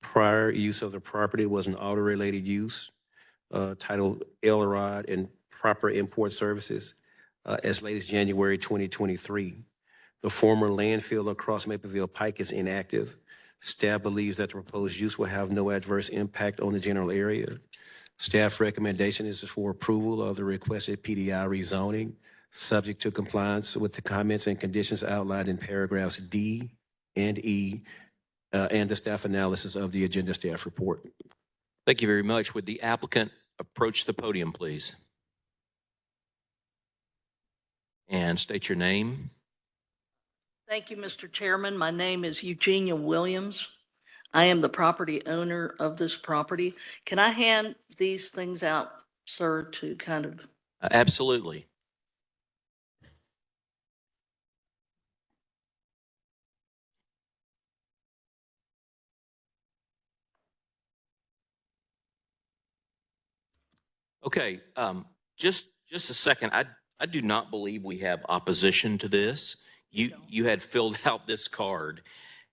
Prior use of the property was an auto-related use titled Elrod and Proper Import Services as late as January 2023. The former landfill across Mapleville Pike is inactive. Staff believes that the proposed use will have no adverse impact on the general area. Staff recommendation is for approval of the requested PDI rezoning, subject to compliance with the comments and conditions outlined in paragraphs D and E and the staff analysis of the agenda staff report. Thank you very much. Would the applicant approach the podium, please? And state your name. Thank you, Mr. Chairman. My name is Eugenia Williams. I am the property owner of this property. Can I hand these things out, sir, to kind of? Absolutely. Okay, just a second. I do not believe we have opposition to this. You had filled out this card,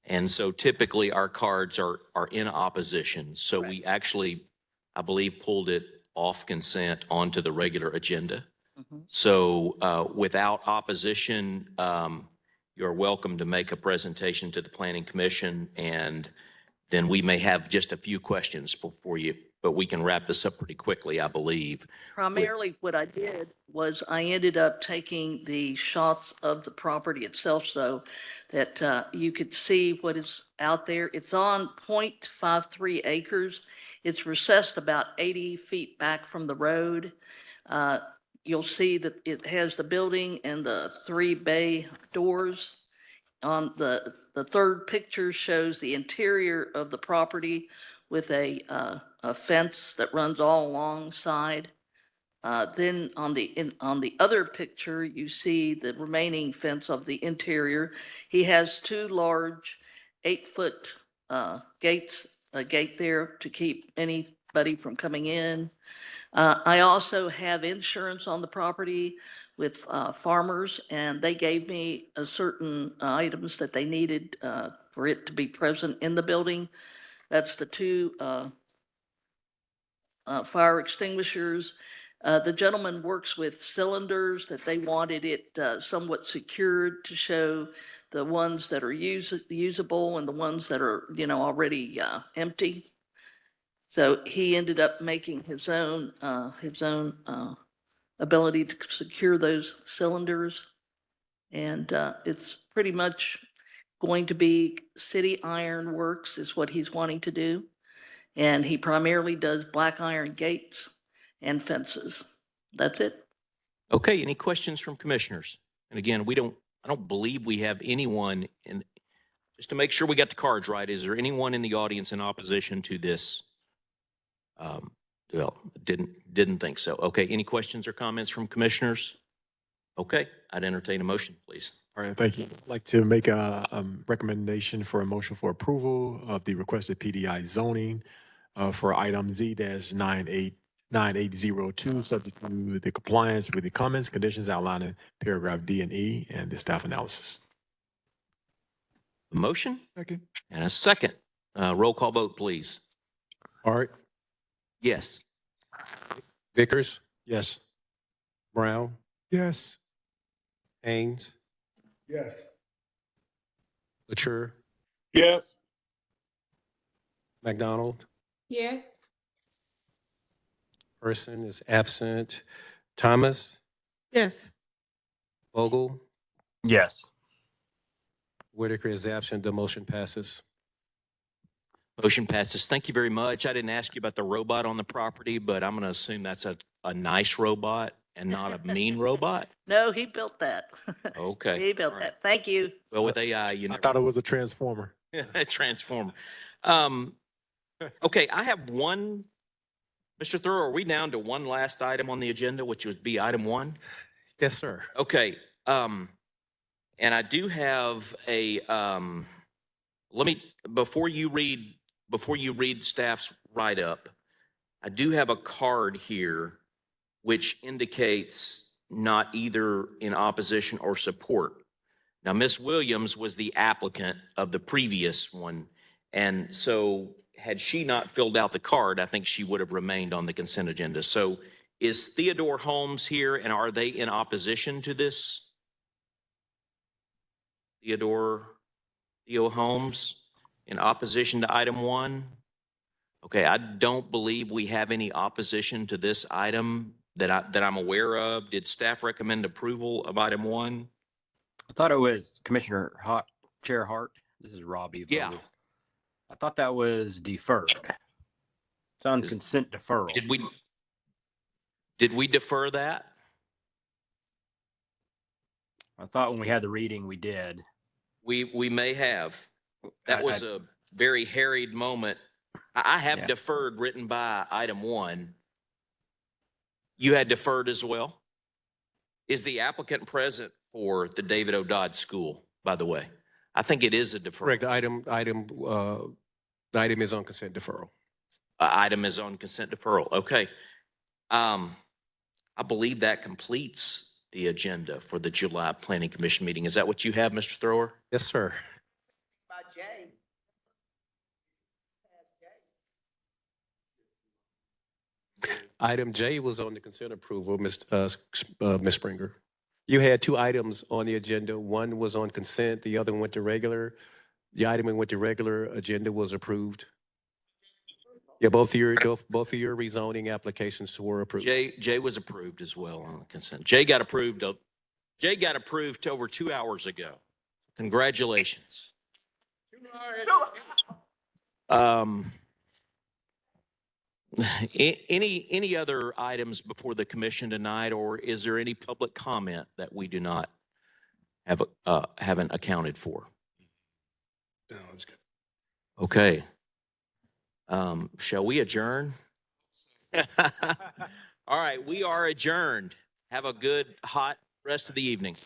and so typically our cards are in opposition. So we actually, I believe, pulled it off consent onto the regular agenda. So without opposition, you're welcome to make a presentation to the Planning Commission, and then we may have just a few questions for you, but we can wrap this up pretty quickly, I believe. Primarily what I did was I ended up taking the shots of the property itself so that you could see what is out there. It's on 0.53 acres. It's recessed about 80 feet back from the road. You'll see that it has the building and the 3 bay doors. On the third picture shows the interior of the property with a fence that runs all alongside. Then on the other picture, you see the remaining fence of the interior. He has 2 large 8-foot gates, a gate there to keep anybody from coming in. I also have insurance on the property with farmers, and they gave me certain items that they needed for it to be present in the building. That's the 2 fire extinguishers. The gentleman works with cylinders that they wanted it somewhat secured to show the ones that are usable and the ones that are, already empty. So he ended up making his own ability to secure those cylinders. And it's pretty much going to be city iron works is what he's wanting to do. And he primarily does black iron gates and fences. That's it. Okay, any questions from commissioners? And again, I don't believe we have anyone in, just to make sure we got the cards right, is there anyone in the audience in opposition to this? Well, didn't think so. Okay, any questions or comments from commissioners? Okay, I'd entertain a motion, please. All right, thank you. I'd like to make a recommendation for a motion for approval of the requested PDI zoning for item Z-9802, subject to the compliance with the comments, conditions outlined in paragraph D and E and the staff analysis. A motion? Second. And a second. Roll call vote, please. Hart? Yes. Vickers? Yes. Brown? Yes. Haynes? Yes. Latour? Yes. McDonald? Yes. Person is absent. Thomas? Yes. Vogel? Yes. Whitaker is absent. The motion passes. Motion passes. Thank you very much. I didn't ask you about the robot on the property, but I'm going to assume that's a nice robot and not a mean robot. No, he built that. Okay. He built All right. that. Thank you. Well, with AI, you I never thought it was a transformer. transform. Okay, I have one. Mr. Thurl, are we down to one last item on the agenda, which would be item 1? Yes, sir. Okay. And I do have a, let me, before you read staff's write-up, I do have a card here which indicates not either in opposition or support. Now, Ms. Williams was the applicant of the previous one, and so had she not filled out the card, I think she would have remained on the consent agenda. So is Theodore Holmes here, and are they in opposition to this? Theo Holmes in opposition to item 1? Okay, I don't believe we have any opposition to this item that I'm aware of. Did staff recommend approval of item 1? I thought it was Commissioner Hart, Chair Hart. This is Robbie. Yeah. Vogel. I thought that was deferred. It's on consent deferral. Did we defer that? I thought when we had the reading, we did. We may have. That was a very harried moment. I have deferred written by item 1. You had deferred as well? Is the applicant present for the David O. Dodd School, by the way? I think it is a deferral. Correct. The item is on consent deferral. Item is on consent deferral. Okay. I believe that completes the agenda for the July Planning Commission meeting. Is that what you have, Mr. Thrower? Yes, sir. By Jay. Item J was on the consent approval, Ms. Springer. You had 2 items on the agenda. One was on consent, the other one went to regular. The item that went to regular agenda was approved. Yeah, both of your rezoning applications were approved. Jay was approved as well on the consent. Jay got approved over 2 hours ago. Congratulations. Any other items before the commission tonight, or is there any public comment that we do not haven't accounted for? No, that's good. Okay. Shall we adjourn? All right, we are adjourned. Have a good, hot rest of the evening.